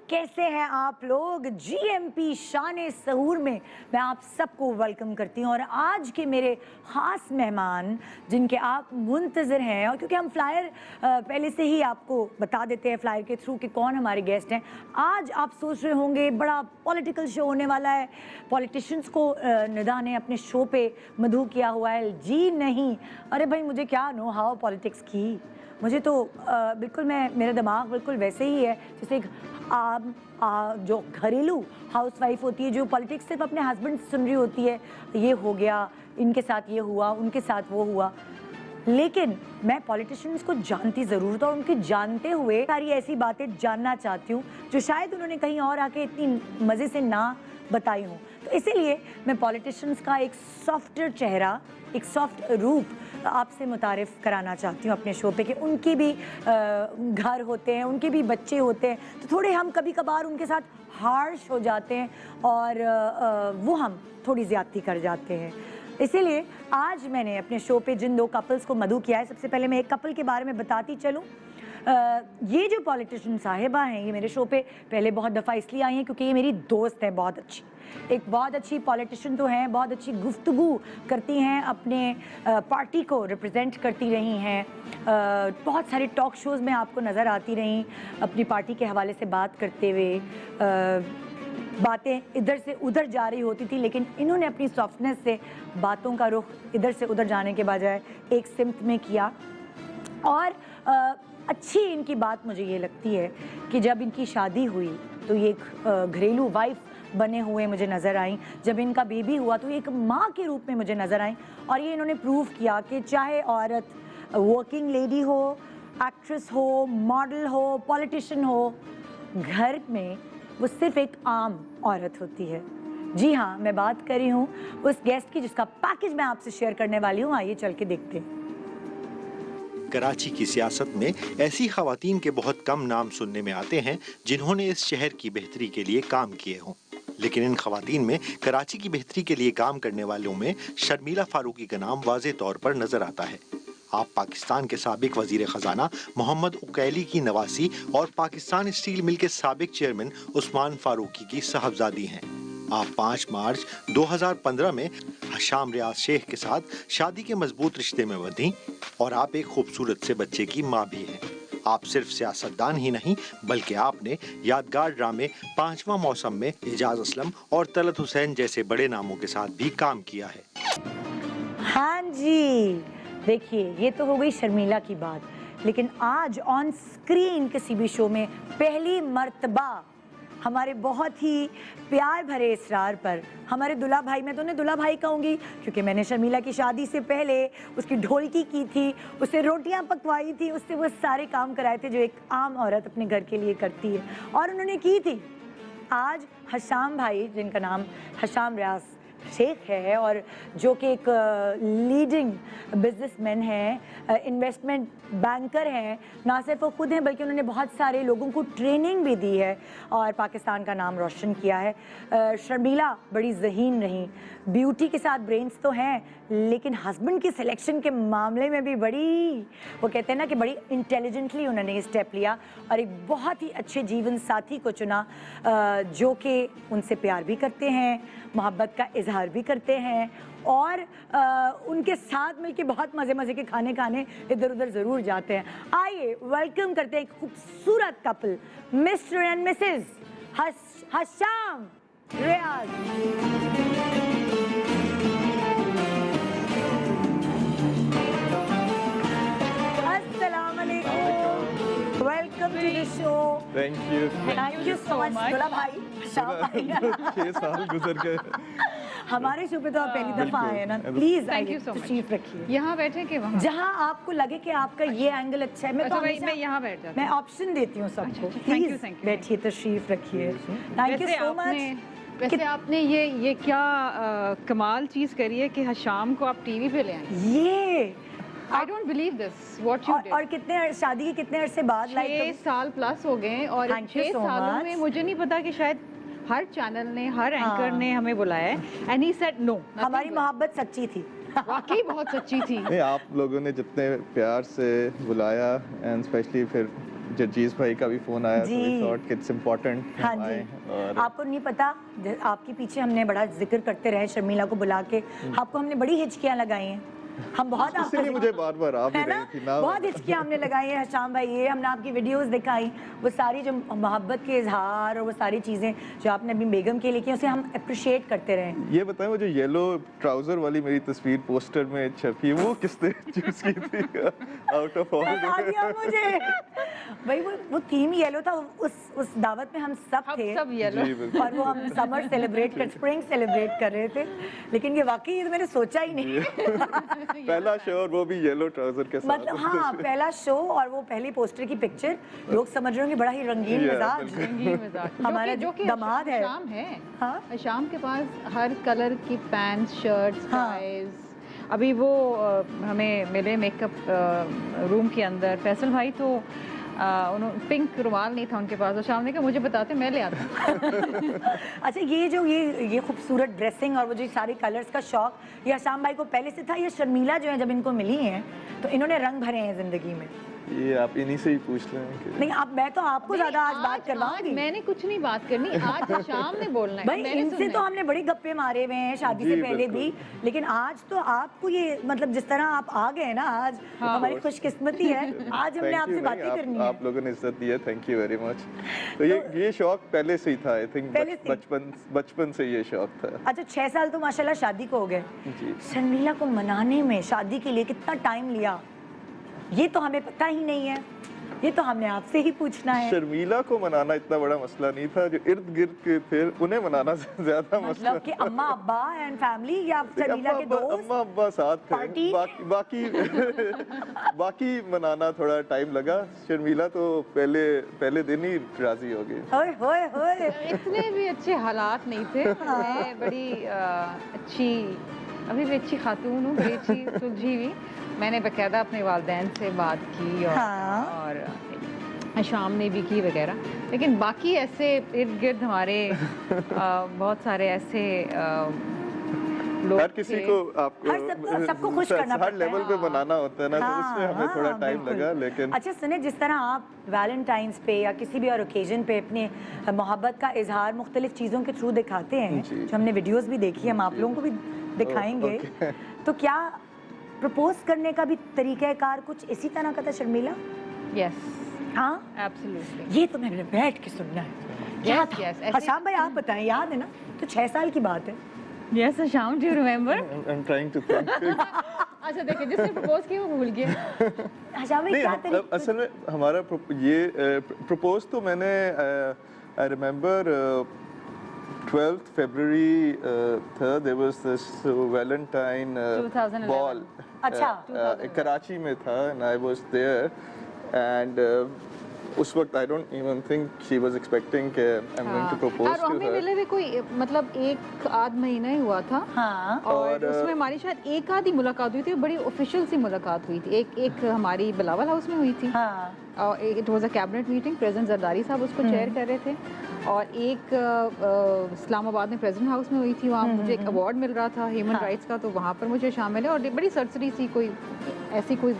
कैसे हैं आप लोग। जीएमपी शान सहूर में मैं आप सबको वेलकम करती हूँ और आज के मेरे ख़ास मेहमान जिनके आप मुंतज़र हैं, और क्योंकि हम फ्लायर पहले से ही आपको बता देते हैं फ्लायर के थ्रू कि कौन हमारे गेस्ट हैं। आज आप सोच रहे होंगे बड़ा पॉलिटिकल शो होने वाला है, पॉलिटिशियंस को निदा ने अपने शो पे मधु किया हुआ है। जी नहीं, अरे भाई मुझे क्या नो हाउ पॉलिटिक्स की, मुझे तो बिल्कुल मेरा दिमाग बिल्कुल वैसे ही है जैसे एक जो घरेलू हाउसवाइफ होती है, जो पॉलिटिक्स सिर्फ अपने हस्बैंड से सुन रही होती है, ये हो गया, इनके साथ ये हुआ, उनके साथ वो हुआ। लेकिन मैं पॉलिटिशियंस को जानती ज़रूर था और उनके जानते हुए सारी ऐसी बातें जानना चाहती हूँ जो शायद उन्होंने कहीं और आके इतनी मज़े से ना बताई हूँ। तो इसीलिए मैं पॉलिटिशियंस का एक सॉफ्टर चेहरा, एक सॉफ्ट रूप आपसे मुतारिफ़ कराना चाहती हूँ अपने शो पे कि उनकी भी घर होते हैं, उनके भी बच्चे होते हैं, तो थोड़े हम कभी कभार उनके साथ हार्श हो जाते हैं और वो हम थोड़ी ज़्यादती कर जाते हैं। इसीलिए आज मैंने अपने शो पे जिन दो कपल्स को मधु किया है, सबसे पहले मैं एक कपल के बारे में बताती चलूँ। ये जो पॉलिटिशियन साहिबा हैं, ये मेरे शो पे पहले बहुत दफ़ा इसलिए आई हैं क्योंकि ये मेरी दोस्त है बहुत अच्छी, एक बहुत अच्छी पॉलिटिशियन तो हैं, बहुत अच्छी गुफ्तगू करती हैं, अपने पार्टी को रिप्रेजेंट करती रही हैं, बहुत सारे टॉक शोज़ में आपको नज़र आती रहीं अपनी पार्टी के हवाले से बात करते हुए। बातें इधर से उधर जा रही होती थी, लेकिन इन्होंने अपनी सॉफ्टनेस से बातों का रुख इधर से उधर जाने के बजाय एक सिमत में किया। और अच्छी इनकी बात मुझे ये लगती है कि जब इनकी शादी हुई तो ये एक घरेलू वाइफ बने हुए मुझे नज़र आई, जब इनका बेबी हुआ तो एक माँ के रूप में मुझे नज़र आई। और ये इन्होंने प्रूव किया कि चाहे औरत वर्किंग लेडी हो, एक्ट्रेस हो, मॉडल हो, पॉलिटिशियन हो, घर में वो सिर्फ एक आम औरत होती है। जी हाँ, मैं बात कर रही हूँ उस गेस्ट की जिसका पैकेज मैं आपसे शेयर करने वाली हूँ। आइए चल के देखते हैं। कराची की सियासत में ऐसी ख़वातीन के बहुत कम नाम सुनने में आते हैं जिन्होंने इस शहर की बेहतरी के लिए काम किए हों, लेकिन इन ख़वातीन में कराची की बेहतरी के लिए काम करने वालों में शर्मिला फारूकी का नाम वाज़े तौर पर नजर आता है। आप पाकिस्तान के साबिक वज़ीर ख़जाना मोहम्मद उकैली की नवासी और पाकिस्तान स्टील मिल के साबिक चेयरमैन उस्मान फारूकी की साहबजादी हैं। आप 5 मार्च 2015 में हशाम रियाज शेख के साथ शादी के मजबूत रिश्ते में बंधी और आप एक खूबसूरत से बच्चे की माँ भी हैं। आप सिर्फ सियासतदान ही नहीं बल्कि आपने यादगार ड्रामे 5वां मौसम में एजाज असलम और तलत हुसैन जैसे बड़े नामों के साथ भी काम किया है। हाँ जी, देखिए ये तो हो गई शर्मिला की बात, लेकिन आज ऑन स्क्रीन किसी भी शो में पहली मर्तबा हमारे बहुत ही प्यार भरे इसरार पर हमारे दुल्हा भाई, मैं तो उन्हें दुल्हा भाई कहूँगी क्योंकि मैंने शर्मिला की शादी से पहले उसकी ढोलकी की थी, उससे रोटियां पकवाई थी, उससे वो सारे काम कराए थे जो एक आम औरत अपने घर के लिए करती है, और उन्होंने की थी। आज हशाम भाई, जिनका नाम हशाम रियाज शेख है और जो कि एक लीडिंग बिजनेसमैन हैं, इन्वेस्टमेंट बैंकर हैं, ना सिर्फ वो खुद हैं बल्कि उन्होंने बहुत सारे लोगों को ट्रेनिंग भी दी है और पाकिस्तान का नाम रोशन किया है। शर्मिला बड़ी ज़हीन रही, ब्यूटी के साथ ब्रेन्स तो हैं, लेकिन हस्बैंड की सिलेक्शन के मामले में भी बड़ी, वो कहते हैं ना कि बड़ी इंटेलिजेंटली उन्होंने ये स्टेप लिया और एक बहुत ही अच्छे जीवन साथी को चुना जो कि उनसे प्यार भी करते हैं, मोहब्बत का इजहार भी करते हैं और उनके साथ मिलके बहुत मज़े मज़े के खाने खाने इधर उधर ज़रूर जाते हैं। आइए वेलकम करते हैं एक खूबसूरत couple, Mr and Mrs Hasham Riaz. Welcome to the show. Thank you so much. दुल्हा भाई, शाह भाई। 6 साल गुजर गए। हमारे शो पे तो आप पहली दफा आए ना, please thank you so much. तशरीफ रखिए, यहाँ बैठे के वहाँ, जहाँ आपको लगे कि आपका ये एंगल अच्छा है। मैं तो मैं यहाँ बैठ जाती मैं ऑप्शन देती हूँ सबको। थैंक यू बैठिए, तशरीफ रखिए। Thank you so much. वैसे आपने ये क्या कमाल चीज़ करी है कि हशाम को आप टीवी पे ले आए। ये I don't believe this. What you did. और कितने शादी के कितने अरसे बाद 6 साल प्लस हो गए और 6 सालों में मुझे नहीं पता कि शायद हर चैनल ने, हर एंकर ने हमें बुलाया है। And he said no. हमारी मोहब्बत सच्ची थी। वाकई बहुत सच्ची थी। नहीं, आप लोगों ने जितने प्यार से बुलाया एंड स्पेशली फिर जजीज भाई का भी फोन आया तो जी। वी थॉट कि इट्स इम्पोर्टेंट हाँ जी, और आपको नहीं पता, आपके पीछे हमने बड़ा जिक्र करते रहे शर्मिला को बुला के, आपको हमने बड़ी हिचकियां लगाई हैं, हम बहुत आपका इसीलिए मुझे बार बार आप भी है ना, रही थी ना, बहुत हिचकियां हमने लगाई हैं शाम भाई, ये हमने आपकी वीडियोस दिखाई, वो सारी जो मोहब्बत के इजहार और वो सारी चीज़ें जो आपने अपनी बेगम के लिए की, उसे हम अप्रिशिएट करते रहे। ये बताएं वो जो येलो ट्राउजर वाली मेरी तस्वीर पोस्टर में छपी वो किसने चूज की थी आउट ऑफ ऑल? बता दिया मुझे भाई, वो थीम येलो था, उस दावत में हम सब हम थे सब येलो। जी बिल्कुल। और वो हम समर सेलिब्रेट कर, स्प्रिंग सेलिब्रेट कर रहे थे, लेकिन ये वाकई ये तो मैंने सोचा ही नहीं। पहला शो और वो भी येलो ट्राउजर के साथ। मतलब हाँ, पहला शो और वो पहली पोस्टर की पिक्चर, लोग समझ रहे होंगे बड़ा ही रंगीन Yeah, मिजाज रंगीन मिजाज। हमारा जो कि दामाद है। शाम है, हाँ? शाम के पास हर कलर की पैंट्स, शर्ट्स, हाँ। टाइज। अभी वो हमें मिले मेकअप रूम के अंदर, फैसल भाई तो उन्होंने पिंक रुमाल नहीं था उनके पास, और शाम ने कहा मुझे बताते मैं ले आता। अच्छा, ये खूबसूरत ड्रेसिंग और वो जो सारे कलर्स का शौक, ये आसाम भाई को पहले से था या शर्मिला जो है जब इनको मिली हैं तो इन्होंने रंग भरे हैं जिंदगी में? ये आप इन्हीं से ही पूछ लें कि नहीं, अब मैं तो आपको ज्यादा आज बात करवाऊंगी। मैंने कुछ नहीं बात करनी, आज शाम ने बोलना है। भाई मैंने इनसे सुनना तो है। हमने बड़ी गप्पे मारे हुए हैं शादी जी, से पहले भी, बिल्कुल। लेकिन आज तो आपको ये मतलब जिस तरह आप आ गए ना आज, हाँ। हमारी खुशकिस्मती है, आज हमने Thank आपसे you, बातें नहीं, करनी है। आप लोगों ने इज्जत दी है, थैंक यू वेरी मच। तो ये शौक पहले से ही था, आई थिंक पहले से ही? बचपन से ये शौक था। अच्छा, 6 साल तो माशाल्लाह शादी को हो गए। जी। शर्मिला को मनाने में शादी के लिए कितना टाइम लिया, ये तो हमें पता ही नहीं है, ये तो हमने आपसे ही पूछना है। शर्मिला को मनाना इतना बड़ा मसला नहीं था, जो इर्द गिर्द के थे उन्हें मनाना ज्यादा मसला मतलब कि अम्मा अब्बा एंड फैमिली या शर्मिला के दोस्त? अम्मा अब्बा साथ थे, पार्टी? बाकी मनाना थोड़ा टाइम लगा। शर्मिला तो पहले दिन ही राजी हो गई। होए होए होए। इतने भी अच्छे हालात नहीं थे। मैं बड़ी अच्छी, अभी भी अच्छी खातून हूँ, बड़ी अच्छी सुलझी हुई। मैंने बकायदा अपने वालिदैन से बात की और, हाँ। और शाम ने भी की वगैरह, लेकिन बाकी ऐसे इर्द गिर्द हमारे बहुत सारे ऐसे लोग हर किसी थे। को आपको सबको खुश करना हर पड़ता है। लेवल पे बनाना होता है ना, तो उसमें हमें थोड़ा टाइम बिल्कुल। लगा, लेकिन अच्छा सुने, जिस तरह आप वैलेंटाइंस पे या किसी भी और ओकेजन पे अपने मोहब्बत का इजहार मुख्तलिफ चीज़ों के थ्रू दिखाते हैं, जी। जो हमने वीडियोस भी देखी, हम आप लोगों को भी दिखाएंगे, ओके। तो क्या प्रपोज करने का भी तरीक़ाकार कुछ इसी तरह का था शर्मिला? यस, हाँ, एब्सोल्युटली। ये तो मैंने बैठ के सुनना है, क्या Yes, था? yes, ऐसे- हशाम भाई आप बताएं, याद है ना? तो 6 साल की बात है। यस शाम, do you remember? I'm trying to think। अच्छा देखिए, जिसने प्रपोज किया वो भूल गया। हशाम भाई नहीं, क्या मतलब असल में हमारा ये प्रपोज तो मैंने आई रिमेंबर 12th February था, there was this Valentine 2011 ball अच्छा, कराची में था, and I was there, and उस वक्त I don't even think she was expecting कि I'm going to propose और to हमें her। मिले हुए कोई मतलब 1 आध महीना ही हुआ था। हाँ, और और, उसमें हमारी शायद 1 आधी मुलाकात हुई थी, बड़ी ऑफिशियल सी मुलाकात हुई थी। एक हमारी बिलावल हाउस में हुई थी, हाँ, और it was a cabinet meeting, president Zardari साहब उसको चेयर कर रहे थे, और एक इस्लामाबाद में प्रेसिडेंट हाउस में हुई थी, वहाँ मुझे एक अवार्ड मिल रहा था ह्यूमन हाँ। राइट्स का, तो वहाँ पर मुझे शामिल है। और बड़ी सरसरी सी कोई ऐसी कोई,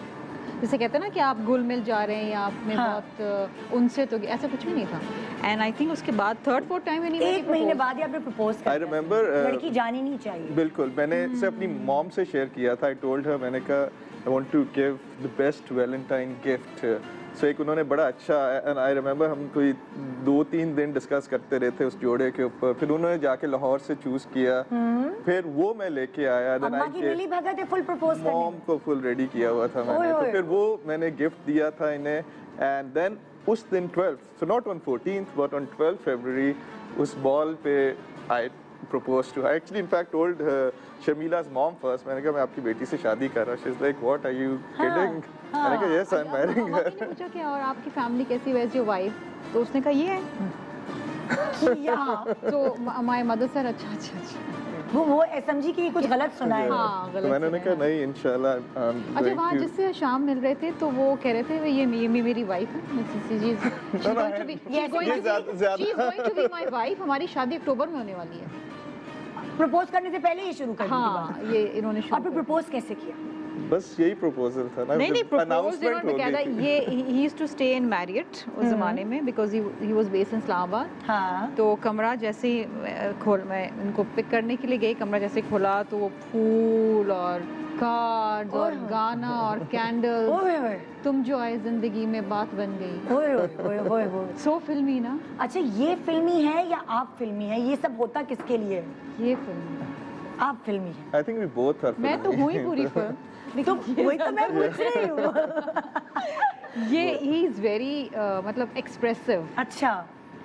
जैसे कहते हैं ना कि आप गुल मिल जा रहे हैं या आप में हाँ। बहुत उनसे, तो ऐसा कुछ भी नहीं था। एंड आई थिंक उसके बाद 3rd-4th टाइम में 1 महीने बाद ही आपने प्रपोज कर I दिया। remember, लड़की जानी नहीं चाहिए। बिल्कुल, मैंने इसे अपनी मॉम से शेयर किया था। आई टोल्ड हर, मैंने कहा I want to give the best Valentine gift. So एक उन्होंने बड़ा अच्छा, एंड आई रिमेंबर हम कोई 2-3 दिन डिस्कस करते रहे थे उस जोड़े के ऊपर। फिर उन्होंने जाके लाहौर से चूज किया, फिर वो मैं लेके आया। देन अम्मा की मिली भगत है फुल प्रपोज करने मॉम में। को फुल रेडी किया हुआ था मैंने, ओए, तो फिर वो मैंने गिफ्ट दिया था इन्हें। एंड देन उस दिन 12th, so not on 14th but on 12th February, उस बॉल पे I proposed to her. I actually in fact told Sharmila's mom first. मैंने कहा मैं आपकी बेटी से शादी कर रहा हूँ। She's like, what, are you kidding? मैंने कहा yes, I'm marrying her. Mummy ने पूछा कि और आपकी फैमिली कैसी, वैसी योर वाइफ? तो उसने कहा ये है। तो माय मदर सर अच्छा अच्छा अच्छा। वो समझी कि कुछ गलत सुना है। हाँ, तो गलत मैंने उन्हें कहा सुना है। नहीं, इंशाल्लाह I'm अच्छा, going वहाँ to- जिससे शाम मिल रहे थे तो वो कह रहे थे ये मेरी वाइफ है, she's going to be ये ज्यादा- my wife, हमारी शादी अक्टूबर में होने वाली है। प्रपोज करने से पहले ही शुरू कर दी थी हाँ बात। ये इन्होंने और शुरू फिर प्रपोज कैसे किया? बस यही प्रपोजल था ना, नहीं प्रपोज announcement इन्होंने हो गई बकायदा थी। ये he used to stay in Marriott उस ज़माने में because he was based in Islamabad. हाँ तो कमरा जैसे ही मैं उनको पिक करने के लिए गई, कमरा जैसे खोला तो वो फूल और कार्ड्स और ओए। गाना और कैंडल्स, ओए ओए तुम जो आए जिंदगी में बात बन गई। ओए ओए ओए ओए। सो फिल्मी ना, अच्छा ये फिल्मी है या आप फिल्मी है? ये सब होता किसके लिए? ये फिल्म आप फिल्मी है। I think we both are मैं तो filmy. हूँ ही पूरी फिल्म। तो वही तो मैं पूछ रही हूँ। ये ही इज वेरी मतलब एक्सप्रेसिव। अच्छा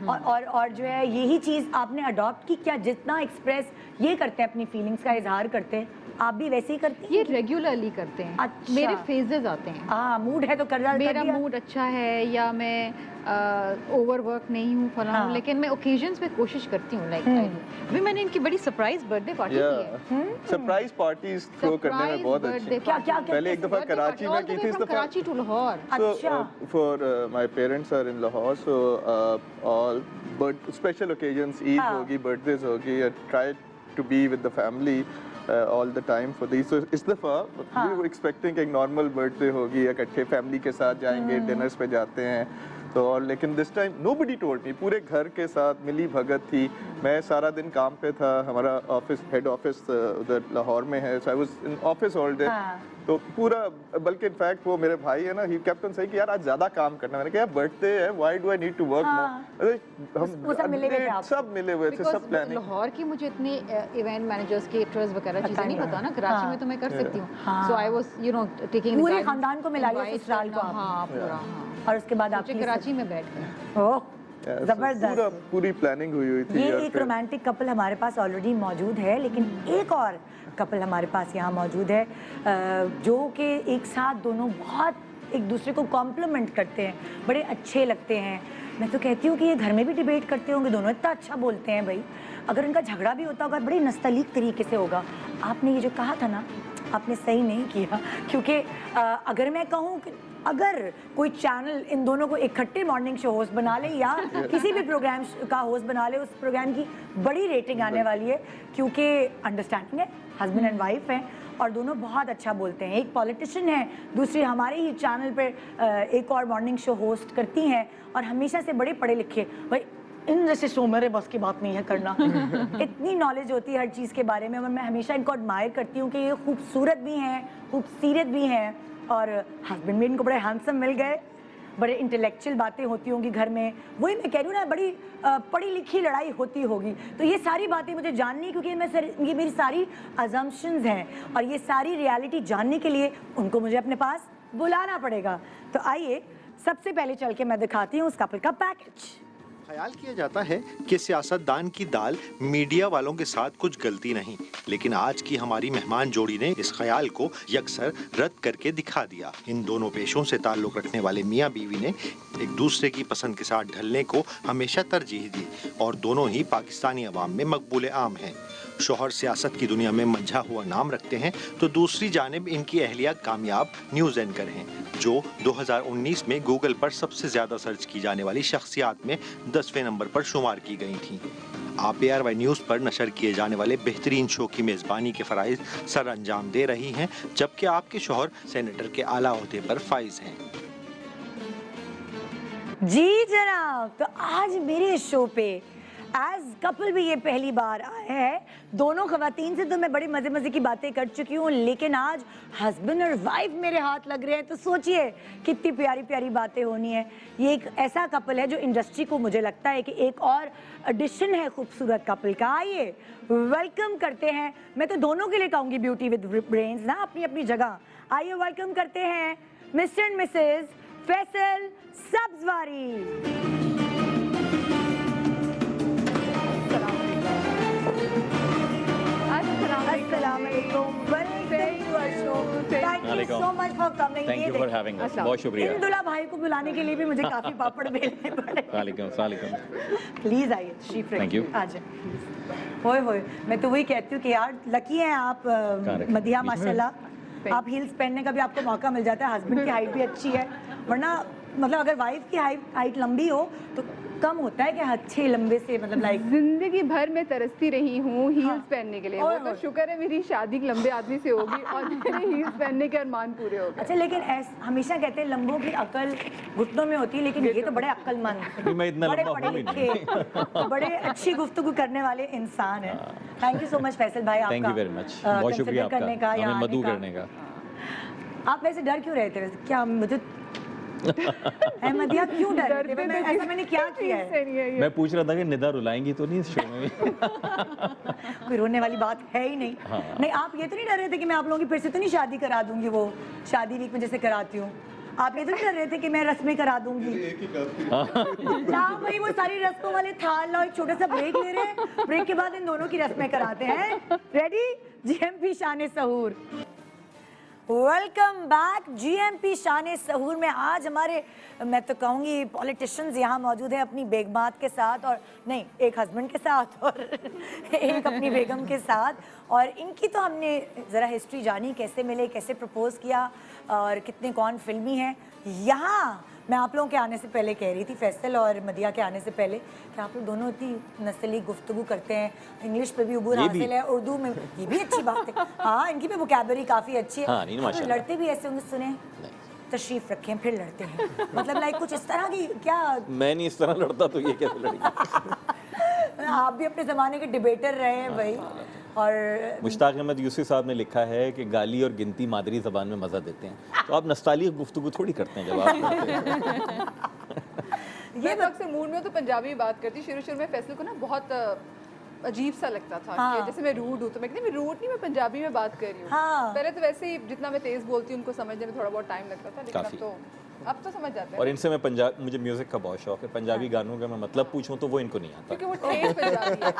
और जो है यही चीज आपने अडॉप्ट की क्या? जितना एक्सप्रेस ये करते हैं अपनी फीलिंग्स का इजहार करते हैं, आप भी वैसे ही करती हैं? ये रेगुलरली करते हैं। अच्छा। मेरे फेजेस आते हैं। हाँ मूड है तो कर मेरा दिया। मूड अच्छा है या मैं ओवर वर्क नहीं हूँ फलां हाँ। लेकिन मैं ओकेजन्स पे कोशिश करती हूँ लाइक अभी मैंने इनकी बड़ी सरप्राइज बर्थडे पार्टी की है। सरप्राइज पार्टीज थ्रो करने में बहुत अच्छी। क्या क्या पहले एक दफा कराची में की थी, इस दफा कराची टू लाहौर। अच्छा। for my parents are in Lahore, so all but special occasions, Eid हाँ. hogi, birthdays hogi, I try to be with the family all the time for these. So इस दफा हाँ. we were expecting कि एक normal birthday होगी, इकट्ठे family के साथ जाएंगे, dinners पे जाते हैं तो, और लेकिन this time nobody told me, पूरे घर के साथ मिली भगत थी। मैं सारा दिन काम पे था, हमारा ऑफिस हेड ऑफिस उधर लाहौर में है, so I was in office all day. हाँ. तो पूरा बल्कि इनफैक्ट वो मेरे भाई है ना, ही कैप्टन सही कि यार आज ज्यादा काम करना। मैंने कहा बर्थडे है, why do I need to work more. वो सब मिले हुए थे आप? सब मिले हुए थे, सब प्लानिंग। लाहौर की मुझे इतने इवेंट मैनेजर्स केटरर्स वगैरह चीजें नहीं पता ना, कराची हाँ. में तो मैं कर सकती हूँ। हाँ. So I was you know taking पूरे खानदान को मिला लिया ससुराल को आपने? हाँ पूरा। हाँ और उसके बाद आप मुझे कराची में बैठ गए। ओह पूरा जबरदस्त। पूरी प्लानिंग हुई थी। ये और एक फिर- रोमांटिक कपल हमारे पास ऑलरेडी मौजूद है, लेकिन एक और कपल हमारे पास यहाँ मौजूद है जो कि एक साथ दोनों बहुत एक दूसरे को कॉम्प्लीमेंट करते हैं, बड़े अच्छे लगते हैं। मैं तो कहती हूँ कि ये घर में भी डिबेट करते होंगे, दोनों इतना अच्छा बोलते हैं भाई। अगर इनका झगड़ा भी होता होगा बड़ी नस्तलीक तरीके से होगा। आपने ये जो कहा था ना, आपने सही नहीं किया, क्योंकि अगर मैं कहूँ कि अगर कोई चैनल इन दोनों को इकट्ठे मॉर्निंग शो होस्ट बना ले या किसी भी प्रोग्राम का होस्ट बना ले, उस प्रोग्राम की बड़ी रेटिंग आने वाली है, क्योंकि अंडरस्टैंडिंग है, हस्बैंड एंड वाइफ हैं और दोनों बहुत अच्छा बोलते हैं। एक पॉलिटिशियन है, दूसरी हमारे ही चैनल पर एक और मॉर्निंग शो होस्ट करती हैं और हमेशा से बड़े पढ़े लिखे। भाई इन जैसे शो मेरे बस की बात नहीं है करना। इतनी नॉलेज होती है हर चीज़ के बारे में और मैं हमेशा इनको एडमायर करती हूँ कि ये खूबसूरत भी हैं, खूबसीरत भी हैं और हस्बैंड भी इनको बड़े हैंडसम मिल गए। बड़े इंटेलेक्चुअल बातें होती होंगी घर में, वही मैं कह रही हूँ ना, बड़ी पढ़ी लिखी लड़ाई होती होगी। तो ये सारी बातें मुझे जाननी, क्योंकि ये मेरी सारी अजम्पशंस हैं और ये सारी रियलिटी जानने के लिए उनको मुझे अपने पास बुलाना पड़ेगा। तो आइए सबसे पहले चल के मैं दिखाती हूँ उस कपल का पैकेज। ख्याल किया जाता है कि सियासतदान की दाल मीडिया वालों के साथ कुछ गलती नहीं, लेकिन आज की हमारी मेहमान जोड़ी ने इस ख्याल को यकसर रद्द करके दिखा दिया। इन दोनों पेशों से ताल्लुक़ रखने वाले मियाँ बीवी ने एक दूसरे की पसंद के साथ ढलने को हमेशा तरजीह दी और दोनों ही पाकिस्तानी अवाम में मकबूल आम हैं। शोहर सियासत की दुनिया में मंझा हुआ नाम रखते हैं तो दूसरी जानिब इनकी अहलिया कामयाब न्यूज़ एंकर हैं, जो 2019 में गूगल पर सबसे ज़्यादा सर्च की जाने वाली शख्सियात में 10वें नंबर पर शुमार की गई थीं। आप ARY न्यूज़ पर नशर किए जाने वाले बेहतरीन शो की मेज़बानी के फ़राइज़ सर अंजाम दे रही हैं, जबकि आपके शोहर सेनेटर के आला ओहदे पर फाइज हैं। जी जनाब, तो आज मेरे शो पे एज कपल भी ये पहली बार आए हैं। दोनों खवातीन से तो मैं बड़ी मज़े मज़े की बातें कर चुकी हूँ, लेकिन आज हस्बैंड और वाइफ मेरे हाथ लग रहे हैं, तो सोचिए कितनी प्यारी प्यारी बातें होनी है। ये एक ऐसा कपल है जो इंडस्ट्री को मुझे लगता है कि एक और एडिशन है खूबसूरत कपल का। आइए वेलकम करते हैं। मैं तो दोनों के लिए कहूँगी ब्यूटी विद ब्रेन्स ना, अपनी अपनी जगह। आइए वेलकम करते हैं Mr and Mrs Faisal Sabzwari. Thank you for having us. बहुत शुक्रिया। इन दुल्हा भाई को बुलाने के लिए भी मुझे काफी पापड़ बेलने पड़े। वालेकुम। प्लीज आइए, तशरीफ रखिए। Thank you. आ जाए। होए मैं तो वही कहती हूँ कि यार लकी हैं आप मदिया, माशाल्लाह। आप हील्स पहनने का भी आपको मौका मिल जाता है, हस्बैंड की हाइट भी अच्छी है, वरना मतलब अगर वाइफ की हाइट लंबी हो तो कम होता है कि अच्छे लंबे से मतलब लाइक जिंदगी भर मैं तरसती रही हूँ हील्स हाँ। पहनने के लिए। ओए वो तो होए। शुक्र है मेरी शादी लंबे आदमी से होगी और मेरे हील्स पहनने के अरमान पूरे हो गए। अच्छा लेकिन हमेशा कहते हैं लंबों की अकल घुटनों में होती है, लेकिन ये तो बड़े अक्लमंद, मैं इतना बड़े लंबा पढ़े हूँ ही लिखे, बड़े अच्छी गुफ्तगू करने वाले इंसान हैं। Thank you so much Faisal भाई आपका थैंक यू वेरी मच, बहुत शुक्रिया consider करने का, आपका यहाँ हमें मधु आने का। करने का। आप वैसे डर क्यों रहे थे वैसे? क्या मुझे अहमदिया क्यों डर रहे थे? ऐसा मैंने क्या किया है? मैं पूछ रहा था कि निदा रुलाएंगी तो नहीं इस शो में? कोई रोने वाली बात है ही नहीं। हाँ। नहीं, आप ये तो नहीं डर रहे थे कि मैं आप लोगों की फिर से तो नहीं शादी करा दूंगी, वो शादी वीक में जैसे कराती हूँ? आप ये तो नहीं डर रहे थे कि मैं रस्में करा दूंगी? ना भाई, वो सारी रस्मों वाले थाल लाओ, एक छोटा सा ब्रेक ले रहे हैं, ब्रेक के बाद इन दोनों की रस्में कराते हैं। रेडी? जीएमपी शान सहूर। वेलकम बैक जीएमपी शान सहूर में। आज हमारे, मैं तो कहूँगी पॉलिटिशियंस यहाँ मौजूद है अपनी बेगमात के साथ, और नहीं एक हस्बैंड के साथ और एक अपनी बेगम के साथ। और इनकी तो हमने ज़रा हिस्ट्री जानी, कैसे मिले, कैसे प्रपोज किया और कितने कौन फिल्मी हैं। यहाँ मैं आप लोगों के आने से पहले कह रही थी, फैसल और मदिया के आने से पहले, कि आप लोग दोनों इतनी नस्ली गुफ्तगू करते हैं, इंग्लिश पे भी उबूर हासिल है, उर्दू में ये भी अच्छी बात है। हाँ, इनकी भी वोकैबुलरी काफ़ी अच्छी है। हाँ, नहीं, माशाल्लाह। लड़ते भी ऐसे होंगे, सुने तशरीफ रखें फिर लड़ते हैं, मतलब लाइक कुछ इस तरह की क्या? मैं नहीं इस तरह लड़ता तो ये कैसे लड़ेगी? आप भी अपने ज़माने के डिबेटर रहे हैं भाई। और मुश्ताक अहमद यूसुफ साहब ने लिखा है कि गाली और गिनती मादरी ज़बान में मज़ा देते हैं, तो आप नस्तालिक गुफ्तगू थोड़ी करते हैं जब आप करते हैं। ये तो अक्सर मूड में तो पंजाबी में बात करती। शुरू में फैसल को ना बहुत अजीब सा लगता था हाँ। कि जैसे मैं रूड हूँ, तो मैं कहती मैं रूड नहीं, मैं पंजाबी में बात कर रही हूँ। हाँ। पहले तो वैसे ही जितना मैं तेज बोलती हूँ उनको समझने में थोड़ा बहुत टाइम लगता था, लेकिन काफ़ी। अब तो समझ जाते और हैं, इनसे मैं मुझे म्यूज़िक का बहुत शौक है, पंजाबी गानों का मैं मतलब पूछूं तो वो इनको नहीं आता। क्योंकि वो ठेठ पंजाबी है,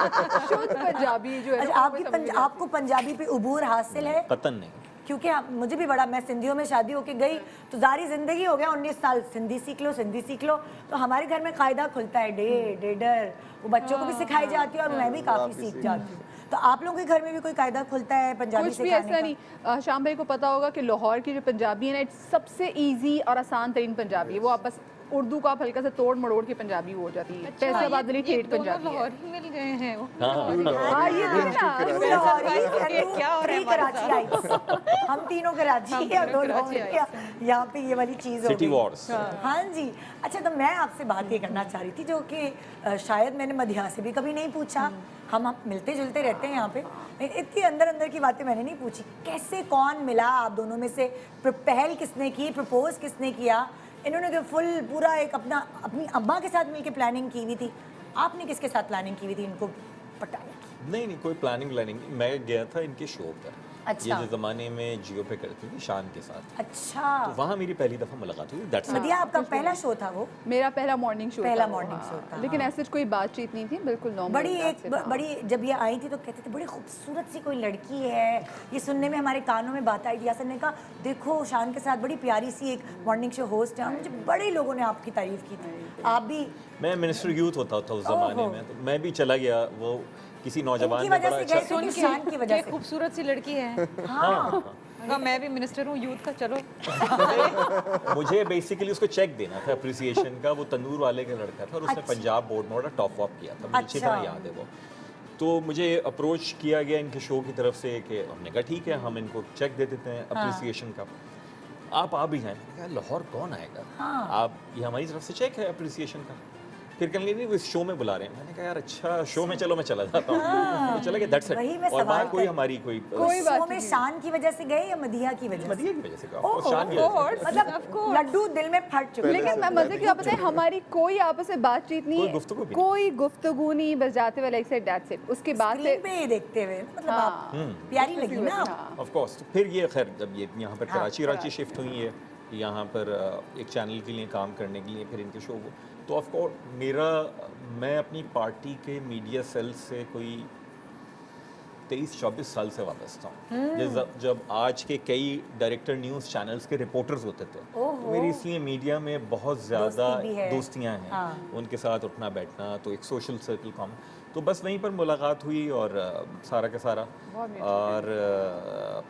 शुद्ध पंजाबी जो है अच्छा, ना, वो समझ में आपको पंजाबी पे उबूर हासिल है? कतन नहीं। क्योंकि मुझे भी बड़ा, मैं सिंधियों में शादी होके गई तो जारी जिंदगी हो गया 19 साल, सिंधी सीख लो, सिंधी सीख लो। तो हमारे घर में कायदा खुलता है, डेडर, वो बच्चों को भी सिखाई जाती है और मैं भी काफ़ी सीख जाती हूँ। तो आप लोगों के घर में भी कोई कायदा खुलता है पंजाबी कुछ भी सिखाने ऐसा का? नहीं। शाम भाई को पता होगा कि लाहौर की जो पंजाबी है ना, इट्स सबसे इजी और आसान तरीन पंजाबी है। वो आप बस उर्दू को आप हल्का सा तोड़ मड़ोड़ के पंजाबी हो जाती है। फैसलाबाद वाली ठेठ पंजाबी है। लाहौर ही मिल गए हैं वो। हाँ, ये भी ना, तू लाहौरी है, तू क्या हो रहा है प्री कराची आइट्स। हम तीनों कराची है और दो लाहौरी है। यहाँ पे ये वाली चीज़ हो सिटी गई। वॉर्स। हाँ जी। अच्छा, तो मैं आपसे बात ये करना चाह रही थी, जो कि शायद मैंने मदिया से भी कभी नहीं पूछा। हम मिलते जुलते रहते हैं यहाँ पे, इतनी अंदर अंदर की बातें मैंने नहीं पूछी। कैसे, कौन मिला आप दोनों में से? पहल किसने की, प्रपोज किसने किया? इन्होंने तो फुल पूरा एक अपनी अम्मा के साथ मिलके प्लानिंग की हुई थी। आपने किसके साथ प्लानिंग की हुई थी इनको पटाने की? नहीं, कोई प्लानिंग मैं गया था इनके शो पर। अच्छा। ये जो ज़माने में जियो पे करती थी शान के साथ, अच्छा, तो वहाँ मेरी पहली दफ़ा मुलाकात हुई। That's it. मदिया आपका पहला शो था वो? मेरा पहला मॉर्निंग शो पहला था। मॉर्निंग शो था, लेकिन हाँ। ऐसे कोई बातचीत नहीं थी, बिल्कुल नॉर्मल। बड़ी जब ये आई थी तो कहते थे बड़ी खूबसूरत सी कोई लड़की है। ये सुनने में हमारे कानों में बात आई थी। यासर ने कहा देखो शान के साथ बड़ी प्यारी सी एक मॉर्निंग शो होस्ट है, और मुझे बड़े लोगों ने आपकी तारीफ की थी। आप भी? मैं मिनिस्टर यूथ होता था उस ज़माने में, तो मैं भी चला गया। वो किसी नौजवान इनकी ने वजह बड़ा से अच्छा गए थे कि शान की वजह से? खूबसूरत सी लड़की है। हाँ। कहा मैं भी मिनिस्टर हूँ यूथ का, चलो। मुझे बेसिकली उसको चेक देना था अप्रिसिएशन का। वो तंदूर वाले का लड़का था और उसने अच्छा। पंजाब बोर्ड में टॉप वॉप किया था, मुझे अच्छी अच्छा। तरह याद है वो। तो मुझे अप्रोच किया गया इनके शो की तरफ से कि हमने कहा ठीक है, हम इनको चेक दे देते हैं अप्रिसिएशन का, आप आ भी जाएं। क्या लाहौर कौन आएगा? हाँ। आप, ये हमारी तरफ से चेक है अप्रिसिएशन का। फिर कहने लगे नहीं, वो इस शो में बुला रहे हैं। मैंने कहा यार अच्छा शो में, चलो मैं चला जाता हूँ। तो चला गया, दैट्स वही मैं इट। और वहाँ सवाल कोई कर- हमारी कोई कोई बात शो में नहीं। शान की वजह से गए या मदिया की वजह से? मदिया की वजह से कहा, ओह, और शान की वजह से। मतलब लड्डू दिल में फट चुके। लेकिन मैं मजे की बात है, हमारी कोई आपस में बातचीत नहीं, कोई गुफ्तगू भी नहीं। कोई गुफ्तगू नहीं, बस जाते हुए लाइक सेड दैट्स इट। उसके बाद स्क्रीन पे ही देखते हुए मतलब आप प्यारी लगी ना आप? हाँ। Of course. तो फिर ये खैर जब ये यहाँ पर हाँ, कराची शिफ्ट हुई है, यहाँ पर एक चैनल के लिए काम करने के लिए, फिर इनके शो को, तो ऑफ कोर्स मैं अपनी पार्टी के मीडिया सेल से कोई 23-24 साल से वाबस्ता हूँ। जब आज के कई डायरेक्टर न्यूज़ चैनल्स के रिपोर्टर्स होते थे, तो मेरी इसलिए मीडिया में बहुत ज़्यादा दोस्ती भी है। दोस्तियाँ हैं। हाँ। उनके साथ उठना बैठना, तो एक सोशल सर्कल कम, तो बस वहीं पर मुलाकात हुई और सारा का सारा। और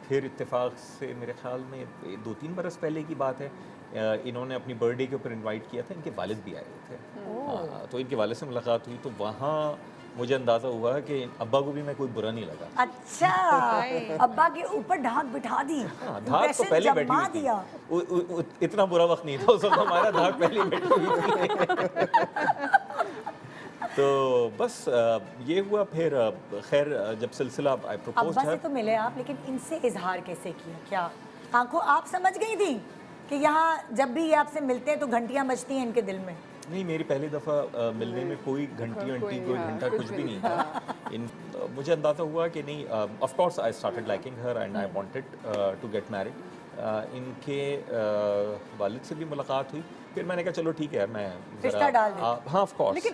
फिर इत्तेफाक से मेरे ख्याल में 2-3 बरस पहले की बात है, इन्होंने अपनी बर्थडे के ऊपर इनवाइट किया था, इनके वालिद भी आए हुए थे। हाँ, तो इनके वालिद से मुलाकात हुई, तो वहाँ मुझे अंदाज़ा हुआ कि अब्बा को भी मैं कोई बुरा नहीं लगा। अच्छा, अब्बा के ऊपर ढाक बिठा दी, हाँ, धाक तो impression पहले बैठी जमा हुई थी। दिया। इतना बुरा वक्त नहीं था उस वक्त, हमारा धाक पहले ही बैठी हुई थी। तो बस ये हुआ। फिर खैर जब सिलसिला प्रपोज अब्बा था, से तो मिले आप, लेकिन इनसे इजहार कैसे किया? क्या आंखों आप समझ गई थी कि यहाँ जब भी ये आपसे मिलते हैं तो घंटियाँ बजती हैं इनके दिल में? नहीं, मेरी पहली दफ़ा मिलने में कोई घंटी वंटी कोई घंटा कुछ भी नहीं था। मुझे अंदाज़ा हुआ कि नहीं, of course I started liking her and I wanted to get married. इनके वालिद से भी मुलाकात हुई, फिर मैंने कहा चलो ठीक है, मैं रिश्ता डाल दें। हाँ ऑफ कोर्स। लेकिन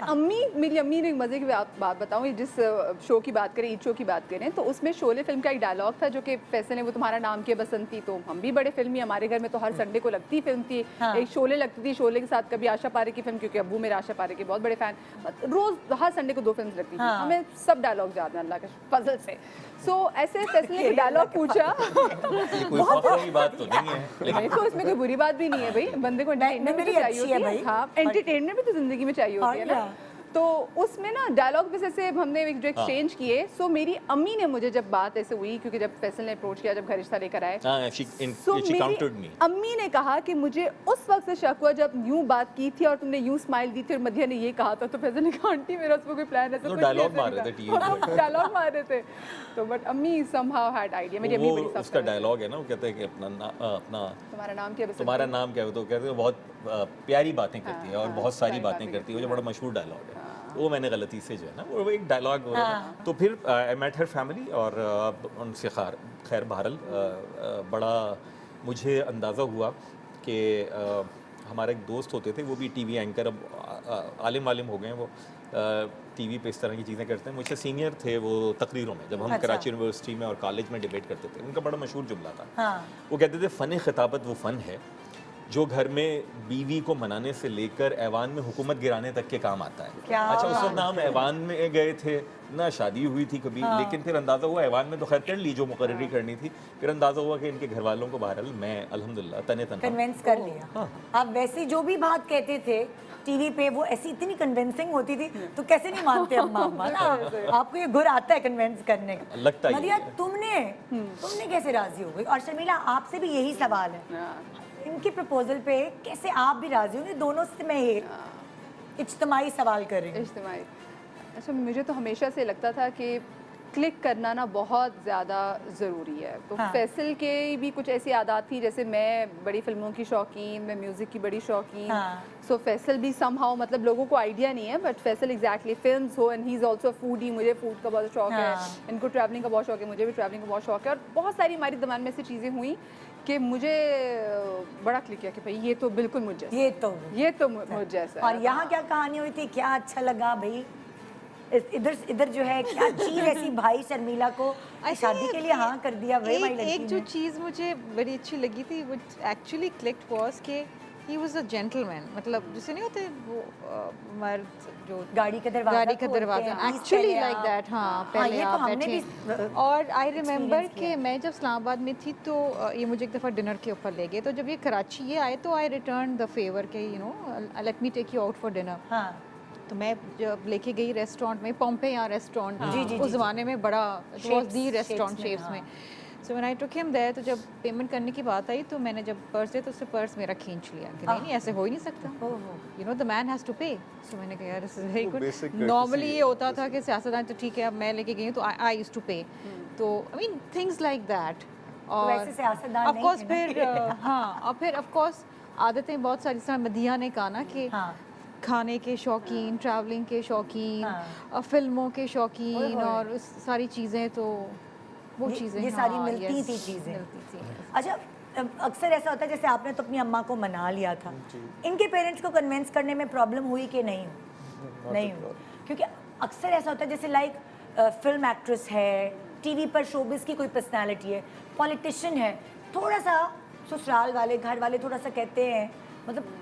मेरी अम्मी ने एक मज़े की बात बताऊँ, ये जिस शो की बात करें, ईद शो की बात करें, तो उसमें शोले फिल्म का एक डायलॉग था जो कि फैसल ने वो तुम्हारा नाम किया बसंती, तो हम भी बड़े फिल्मी, हमारे घर में तो हर संडे को लगती फिल्म थी। हाँ। एक शोले लगती थी, शोले के साथ कभी आशा पारे की फिल्म, क्योंकि अब्बू मेरे आशा पारे के बहुत बड़े फ़ैन, रोज़ हर संडे को 2 फिल्म लगती थी। हाँ। हमें सब डायलॉग याद है अल्लाह के फजल से। सो ऐसे फैसल ने डायलॉग पूछा। ये कोई फख्र की बात तो नहीं है, लेकिन नहीं, तो इसमें कोई बुरी बात भी नहीं है भाई, बंदे को एंटरटेनमेंट भी मेरी तो चाहिए अच्छी है होती है। भाई। हाँ, एंटरटेनमेंट भी तो जिंदगी में चाहिए होती है ना। और तो उसमें ना डायलॉग में से हमने एक जो एक्सचेंज किए, सो मेरी अम्मी ने मुझे जब बात ऐसे हुई, क्योंकि जब फैसल ने अप्रोच किया, जब घर रिश्ता लेकर आए, she मेरी counted me। अम्मी ने कहा कि मुझे उस वक्त से शक हुआ जब यूं बात की थी और तुमने यूं स्माइल दी थी और मध्य ने ये कहा था, तो फैसल ने कहा आंटी मेरा उसमें कोई प्लान ऐसा तो कुछ dialogue नहीं मार रहे थे TV पे। डायलॉग मार रहे थे। तो बट अम्मी समहाउ हैड आइडिया, मेरी अम्मी वो बड़ी उसका सख्त है। डायलॉग है ना, वो कहते हैं कि अपना तुम्हारा नाम क्या है? तुम्हारा नाम क्या है, तो कहते हैं बहुत प्यारी बातें करती है और हाँ, बहुत सारी सारी बातें बातें करती है, वो जो बड़ा मशहूर डायलॉग है। वो मैंने गलती से जो है ना, वो एक डायलॉग हो रहा था। तो फिर आई मेट हर फैमिली और उनसे खैर बहरहाल बड़ा मुझे अंदाज़ा हुआ कि हमारे एक दोस्त होते थे, वो भी टीवी एंकर, अब आलिम वालिम हो गए हैं वो, टीवी पे इस तरह की चीज़ें करते हैं। मुझसे सीनियर थे वो तकरीरों में, जब हम अच्छा। कराची यूनिवर्सिटी में और कॉलेज में डिबेट करते थे। उनका बड़ा मशहूर जुमला था, हाँ। वो कहते थे फ़न खिताबत वो फ़न है जो घर में बीवी को मनाने से लेकर ऐवान में हुकूमत गिराने तक के काम आता है। क्या अच्छा, उस वक्त ना हम ऐवान में गए थे, ना शादी हुई थी कभी, लेकिन फिर अंदाज़ा हुआ ऐवान में तो खैर कर ली जो मुकर्ररी करनी थी, फिर अंदाज़ा हुआ कि इनके घर वालों को बहरहाल मैं अल्हम्दुलिल्लाह तने तनहा कन्विंस कर लिया। आप वैसी जो भी बात कहते थे टीवी पे, वो ऐसी इतनी कन्विंसिंग होती थी, तो कैसे नहीं मानते अम्मा अम्मा ना? आपको ये गुर आता है कन्विंस करने का। लगता ही मदिया, है। तुमने कैसे राजी हो गई? और शर्मिला, आपसे भी यही सवाल है, इनकी प्रपोजल पे कैसे आप भी राजी होंगे? दोनों से मैं ये इज्तिमाई सवाल कर रही हूँ। इज्तिमाई। अच्छा, मुझे तो हमेशा से लगता था कि क्लिक करना ना बहुत ज़्यादा ज़रूरी है। तो हाँ। फैसल के भी कुछ ऐसी आदत थी, जैसे मैं बड़ी फिल्मों की शौकीन, मैं म्यूज़िक की बड़ी शौकीन। हाँ। सो फैसल भी समहाउ, मतलब लोगों को आइडिया नहीं है, बट फैसल एग्जैक्टली फिल्म्स हो, and he is also foodie, मुझे फूड का बहुत शौक है, हाँ। इनको ट्रैवलिंग का बहुत शौक है, मुझे भी ट्रैवलिंग का बहुत शौक है, और बहुत सारी हमारी दिमाग में ऐसी चीज़ें हुई कि मुझे बड़ा क्लिक किया कि भाई ये तो बिल्कुल मुझे जैसा है। ये तो मुझ जैसा और है। यहाँ क्या कहानी हुई थी? क्या अच्छा लगा भाई? इधर जो है क्या चीज ऐसी भाई शर्मिला को शादी के लिए हाँ कर दिया भाई हमारी लड़की एक जो ने? चीज़ मुझे बड़ी अच्छी लगी थी, वो एक्चुअली क्लिक्ड वाज कि ही वाज अ जेंटलमैन, मतलब जैसे नहीं होते वो मर्द जो गाड़ी का दरवाजा गाड़ी का खोलते दरवाजा, हैं, एक्चुअली पहले लाइक आप- दैट। हाँ, हाँ, पहले ये तो आप हमने बैठे। भी और आई रिमेंबर experience किया कि है। मैं जब इस्लामाबाद में थी तो ये मुझे एक दफ़ा डिनर के ऊपर ले गए, तो जब ये कराची ये आए तो आई रिटर्न द फेवर के let me take you out for dinner. हाँ, तो मैं जब लेके गई रेस्टोरेंट में, पॉम्पे यहाँ रेस्टोरेंट, जी, जी, उस जी, ज़माने में बड़ा was Shapes- the restaurant shapes में, शेप्स हाँ। में। So when I took him there, तो जब पेमेंट करने की बात आई तो मैंने जब पर्स दिया तो उससे पर्स मेरा खींच लिया कि नहीं ऐसे हो ही नहीं सकता, ओहो। You know the man has to pay. So मैंने कहा यार दिस इज वेरी वो गुड। basic courtesy नॉर्मली ये है, होता था कि सियासतदान तो ठीक है, अब मैं लेके गई हूँ तो आई यूज्ड टू पे, तो I mean things like that. और वैसे सियासतदान ऑफ नहीं कोर्स थे ना। फिर हाँ, और फिर ऑफ कोर्स आदतें बहुत सारी, जैसे मदिया ने कहा ना कि हाँ। खाने के शौकीन, ट्रैवलिंग के शौकीन, हाँ। फिल्मों के ओए शौकीन, होए। और उस सारी चीज़ें, तो वो चीज़ें ये सारी हाँ, मिलती yes, थी चीजें। मिलती थी। अच्छा, अक्सर ऐसा होता है जैसे आपने तो अपनी अम्मा को मना लिया था, इनके पेरेंट्स को कन्विंस करने में प्रॉब्लम हुई कि नहीं? नहीं हुई, क्योंकि अक्सर ऐसा होता है जैसे लाइक फिल्म एक्ट्रेस है, टीवी पर शोबिस की कोई पर्सनालिटी है, पॉलिटिशियन है, थोड़ा सा ससुराल वाले घर वाले थोड़ा सा कहते हैं, मतलब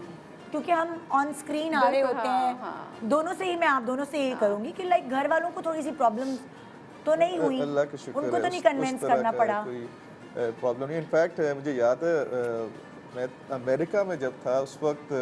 क्योंकि हम ऑन स्क्रीन आ रहे बिल्कुल, होते हाँ, हैं, हाँ। दोनों से ही मैं आप दोनों से यही करूँगी कि लाइक घर वालों को थोड़ी सी प्रॉब्लम तो नहीं हुई, अल्लाह का शुक्र उनको है, तो नहीं उस कन्विंस तरह करना का पड़ा? कोई प्रॉब्लम नहीं। इनफैक्ट मुझे याद है मैं अमेरिका में जब था उस वक्त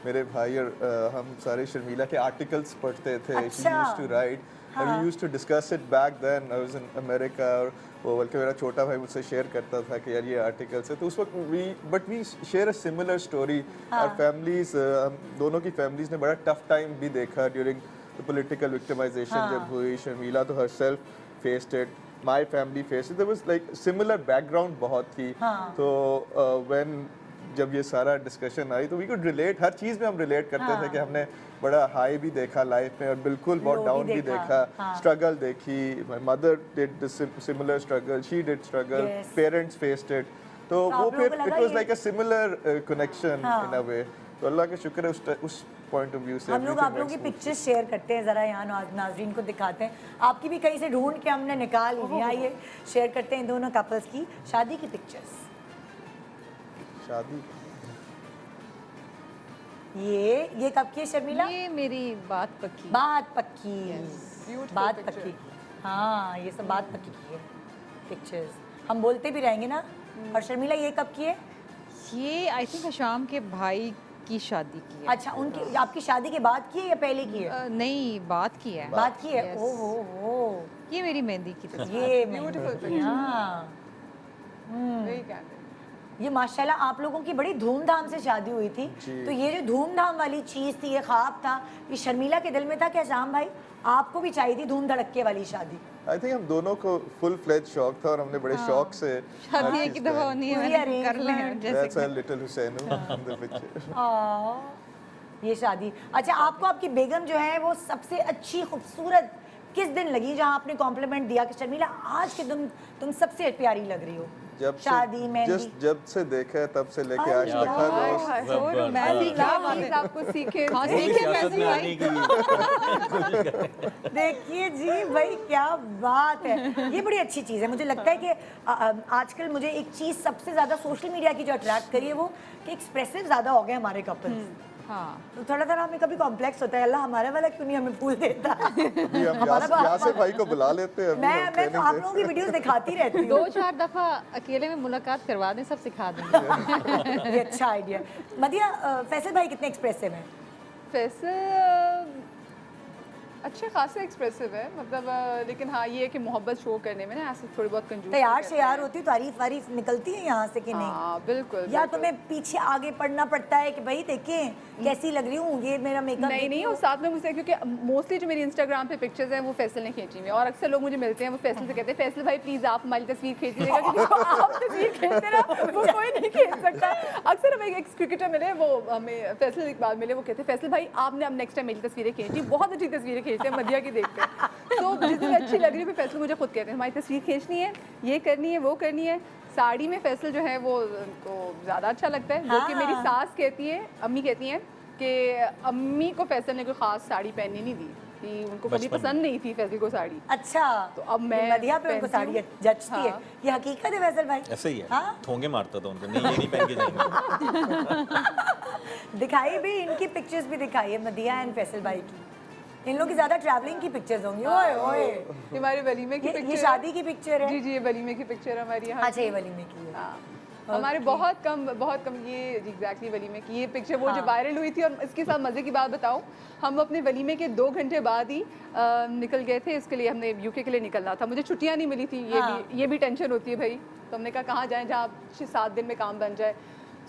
मेरे भाई और हम सारे शर्मिला के आर्टिकल्स पढ़ते थे. She अच्छा. used to write and we used to discuss it back then. I was in America और वो बल्कि मेरा छोटा भाई मुझसे शेयर करता था कि यार ये आर्टिकल्स है. तो उस वक्त we share a similar story. Our families हम दोनों की families ने बड़ा tough time भी देखा during the political victimization जब हुई. शर्मिला तो herself faced it. My family faced it. There was like similar background बहुत थी. तो when जब ये सारा डिस्कशन आई तो वी कुड रिलेट, हर चीज़ में हम रिलेट करते थे कि हमने बड़ा हाई भी देखा लाइफ में और बिल्कुल बहुत डाउन भी देखा, स्ट्रगल देखी. My mother did the similar struggle, she did struggle, parents faced it. तो वो फिर it was like a similar connection in a way. तो अल्लाह का शुक्र है उस पॉइंट ऑफ व्यू से हम लोग आप लोगों की पिक्चर्स शेयर करते हैं, ज़रा यहाँ नाजरीन को दिखाते हैं. आपकी भी कहीं से ढूंढ के हमने निकाल ली. आइए शेयर करते हैं दोनों कपल्स की शादी की पिक्चर्स. शादी ये कब की है शर्मिला? ये मेरी बात पक्की. बात पक्की. Beautiful बात picture. पक्की. हाँ ये सब बात पक्की की है पिक्चर्स. हम बोलते भी रहेंगे ना. और शर्मिला ये कब की है? ये आई थिंक शाम के भाई की शादी की है. अच्छा उनकी आपकी शादी के बाद की है या पहले की है? नहीं, बात की है. बात की है. Yes. ओ हो. ये मेरी मेहंदी की तस्वीर. ये Beautiful मैं- picture. हाँ Very candid. ये माशाल्लाह आप लोगों की बड़ी धूमधाम से शादी हुई थी. तो ये जो धूमधाम वाली चीज़ थी, ये ख्वाब था, ये शर्मिला के दिल में था क्या शाम भाई? आपको भी चाहिए थी धूम धड़क्के वाली शादी? आई थिंक हम दोनों को फुल फ्लेज शौक था और हमने बड़े शौक से शादी एक ही दफा होनी पूरी है, arrangement. कर लें जैसे That's our little Hussein in the picture. ये शादी. अच्छा आपको आपकी बेगम जो है वो सबसे अच्छी खूबसूरत किस दिन लगी जहाँ आपने कॉम्प्लीमेंट दिया कि शर्मिला आज के दिन तुम सबसे प्यारी लग रही हो? शादी मेहंदी जब से देखा है तब से लेके आज तक हर रोज So romantic. क्या चीज़ आपको सीखे. सियासत में आने की देखिए जी भाई क्या बात है. ये बड़ी अच्छी चीज़ है. मुझे लगता है कि आजकल मुझे एक चीज़ सबसे ज़्यादा सोशल मीडिया की जो अट्रैक्ट करी है वो कि एक्सप्रेसिव ज़्यादा हो गए हमारे कपल्स. हाँ. तो थोड़ा थोड़ा हमें कभी कॉम्प्लेक्स होता है अल्लाह हमारे वाला क्यों नहीं हमें फूल देता. भी हम यासिर भाई को बुला लेते हैं. मैं तो आप लोगों की वीडियोस दिखाती रहती हूँ. 2-4 दफा अकेले में मुलाकात करवा दें, सब सिखा देंगे. ये अच्छा आइडिया. मदिया फैसल भाई कितने एक्सप्रेसिव हैं? फैसल अच्छे खासे एक्सप्रेसिव है मतलब लेकिन हाँ ये है कि मोहब्बत शो करने में ना ऐसे थोड़ी बहुत कंजूस तैयार से यार होती तारीफ वारीफ निकलती है यहाँ से कि नहीं? हाँ बिल्कुल या तुम्हें पीछे आगे पढ़ना पड़ता है कि भाई देखें कैसी लग रही हूँ, ये मेरा मेकअप नहीं और साथ में मुझसे क्योंकि मोस्टली जो मेरी इंस्टाग्राम पे पिक्चर्स हैं वो फैसल ने खींची हुई है और अक्सर लोग मुझे मिलते हैं वो फैसल से कहते हैं फैसल भाई प्लीज़ आप हमारी तस्वीर खींच लीजिएगा क्योंकि जो आप तस्वीर खींचते ना वो कोई नहीं खींच सकता. अक्सर हमें एक क्रिकेटर मिले वो हमें फैसल इकबाल मिले वो कहते हैं फैसल भाई आपने अब नेक्स्ट टाइम मेरी तस्वीरें खींची, बहुत अच्छी तस्वीरें खींचते हैं मदिया की देखते हैं. तो जिस दिन अच्छी लग रही है फैसल मुझे खुद कहते हैं हमारी तस्वीर खींचनी है, ये करनी है, वो करनी है. साड़ी में फैसल जो है वो उनको ज़्यादा अच्छा लगता है जो कि मेरी सास कहती है, अम्मी कहती हैं कि अम्मी को फैसल ने कोई ख़ास साड़ी पहनने नहीं दी कि उनको कभी पसंद नहीं थी फैसल को साड़ी. अच्छा तो अब मैं मदिया पे उनको साड़ी जचती है. ये हकीकत है फैसल भाई? ऐसे ही है. हाँ? ठोंगे मारता था उनको, नहीं ये नहीं पहन के जाएंगे. दिखाई भी इनकी पिक्चर्स भी दिखाई है मदिया एंड फैसल भाई की. इन लोगों की ज्यादा ट्रैवलिंग की पिक्चर्स होंगी. ओए ओए हमारे वलीमे की ये पिक्चर शादी की पिक्चर है. जी ये वलीमे की पिक्चर हमारी यहाँ. अच्छा ये वलीमे की है. हाँ. हमारे बहुत कम ये एग्जैक्टली वलीमे की ये पिक्चर वो जो वायरल हुई थी. और इसके साथ मज़े की बात बताऊं, हम अपने वलीमे के 2 घंटे बाद ही निकल गए थे. इसके लिए हमने यूके के लिए निकलना था. मुझे छुट्टियां नहीं मिली थी. ये भी टेंशन होती है भाई. तो हमने कहा कहाँ जाएं जहाँ 6-7 दिन में काम बन जाए.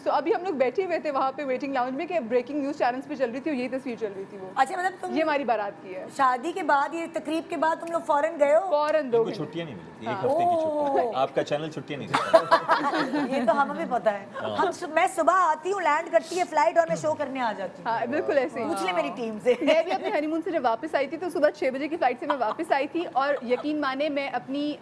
सो अभी हम लोग बैठे हुए थे वहाँ पे वेटिंग लाउंज में कि ब्रेकिंग न्यूज़ चैनल्स पे चल रही थी और यही तस्वीर चल रही थी वो. अच्छा मतलब तुम ये हमारी बारात की है. शादी के बाद ये तकरीब के बाद तुम लोग फौरन गए हो? फौरन 2 इनको घंटे. छुट्टियां नहीं मिली थी, 1 हफ्ते की छुट्टी. आपका चैनल छुट्टियां नहीं देता. ये तो हमें भी पता है. मैं सुबह आती हूँ, लैंड करती है फ्लाइट और मैं शो करने आ जाती हूँ. हाँ बिल्कुल ऐसे ही. पूछ ले मेरी टीम से. मैं भी अपने हनीमून से जब वापस आई थी तो सुबह 6 बजे की फ्लाइट से मैं वापस आई थी. और यकीन माने मैं अपनी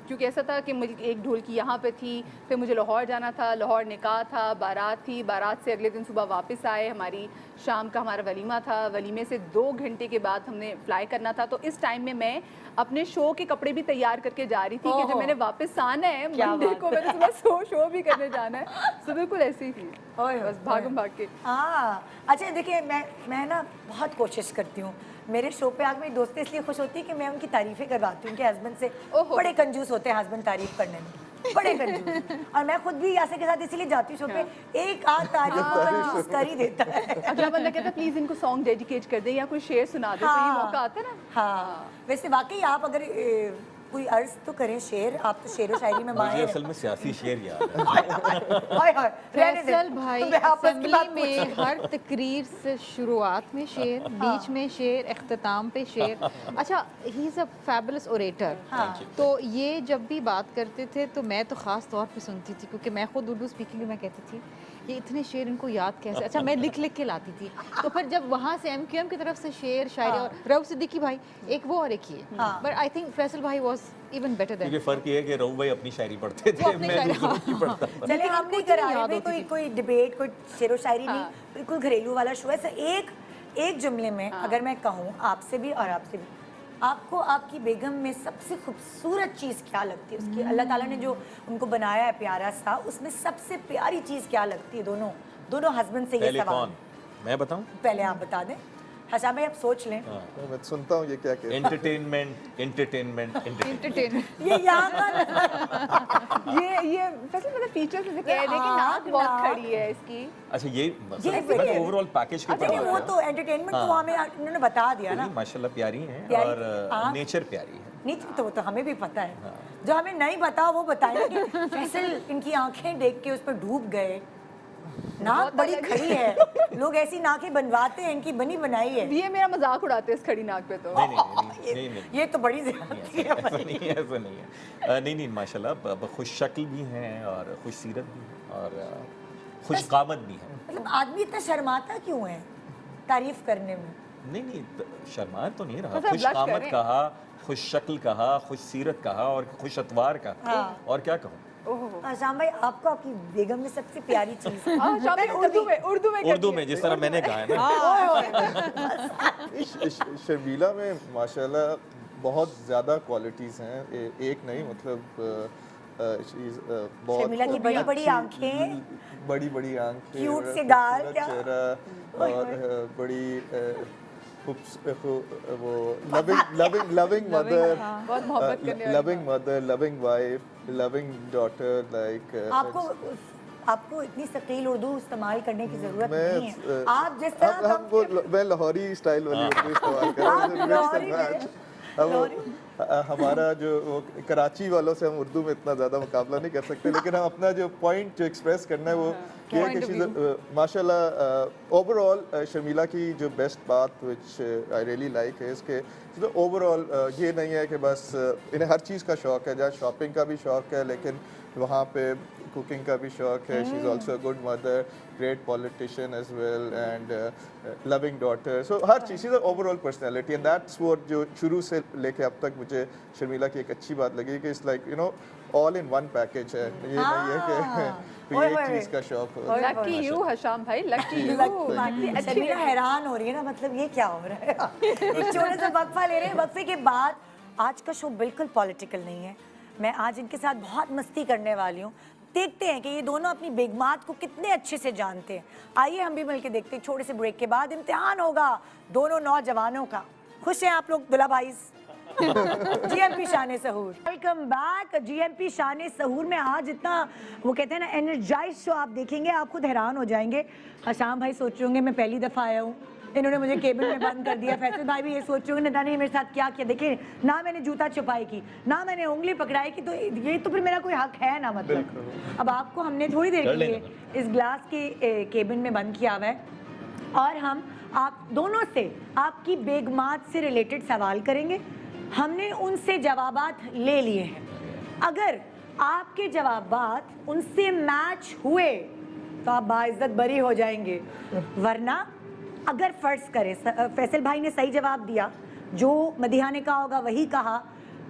क्योंकि ऐसा था कि मुझे एक ढोल की यहाँ पे थी, फिर मुझे लाहौर जाना था, लाहौर निकाह था, बारात थी, बारात से अगले दिन सुबह वापस आए. हमारी शाम का हमारा वलीमा था, वलीमे से 2 घंटे के बाद हमने फ्लाई करना था. तो इस टाइम में मैं अपने शो के कपड़े भी तैयार करके जा रही थी कि जब मैंने वापस आना है मंडे को मैंने सुबह शो भी करने जाना है. तो बिल्कुल ऐसी ही थी बस भागम भाग के. हाँ अच्छा देखिए मैं ना बहुत कोशिश करती हूँ. मेरे शो पे आकर मेरी दोस्तें इसलिए खुश होती है कि मैं उनकी तारीफें करवाती हूँ. उनके हस्बैंड से बड़े कंजूस होते हैं हस्बैंड तारीफ करने में. बड़े कंजूस। और मैं खुद भी यासे के साथ इसीलिए जाती हूँ शो पे, एक आध तारीफ तो कंजूस कर ही देता है। अगला बंदा कहता है प्लीज इनको सॉन्ग डेडिकेट कर दे या कोई शेर सुना दे, तो ये मौका आता है ना। हाँ, वैसे वाकई आप अगर कोई अर्ज तो करें शेर, आप तो शेर व शायरी में मुझे माहिर असल में सियासी शेर याद है। हाय हाय, रहने दे। फैसल भाई तो मैं आपस की असेंबली बात में हर तकरीर से शुरुआत में शेर, बीच में शेर, इख्तिताम पे शेर। अच्छा, he is a fabulous orator. तो ये जब भी बात करते थे तो मैं तो ख़ास तौर पे सुनती थी, क्योंकि मैं खुद उर्दू स्पीकिंग में कहती थी ये इतने शेर इनको याद कैसे। अच्छा, मैं लिख लिख के लाती थी, तो फिर जब वहाँ से MQM की तरफ से शेर शायरी और रऊफ सिद्दीकी भाई एक वो और एक ये, बट आई थिंक फैसल भाई वाज इवन बेटर देन। क्योंकि फर्क ये है कि रऊफ भाई अपनी शायरी पढ़ते थे, अपनी मैं शायरी, दूसरों की पढ़ता था। चलिए लेकिन हम हमको नहीं इतनी करा याद रहे होती कोई डिबेट, कोई शेर व शायरी नहीं, बिल्कुल घरेलू वाला शो है। एक जुमले में अगर मैं कहूँ आपसे भी और आपसे भी, आपको आपकी बेगम में सबसे खूबसूरत चीज़ क्या लगती है? उसकी अल्लाह ताला ने जो उनको बनाया है प्यारा सा, उसमें सबसे प्यारी चीज़ क्या लगती है? दोनों हस्बैंड से ये पहले सवाल। कौन, मैं बताऊं? पहले आप बता दें। हशाम भाई आप सोच लें। मैं सुनता हूँ ये क्या कहते हैं। एंटरटेनमेंट। ये यहाँ का ये फैसल मतलब फीचर्स से कह रहे हैं कि नाक बहुत खड़ी है इसकी। अच्छा, ये ये ओवरऑल पैकेज के अच्छा ऊपर नहीं, वो तो एंटरटेनमेंट तो हमें उन्होंने बता दिया ना। माशाल्लाह प्यारी हैं प्यारी, और हाँ। नेचर प्यारी है। नहीं तो वो तो हमें भी पता है, जो हमें नहीं पता वो बताए ना कि फैसल इनकी आंखें देख के उस पर डूब गए। नाक बड़ी खड़ी है, लोग ऐसी नाकें बनवाते हैं, इनकी बनी बनाई है। ये मेरा मजाक उड़ाते हैं इस खड़ी नाक पे तो। नहीं, ये तो बड़ी ज़्यादती है। ऐसा नहीं है। नहीं माशाल्लाह खुश शक्ल भी हैं और खुश सीरत भी हैं और खुश कामत भी हैं। मतलब आदमी इतना शर्माता क्यों है तारीफ करने में? नहीं शर्मा तो नहीं रहा। मतलब खुश blush कामत करें। कहा, खुश शक्ल कहा, खुश सीरत कहा और खुश अतवार कहा, और क्या कहूँ। शाम भाई आपको आपकी बेगम में सबसे प्यारी चीज़ हाँ, शामिल उर्दू में जिस तरह मैंने कहा है ना। शर्मीला में माशाल्लाह बहुत ज़्यादा क्वालिटीज़ हैं, एक नहीं, मतलब बहुत शर्मिला की बड़ी बड़ी आंखें, बड़ी आंखें, क्यूट से गाल, खूबसूरत क्या चेहरा और बड़ी वो लविंग मदर, बहुत मोहब्बत करने वाली loving mother, loving wife, loving daughter, like आपको इतनी सकील उर्दू इस्तेमाल करने की जरूरत मैं नहीं है। आप जिस तरह हम वो मैं लाहौरी स्टाइल वाली उर्दू इस्तेमाल कर रहे हैं। अब हमारा जो वो कराची वालों से हम उर्दू में इतना ज़्यादा मुकाबला नहीं कर सकते, लेकिन हम अपना जो पॉइंट जो एक्सप्रेस करना है वो ये है कि माशाल्लाह ओवरऑल शर्मिला की जो बेस्ट बात विच आई रियली लाइक है इसके ओवरऑल ये नहीं है कि बस इन्हें हर चीज़ का शौक़ है, जहाँ शॉपिंग का भी शौक़ है लेकिन वहाँ पे कुकिंग का भी शौक़ है। She is also a good mother, great politician as well and loving daughter, so her चीज़ is overall personality and that's what जो शुरू से लेके अब तक मुझे शर्मिला की एक अच्छी बात लगी कि it's like you know all in one package है। ये नहीं है कि कोई एक चीज़ का शौक़ हो। लकी यू हशाम भाई, लकी यू। शर्मिला हैरान हो रही है ना, मतलब ये क्या हो रहा है। एक छोटे से वक्फा ले रहे हैं, वक्फे के बाद आज का शो बिल्कुल पॉलिटिकल नहीं है। मैं आज इनके साथ बहुत मस्ती करने वाली हूँ। देखते हैं कि ये दोनों अपनी बेगमात को कितने अच्छे से जानते हैं। आइए हम भी मिलकर देखते हैं। छोटे से ब्रेक के बाद इम्तिहान होगा दोनों नौजवानों का। खुश हैं आप लोग दुल्हा भाई? जीएमपी शान सहूर, वेलकम बैक। जीएमपी शान सहूर में आज इतना वो कहते हैं ना एनर्जाइज शो आप देखेंगे, आप खुद हैरान हो जाएंगे। हशाम भाई सोच रहे होंगे मैं पहली दफ़ा आया हूँ, इन्होंने मुझे केबिन में बंद कर दिया। फैसल भाई भी ये सोच रहे होंगे ने मेरे साथ क्या किया। देखिए ना मैंने जूता छुपाई की, ना मैंने उंगली पकड़ाई की, तो ये तो फिर मेरा कोई हक है ना। मतलब अब आपको हमने थोड़ी देर के लिए इस ग्लास के केबिन में बंद किया हुआ है और हम आप दोनों से आपकी बेगमात से रिलेटेड सवाल करेंगे। हमने उनसे जवाबात ले लिए हैं। अगर आपके जवाबात उनसे मैच हुए तो आप बाइज्जत बरी हो जाएंगे, वरना अगर फर्ज करें फैसल भाई ने सही जवाब दिया, जो मदीहा ने कहा होगा वही कहा,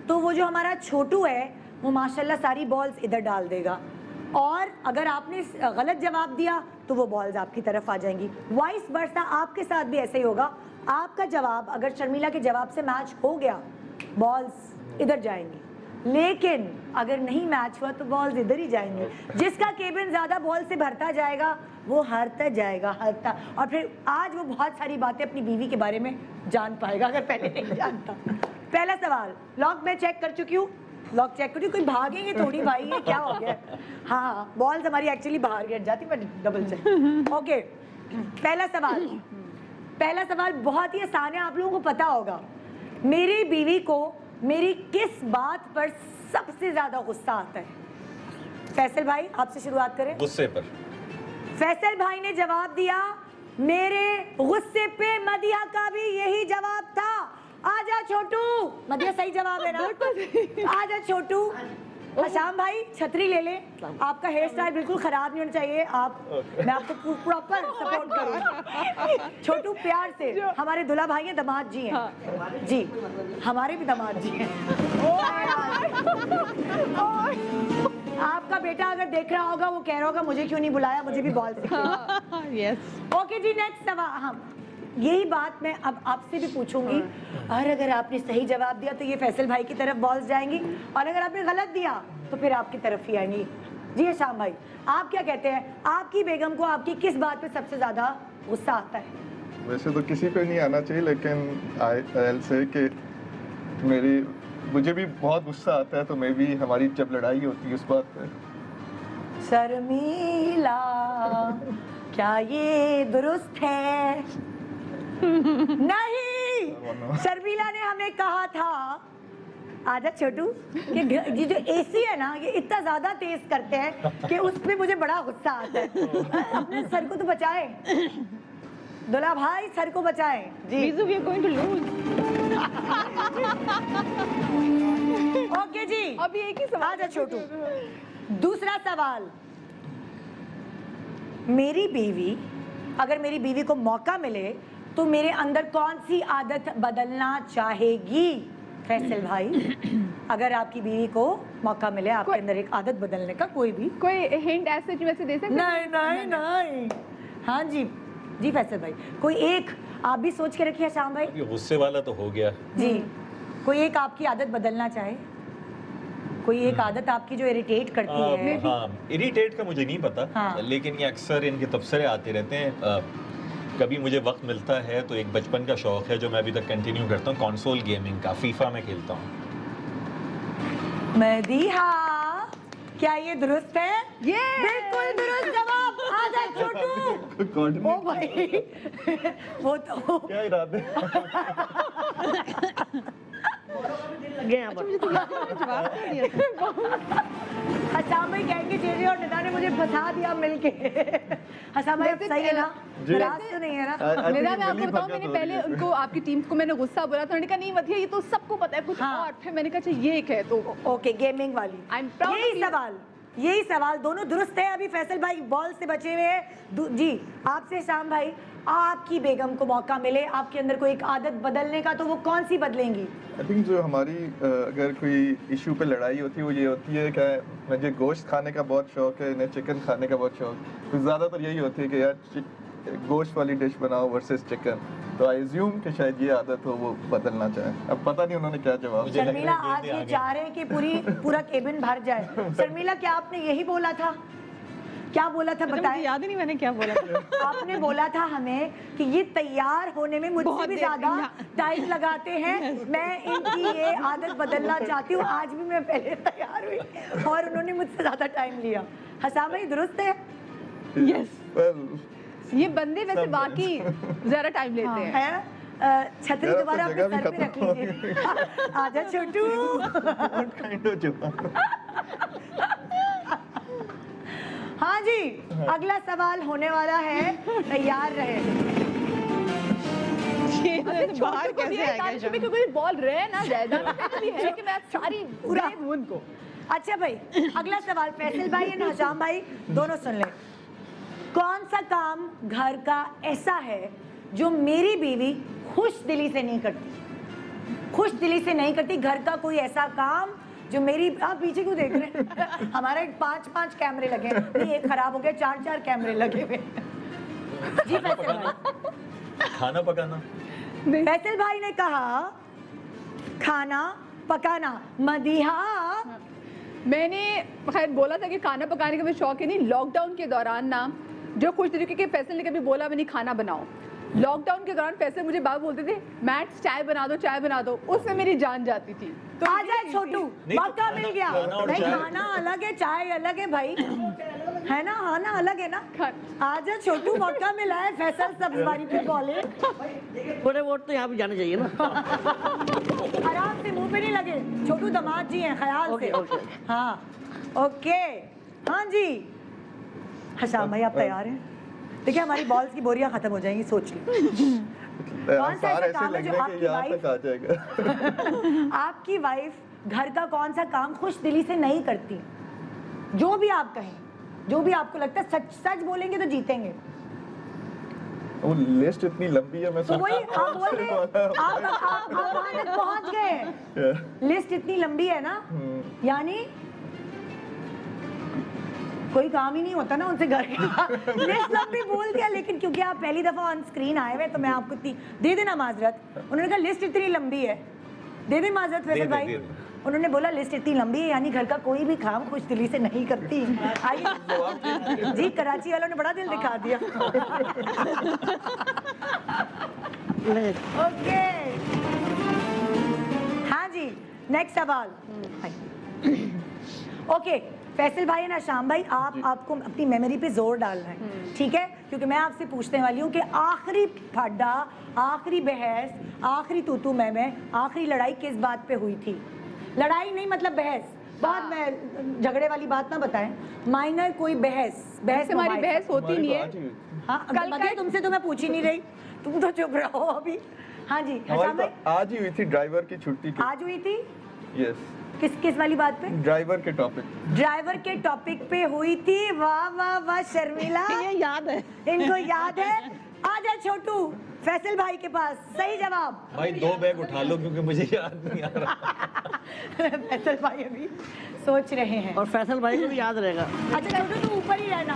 तो वो जो हमारा छोटू है वो माशाल्लाह सारी बॉल्स इधर डाल देगा, और अगर आपने गलत जवाब दिया तो वो बॉल्स आपकी तरफ आ जाएंगी। वाइस वर्सा आपके साथ भी ऐसे ही होगा। आपका जवाब अगर शर्मिला के जवाब से मैच हो गया बॉल्स इधर जाएंगी, लेकिन अगर नहीं मैच हुआ तो बॉल्स इधर ही जाएंगे। जिसका केबिन ज़्यादा बॉल से भरता जाएगा वो हारता जाएगा, हारता, और फिर आज वो बहुत सारी बातें अपनी बीवी के बारे में जान पाएगा अगर पहले नहीं जानता। पहला सवाल लॉक में चेक कर चुकी हूँ, लॉक चेक करिए, कोई भागेंगे थोड़ी भाई, ये क्या हो गया? हाँ, बॉल्स हमारी एक्चुअली बाहर गिर जाती, बट डबल चेक। ओके, पहला सवाल बहुत ही आसान है, आप लोगों को पता होगा। मेरी बीवी को मेरी किस बात पर सबसे ज्यादा गुस्सा आता है? फैसल भाई आपसे शुरुआत करें। गुस्से पर। फैसल भाई ने जवाब दिया, मेरे गुस्से पे मदिया का भी यही जवाब था। आजा छोटू, मदिया सही जवाब है ना? आजा छोटू। हशाम भाई छतरी ले ले, आपका हेयर स्टाइल बिल्कुल खराब नहीं होना चाहिए, मैं आपको प्रॉपर सपोर्ट करूंगा। छोटू प्यार से, हमारे दुल्हा भाई हैं, दामाद जी हैं जी, हमारे भी दामाद जी हैं। आपका बेटा अगर देख रहा होगा वो कह रहा होगा मुझे क्यों नहीं बुलाया, मुझे भी बॉल सिखाओ। यस। ओके जी, नेक्स्ट सवाल। हम यही बात मैं अब आपसे भी पूछूंगी, और अगर आपने सही जवाब दिया तो ये फैसल भाई की तरफ बॉल्स जाएंगी, और अगर आपने गलत दिया तो फिर आपकी तरफ ही आएंगी। जी हशाम भाई, आप क्या कहते हैं, आपकी बेगम को आपकी किस बात पे सबसे ज्यादा गुस्सा आता है? वैसे तो किसी पे नहीं आना चाहिए, लेकिन आई से कि मुझे भी बहुत गुस्सा आता है, तो मैं भी, हमारी जब लड़ाई होती है उस बात पे। शर्मीला, क्या ये दुरुस्त है? नहीं, शर्मिला ने हमें कहा था, आजा छोटू, कि ये जो एसी है ना, ये इतना ज्यादा तेज करते हैं कि उस पे मुझे बड़ा गुस्सा आता है। अपने सर को तो बचाए दुल्हा भाई, सर को बचाए जी। We are going to lose. Okay जी, अभी एक ही सवाल। आजा छोटू। दूसरा सवाल, मेरी बीवी, अगर मेरी बीवी को मौका मिले तो मेरे अंदर कौन सी आदत बदलना चाहेगी? फैसल भाई, अगर आपकी बीवी को मौका मिले आपके अंदर एक आदत बदलने का, कोई हिंट ऐसे वैसे दे सकते? नहीं। हाँ जी जी फैसल भाई, कोई एक आप भी सोच के रखिए। शाम भाई, ये गुस्से वाला तो हो गया जी, कोई एक आपकी आदत बदलना चाहे, कोई एक आदत आपकी जो इरिटेट करती है। हाँ, इरिटेट का मुझे नहीं पता, हाँ। लेकिन ये अक्सर इनके तबसरे आते रहते हैं। कभी मुझे वक्त मिलता है तो एक बचपन का शौक है जो मैं अभी तक कंटिन्यू करता हूँ, कंसोल गेमिंग का, फीफा में खेलता हूँ। मदीहा, क्या ये दुरुस्त है? ये बिल्कुल दुरुस्त जवाब। आजा छोटू। ओ भाई, वो तो क्या इरादे? हसाम भाई कहेंगे जेजे और निदा ने मुझे फंसा दिया मिलके। हसाम भाई सही है ना? नाराज तो नहीं है ना? मेरा, मैं आपको बताऊं, मैंने पहले उनको, आपकी टीम को मैंने गुस्सा बोला था, उन्होंने कहा नहीं मत, ये तो सबको पता है कुछ और, फिर मैंने कहा अच्छा ये एक है तो ओके, गेमिंग वाली। यही सवाल दोनों दुरुस्त है। अभी फैसल भाई बॉल से बचे हुए हैं जी। आपसे शाम भाई, आपकी बेगम को मौका मिले आपके अंदर कोई एक आदत बदलने का, तो वो कौन सी बदलेंगी? आई थिंक जो हमारी अगर कोई इशू पे लड़ाई होती है वो ये होती है कि मुझे गोश्त खाने का बहुत शौक है, इन्हें चिकन खाने का बहुत शौक, तो ज़्यादातर यही होती है कि यार गोश्त वाली डिश बनाओ वर्सेस चिकन, तो आई अज्यूम कि शायद ये आदत हो वो बदलना चाहे। अब पता नहीं उन्होंने क्या जवाब। शर्मिला, आज ये चाह रहे हैं कि पूरा केबिन भर जाए। शर्मिला, क्या आपने यही बोला था? क्या बोला था बताएं? याद ही नहीं मैंने क्या बोला था। आपने बोला था हमें कि ये तैयार होने में मुझसे भी ज्यादा टाइम लगाते हैं, मैं इनकी ये आदत बदलना चाहती हूँ। आज भी मैं पहले तैयार हुई और उन्होंने मुझसे ज्यादा टाइम लिया। हसाम भाई दुरुस्त है? यस, ये बंदे वैसे बाकी ज्यादा टाइम लेते हैं। छतरी दोबारा अपने सर पे रख लीजिए। आजा छोटू। हाँ जी, अगला सवाल होने वाला है, तैयार रहे। बाहर कैसे आएगा? क्योंकि बॉल रहे ना ज्यादा है कि मैं सारी पूरा उनको। अच्छा भाई, अगला सवाल फैसल भाई और हशाम भाई दोनों सुन ले। कौन सा काम घर का ऐसा है जो मेरी बीवी खुश दिली से नहीं करती? खुश दिली से नहीं करती घर का कोई ऐसा काम जो मेरी, आप पीछे क्यों देख रहे हैं? हमारे 5 कैमरे लगे हैं, नहीं एक खराब हो गया, 4 कैमरे लगे हुए। जी फैसल भाई। खाना पकाना। फैसल भाई ने कहा खाना पकाना। मदीहा, मैंने खैर बोला था कि खाना पकाने का मुझे शौक है नहीं, लॉकडाउन के दौरान ना जो कुछ तरीके के फैसल ने कभी बोला मैंने खाना बनाओ, लॉकडाउन के दौरान फैसल मुझे बाबू बोलते थे मैट चाय बना दो, उसमें मेरी जान जाती थी। तो आ जाए छोटू, नहीं तो मौका मिल गया। खाना और नहीं, चाय। खाना अलग है, चाय अलग है भाई, है ना, खाना अलग है ना। आ जा छोटू, मौका मिला है, फैसल सब्जबारी पे बोले। थोड़े वोट तो यहाँ भी जाने चाहिए ना। आराम से, मुंह पे नहीं लगे, छोटू दामाद जी हैं, ख्याल से। ओके। हाँ ओके, हाँ जी हशाम भाई, आप तैयार हैं? देखिए हमारी बॉल्स की बोरियां खत्म हो जाएंगी, सोच ली। कौन सा सार ऐसा ऐसे काम है लग जो रहा है आपकी कि यहाँ वाइफ तक आ जाएगा। आपकी वाइफ घर का कौन सा काम खुश दिली से नहीं करती? जो भी आप कहें, जो भी आपको लगता है, सच सच बोलेंगे तो जीतेंगे। वो लिस्ट इतनी लंबी है, मैं तो वही आप बोल रहे हैं, आप वहां तक पहुंच गए। लिस्ट इतनी लंबी है ना, यानी कोई काम ही नहीं होता ना उनसे घर का। लिस्ट लंबी बोल दिया, लेकिन क्योंकि आप पहली दफा ऑन स्क्रीन आए हुए तो मैं आपको इतनी दे देना माजरत। उन्होंने कहा लिस्ट इतनी लंबी है, दे दे माजरत फैसल भाई। उन्होंने बोला लिस्ट इतनी लंबी है यानी घर का कोई भी काम खुश दिली से नहीं करती। आइए जी, कराची वालों ने बड़ा दिल दिखा दिया। ओके, हाँ जी, नेक्स्ट सवाल। ओके फैसल भाई है ना, शाम भाई, आपको अपनी मेमोरी पे जोर डालना है, ठीक है? क्योंकि मैं आपसे पूछने वाली हूँ कि आखिरी फाड्डा, आखिरी बहस, आखिरी तू मैं, आखिरी लड़ाई किस बात पे हुई थी? लड़ाई नहीं मतलब बहस, बहुत में झगड़े वाली बात ना बताएं, माइनर कोई बहस हमारी मोबाइल। बहस होती नहीं है। हाँ कल मगर का- तुमसे तो मैं पूछ ही नहीं रही, तुम तो चुप रहो अभी। हाँ जी हमारी हशाम भाई, तो आज ही हुई थी ड्राइवर की छुट्टी की। आज हुई थी? यस, किस वाली बात पे? ड्राइवर के टॉपिक। ड्राइवर के टॉपिक पे हुई थी। वाह वाह वाह शर्मिला, ये याद है। इनको याद है। आजा छोटू, फैसल भाई के पास सही जवाब। भाई 2 बैग उठा लो क्योंकि मुझे याद नहीं आ रहा। फैसल भाई अभी सोच रहे हैं। और फैसल भाई को भी याद रहेगा। अच्छा छोटू तू ऊपर ही रहना,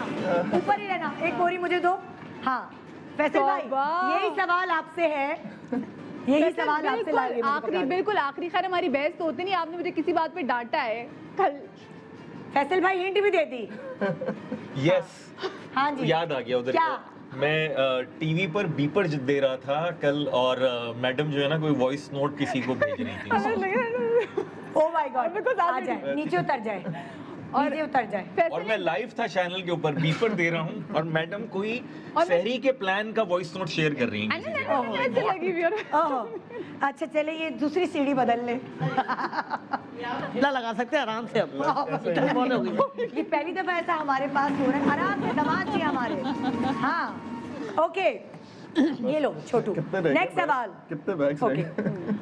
ऊपर ही रहना। एक बोरी मुझे दो। हाँ फैसल भाई, वाह। यही सवाल आपसे है, यही फैसल, सवाल आपसे बिल्कुल लाइए मुझे आखिरी, पकड़ा। बिल्कुल आखिरी। खैर हमारी बहस तो होती नहीं, आपने मुझे किसी बात पे डांटा है कल। फैसल भाई हिंट भी दे दी। यस, हाँ जी, याद आ गया उधर। क्या? मैं टीवी पर बीपर दे रहा था कल, और मैडम जो है ना कोई वॉइस नोट किसी को भेज रही थी। ओ माय गॉड, बिल्कुल आ जाए, नीचे उतर जाए, नीचे उतर जाए। और मैं लाइव था चैनल के ऊपर, बीपर दे रहा हूँ और मैडम कोई शहरी के प्लान का वॉइस नोट शेयर कर रही हैं किसी से। ऐसे लगी हुई है। ओहो, अच्छा चले ये दूसरी सीढ़ी बदल ले। ला लगा सकते हैं आराम से अब। इतनी बॉल हो गई। ये पहली दफा ऐसा हमारे पास हो रहा है। आराम से दामाद जी हमारे। हाँ ओके, ये लो छोटू, कितने रह गए नेक्स्ट बैग? सवाल। कितने बैग्स रह ओके, गए?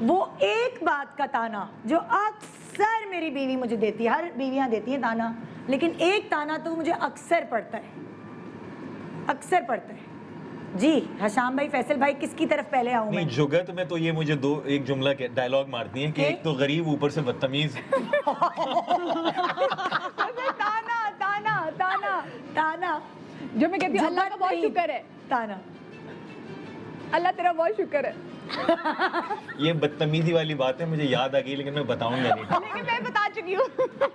वो एक बात का ताना जो अक्सर मेरी बीवी मुझे देती है, हर बीवियां देती हैं ताना, लेकिन एक ताना तो मुझे अक्सर पड़ता है, अक्सर पड़ता है। जी हशाम भाई, फैसल भाई, किसकी तरफ पहले आऊं नहीं, मैं? जुगत में तो ये मुझे एक जुमला के डायलॉग मारती है कि एक तो गरीब ऊपर से बदतमीज। ताना ताना ताना ताना जो मैं कहती हूँ अल्लाह का बहुत नहीं, शुक्र है, ताना। अल्लाह तेरा बहुत शुक्र है। ये बदतमीजी वाली बात है, मुझे याद आ गई लेकिन मैं बताऊंगा नहीं। लेकिन मैं बता चुकी हूँ।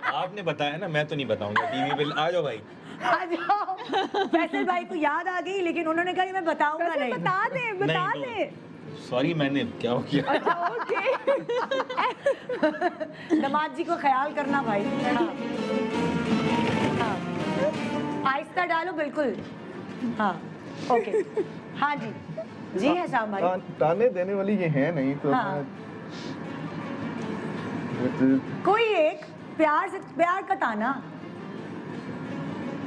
आपने बताया ना, मैं तो नहीं बताऊंगा। टीवी पे आ जाओ भाई। आ जाओ। फैसल भाई को याद आ गई लेकिन उन्होंने कहा कि मैं बताऊंगा वैसे नहीं। बता दे, बता नहीं, दे। सॉरी, मैंने क्या हो किया। ओके। दामाद जी को ख्याल करना भाई। हाँ। हाँ। आहिस्ता डालो बिल्कुल। हाँ ओके, हाँ जी, जी है शाम भाई। ताने देने वाली ये है नहीं तो हाँ। मैं कोई एक प्यार का ताना,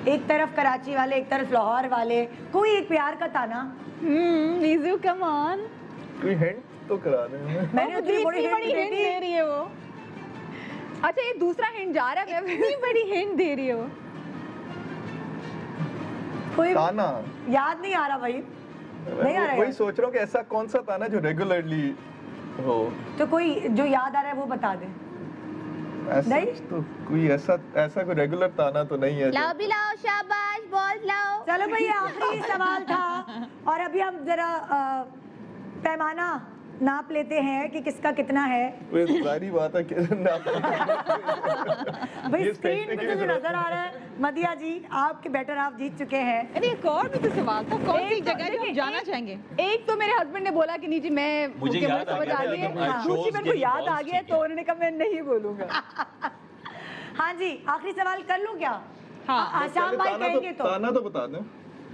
एक तरफ कराची वाले, एक तरफ लाहौर वाले, कोई एक प्यार का ताना। Niju come on. कोई हिंट तो करा दे हमें। मैंने उतनी बड़ी हिंट दे हिंट दी। दे रही है वो। अच्छा ये दूसरा हिंट जा रहा है, इतनी बड़ी हिंट दे रही है वो। कोई ताना याद नहीं आ रहा भाई, नहीं आ रहा वही है। सोच रहा हूँ कि ऐसा कौन सा ताना जो रेगुलरली हो। तो कोई जो याद आ रहा है वो बता दे। ऐसा नहीं? तो कोई ऐसा कोई रेगुलर ताना तो नहीं है। लाओ भी लाओ, शाबाश, बॉल लाओ। चलो भाई, आखिरी सवाल था और अभी हम जरा पैमाना नाप लेते हैं कि किसका कितना है? वो जाहिर बात है कि भाई स्क्रीन पे तो नजर आ रहा है। मदिया जी आपके बेटर आप जीत चुके हैं। अरे एक और भी तो सवाल था, कौन सी एक तो जगह जो देखिए, हम जाना चाहेंगे? एक तो मेरे हस्बैंड ने बोला कि नहीं जी मैं मुझे याद आ समझ गया आ था, गई है, लेकिन I दूसरी chose मेरे को getting याद आ balls, गया ठीक तो है। उन्होंने कहा मैं नहीं बोलूंगा। हाँ जी आखिरी सवाल कर लूं क्या? हाँ। आशाम भाई कहेंगे तो। ताना तो बता दें,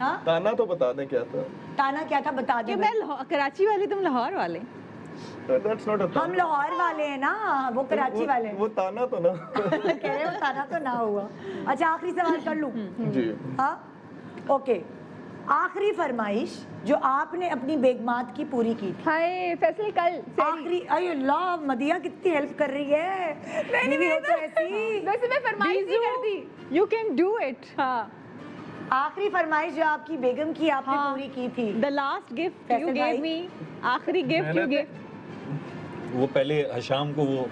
हाँ ताना तो बता दें क्या था। ताना क्या था बता कि दो। मैं कराची वाली, तुम लाहौर वाले। That's not a हम ताना। लाहौर वाले हैं ना, वो कराची वाले हैं। वो ताना तो ना। कह रहे हो ताना तो ना हुआ। अच्छा आखिरी सवाल कर लूं? जी हाँ ओके। आखिरी फरमाइश जो आपने अपनी बेगमात की पूरी की थी। हाय फैसल कल आखिरी अरे अल्लाह मदिया कितनी हेल्प कर रही है। बीवी हो तो ऐसी। वैसे मैं फरमाइश नहीं करती। You can do it. हाँ आखिरी फरमाइश जो आपकी बेगम की आपने पूरी की थी। The last gift Faisal you भाई। गेव मी, आखिरी गिफ्ट यू गेव। वो पहले हशाम को वो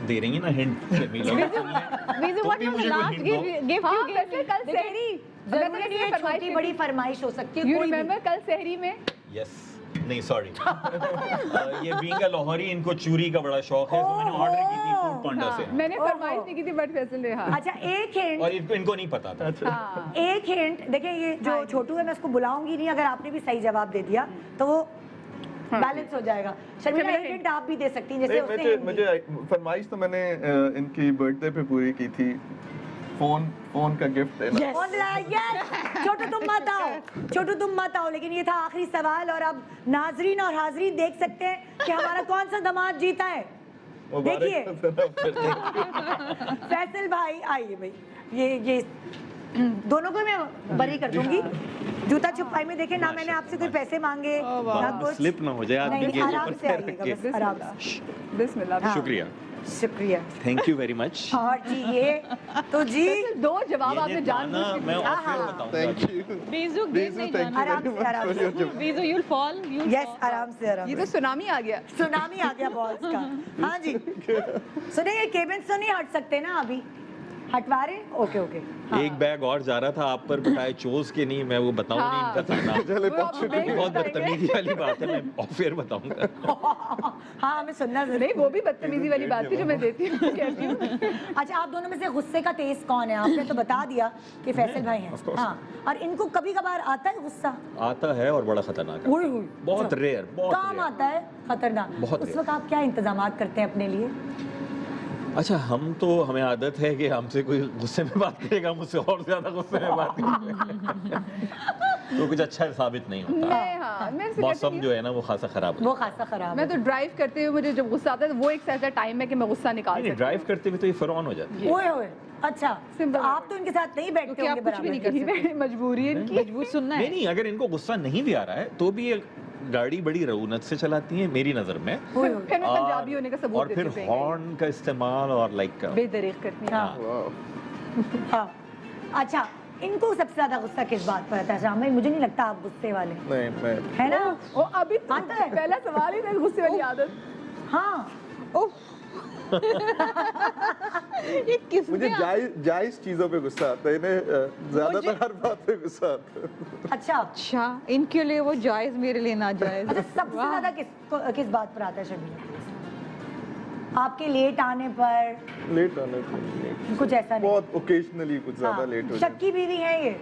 दे रही है ना हिंट शर्मिला। वीजू तो व्हाट भी वाज मुझे द कोई लास्ट hint दो। गिफ्ट हाँ यू गेव फैसल मी? कल सहरी। जरूरी नहीं है छोटी बड़ी फरमाइश हो सकती है यू कोई भी। रिमेम्बर कल सहरी में यस नहीं सॉरी ये बीइंग अ लाहौरी इनको चूरी का बड़ा शौक है, तो मैंने ऑर्डर की थी फूड पांडा से। मैंने फरमाइश नहीं की थी बट फैसल ने हाँ अच्छा एक हिंट और इनको नहीं पता था। हाँ एक हिंट देखिए ये जो छोटू है मैं उसको बुलाऊंगी नहीं, अगर आपने भी सही जवाब दे दिया तो वो बैलेंस हो जाएगा। शर्मिला एक हिंट आप भी दे सकती हैं जैसे नहीं, उसने hint दी। मुझे फरमाइश तो मैंने इनकी बर्थडे पे पूरी की थी, फोन का गिफ्ट देना। कौन दिलाया? Yes! छोटू तुम मत आओ, छोटू तुम मत आओ। लेकिन ये था आखिरी सवाल और अब नाजरीन और हाजरीन देख सकते हैं कि हमारा कौन सा दामाद जीता है। देखिए फैसल भाई आइए भाई, ये दोनों को मैं बरी कर दूंगी। जूता छुपाई में देखे ना मैंने आपसे कोई पैसे मांगे ना कुछ। स्लिप ना हो जाए आदमी नहीं, के आराम ऊपर से पैर आइएगा रख के। बस, आराम से। बिस्मिल्लाह। शुक्रिया, शुक्रिया। Thank you very much. और जी ये तो जी दो जवाब आपने जान मैं हाँ, ऑफ एयर हाँ। बताऊंगा। थैंक यू वीजू गिव नहीं thank you जाना। आराम से आराम से। Viju you'll fall, you'll yes fall। आराम से आराम ये से। तो सुनामी आ गया। सुनामी आ गया बॉल्स का। हाँ जी सुने ये केबिन तो नहीं हट सकते ना अभी, हटवा रहे? Okay okay. एक बैग और जा रहा था आप पर बताए चोज के नहीं, मैं वो बताऊं नहीं इनका ताना। चले वो आप देख बहुत बताएंगे। बदतमीजी वाली बात है, मैं ऑफ एयर बताऊंगा। हाँ हमें सुनना जरूर। नहीं वो भी बदतमीजी वाली बात थी जो मैं देती हूँ कहती हूँ। अच्छा आप दोनों में से गुस्से का तेज कौन है? आपने तो बता दिया कि फैसल भाई हैं। of course। हाँ और इनको कभी कभार आता है गुस्सा? आता है और बड़ा खतरनाक है। हुई हुई बहुत रेयर, बहुत काम rare। आता है खतरनाक। बहुत उस rare। वक्त आप क्या इंतजामात करते हैं अपने लिए? अच्छा हम तो हमें आदत है कि हमसे कोई गुस्से में बात करेगा मुझसे और ज्यादा गुस्से में बात करेगा तो कुछ अच्छा साबित नहीं होता। मैं हाँ मैं इससे कहती मौसम हूँ, जो है ना वो खासा खराब है। वो खासा खराब मैं है। तो ड्राइव करते हुए मुझे जब गुस्सा आता है तो वो एक ऐसा टाइम है कि मैं गुस्सा निकाल नहीं सकती ड्राइव करते हुए तो ये फरौन हो जाती है। ओए ओए अच्छा Simple तो आप तो इनके साथ नहीं बैठते क्योंकि आप होंगे कुछ भी नहीं बराबर। कर सकते। हूँ। मजबूरी है इनकी। मजबूर सुनना नहीं है। नहीं अगर इनको गुस्सा नहीं भी आ रहा है तो भी ये गाड़ी बड़ी रऊनत से चलाती है मेरी नज़र में। ओए ओए। फिर मैं पंजाबी होने का सबूत और फिर देती हूँ। हॉर्न का इस्तेमाल और लाइक बेदरीक करती है। हाँ वाह हाँ अच्छा इनको सबसे ज्यादा गुस्सा किस बात पर आता है? शाम भाई मुझे नहीं लगता आप गुस्से वाले नहीं मैं है ना? वो अभी तो आता है। पहला सवाल ही था गुस्से वाली आदत। हाँ ये किसने मुझे जायज चीजों पे गुस्सा आता है, इन्हें ज्यादातर हर बात पे गुस्सा आता है। अच्छा अच्छा इनके लिए वो जायज, मेरे लिए ना जायज। अच्छा सबसे ज्यादा किस बात पर आता है शर्मिला? आपके लेट आने पर? लेट आने पे कुछ ऐसा नहीं। बहुत ओकेजनली कुछ ज्यादा हाँ, लेट हो शक की बीवी है ये,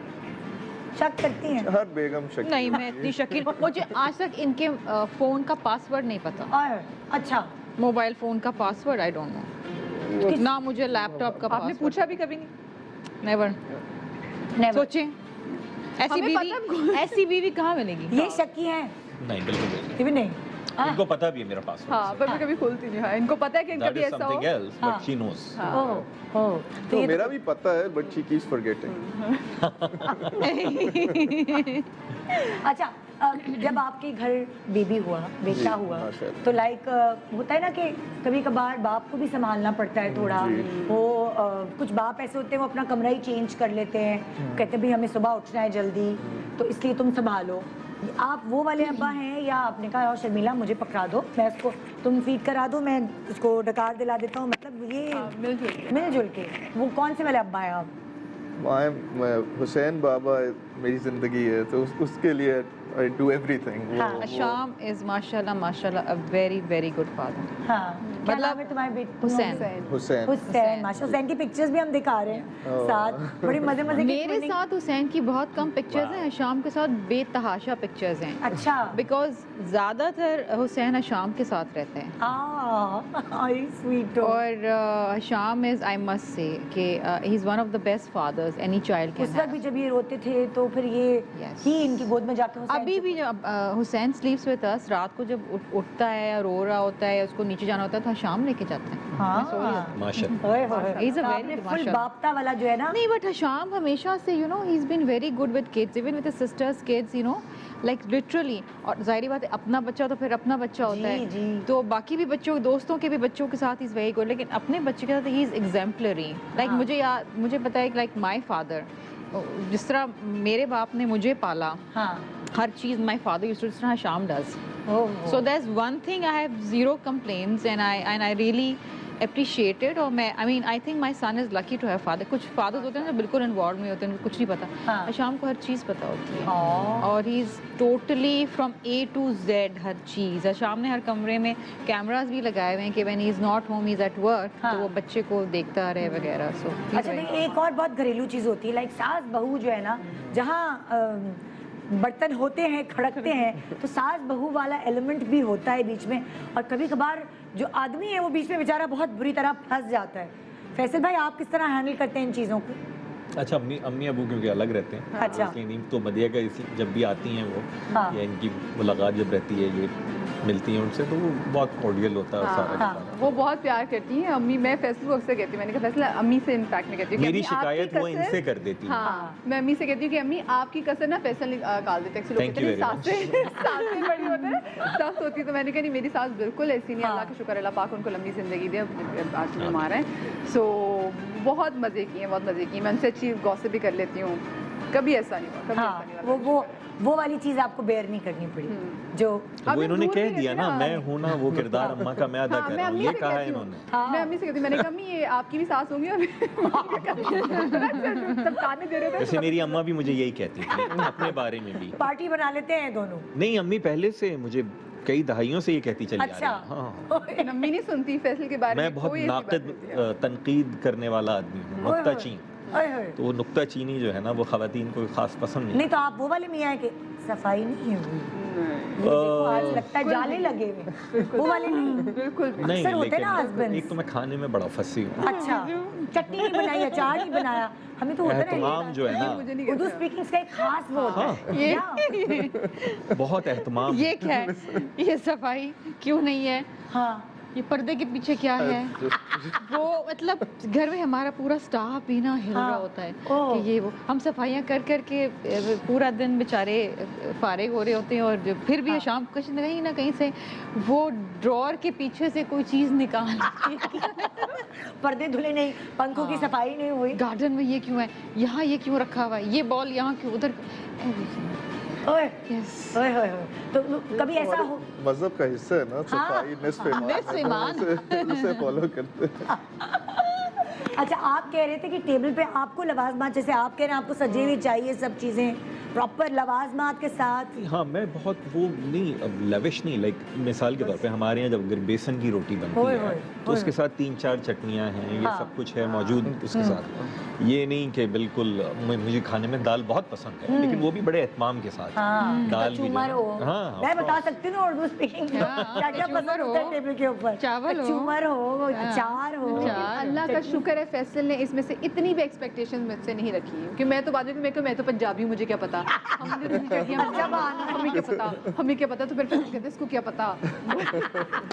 शक करती हैं। हर बेगम शक नहीं मैं इतनी शकील, मुझे आज तक इनके फोन का पासवर्ड नहीं पता। और अच्छा मोबाइल फोन का पासवर्ड आई डोंट नो, ना मुझे लैपटॉप का आपने पासवर्ड। पूछा भी कभी नहीं? नेवर। never। सोचें ऐसी हमें पता बीवी, ऐसी बीवी कहाँ मिलेगी? ये शक्की है नहीं बिल्कुल नहीं। ये भी नहीं। इनको पता भी है मेरा पासवर्ड। हाँ पर मैं कभी खोलती नहीं। हाँ इनको पता है कि That कभी is ऐसा हो। something else, but she knows. ओह ओह तो ये मेरा भी पता है बट शी कीप्स फॉरगेटिंग। अच्छा जब आपके घर बेबी हुआ, बेटा हुआ, माशाअल्लाह। तो लाइक होता है ना कि कभी कभार बाप को भी संभालना पड़ता है थोड़ा। जी। वो कुछ बाप ऐसे होते हैं वो अपना कमरा ही चेंज कर लेते हैं, कहते हैं भाई हमें सुबह उठना है जल्दी तो इसलिए तुम संभालो। आप वो वाले अब्बा हैं या आपने कहा और शर्मिला मुझे पकड़ा दो, मैं उसको तुम फीड करा दो, मैं उसको डकार दिला देता हूँ, मतलब ये मिलजुल के वो कौन से वाले अब्बा हैं आप? हुसैन बाबा मेरी ज़िंदगी है तो उसके लिए do everything. Asham is mashallah a very very good father. हाँ क्या नाम है तुम्हारे बेटे? हुसैन। Hussain. हुसैन माशा। हुसैन की पिक्चर्स भी हम दिखा रहे हैं साथ, बड़ी मजे मजे की मेरे twinning- साथ हुसैन की बहुत कम पिक्चर्स हैं, अशाम के साथ बेतहाशा पिक्चर्स हैं, अच्छा बिकॉज ज़्यादातर हुसैन अशाम के साथ रहते हैं। आई स्वीट और अशाम इज़ आई मस्ट से कि he is one of the best fathers any child उस वक्त भी कैन। जब ये रोते थे तो फिर ये Yes. ही इनकी गोद में जाके हुसैन अभी भी जब हुसैन स्लीप्स विद अस, रात को जब उठता है या रो रहा होता है या उसको नीचे जाना होता है तो शाम लेके जाते हैं। मैं सो रही होती माशाल्लाह। ओए होए He's a तो very आपने good फुल माशाल्लाह। बापता वाला जो है ना हूँ। नहीं बट शाम हमेशा से you know he is been very good with kids, even with sisters kids, you know like literally. और जाहिर बात है अपना बच्चा तो फिर अपना बच्चा होता जी, है, जी। तो बाकी भी बच्चों दोस्तों के भी बच्चों के साथ इज़ वेरी गुड, लेकिन अपने बच्चे के साथ ही इज़ एग्जाम्पलरी। लाइक मुझे पता है लाइक माई फादर, जिस तरह मेरे बाप ने मुझे पाला, हाँ हर चीज़ माई फादर यूज्ड टू, जिस तरह शाम does. So there's one thing I have zero complaints and I really appreciate it। और मैं I think my son is lucky to have father। कुछ fathers होते हैं जो बिल्कुल involved नहीं होते हैं, उनको कुछ नहीं पता। हाँ। शाम को हर चीज़ पता होती है हाँ। और he is totally from A to Z हर चीज़। शाम ने हर कमरे में कैमरास भी लगाए हुए हैं कि when he is not home he is at work, हाँ। तो वो बच्चे को देखता रहे वगैरह। So he's अच्छा very- देखिए एक और बहुत घरेलू चीज़ होती है लाइक सास बहू जो है ना, जहाँ बर्तन होते हैं खड़कते हैं तो सास बहू वाला एलिमेंट भी होता है बीच में, और कभी कभार जो आदमी है वो बीच में बेचारा बहुत बुरी तरह फंस जाता है। फैसल भाई आप किस तरह हैंडल करते हैं इन चीज़ों को? अच्छा, अम्मी अबू क्योंकि अलग रहते हैं, अच्छा। इसलिए नहीं तो मदिया का जब भी आती हैं वो हाँ। या इनकी मुलाकात जब रहती है, ये मिलती हैं उनसे, तो वो बहुत कॉर्डियल होता है सारा का हाँ। सारा। वो बहुत प्यार करती हैं अम्मी। मैं फैसल को अक्सर कहती हूँ, मैंने कहा फैसल अम्मी से इनफैक्ट मैं कहती हूँ कि मेरी अम्मी, आपकी शिकायत वो कसर- इनसे कर देती है। हाँ, मैं अम्मी से कहती हूँ कि अम्मी आपकी कसर ना फैसल निकाल देते हैं। Thank you very much। सासें बड़ी होते हैं, सख्त होती है, तो मैंने कहा नहीं मेरी सास बिल्कुल ऐसी नहीं। अल्लाह का शुक्र, अल्लाह पाक उनको लंबी ज़िंदगी दे, आज बीमार हैं। सो बहुत मज़े की हैं, बहुत मज़े की हैं। मैं उनसे अच्छी गॉसिप भी कर लेती हूँ, कभी ऐसा नहीं हुआ, कभी हाँ ऐसा नहीं हुआ। वो वाली चीज़ आपको बेयर नहीं करनी पड़ी जो तो वो इन्होंने दूर कह भी दिया रहती ना, ना, मैं हूँ ना वो किरदार अम्मा का मैं अदा हाँ, कर मैं रहा हूँ, अम्मी ये से कहा है कहती हूँ। इन्होंने। मैं अम्मी से कहती हूँ, मैंने कहा अम्मी ये आपकी भी सास होंगी और तब ताने दे रहे थे। वैसे मेरी अम्मा भी मुझे यही कहती थी अपने बारे में भी। पार्टी बना लेते हैं दोनों। नहीं, अम्मी पहले से मुझे कई दहाइयों से ये कहती चली आ रही अच्छा है। हाँ। अम्मी नहीं सुनती फैसल के बारे में। मैं बहुत कोई ऐसी बात नाक़िद नहीं होती है। तनकीद करने वाला आदमी हूँ, ओए नुक्ता होए। चीन। ओए होए। तो वो नुक्ता चीनी जो है ना वो ख़वातीन को खास पसंद नहीं। नहीं तो आप वो वाले मियाँ के सफाई नहीं हुई, ये देखो आज लगता है जाले लगे हुए, वो वाले नहीं। बिल्कुल भी। नहीं, अक्सर होते लेकिन ना husbands। एक तो मैं खाने में बड़ा फंसी हूँ। अच्छा चटनी नहीं बनाई, अचार नहीं बनाया, हमें तो होता है एहतमाम जो है ना, मुझे नहीं उर्दू कहते। स्पीकिंग का एक खास वो होता है। या? बहुत एहतमाम। ये क्या है, ये सफाई क्यों नहीं है, हाँ ये पर्दे के पीछे क्या है। वो मतलब घर में हमारा पूरा स्टाफ भी ना हिल रहा हाँ। होता है ओह। कि ये वो हम सफाइयाँ कर कर के पूरा दिन बेचारे फारिग हो रहे होते हैं, और जो फिर भी शाम को कहीं ना कहीं से वो ड्रॉअर के पीछे से कोई चीज़ निकाल पर्दे धुले नहीं, पंखों की सफाई नहीं हुई। गार्डन में ये क्यों है, यहाँ ये क्यों रखा हुआ है, ये बॉल यहाँ क्यों उधर। ओए Yes. ओए ओए ओए। तो कभी ऐसा हो मजहब का हिस्सा है ना, सफाई निस्फ निस्फ ईमान। उसे फॉलो करते हैं। अच्छा आप कह रहे थे कि टेबल पे आपको लवाजमात, जैसे आप कह रहे हैं आपको सजे हुए चाहिए सब चीज़ें प्रॉपर लवाजमात के साथ। हाँ, मैं बहुत वो नहीं, अब लविश नहीं, लाइक मिसाल के तौर पे हमारे यहाँ जब अगर बेसन की रोटी बनती ओए है ओए, तो उसके साथ 3-4 चटनियाँ हैं, ये हाँ। सब कुछ है मौजूद उसके साथ। ये नहीं कि बिल्कुल मुझे खाने में दाल बहुत पसंद है, लेकिन वो भी बड़े एहतमाम के साथ। हाँ दाल भी जो चूमर है। हो, हाँ, मैं of बता course। सकती हूँ ना उर्दू स्पीकिंग हाँ, क्या क्या कचूमर पसंद होता है हो, टेबल के ऊपर। चावल हो। चूमर हो, अचार हो। अल्लाह का शुक्र है फैसल ने इसमें से इतनी भी एक्सपेक्टेशन मुझसे नहीं रखी है, क्योंकि मैं तो बाद में मैं तो पंजाबी हूँ, मुझे क्या पता। हमने तो नहीं कर दिया, हमें क्या पता, हमें क्या पता। तो फिर फैसल कहते इसको क्या पता।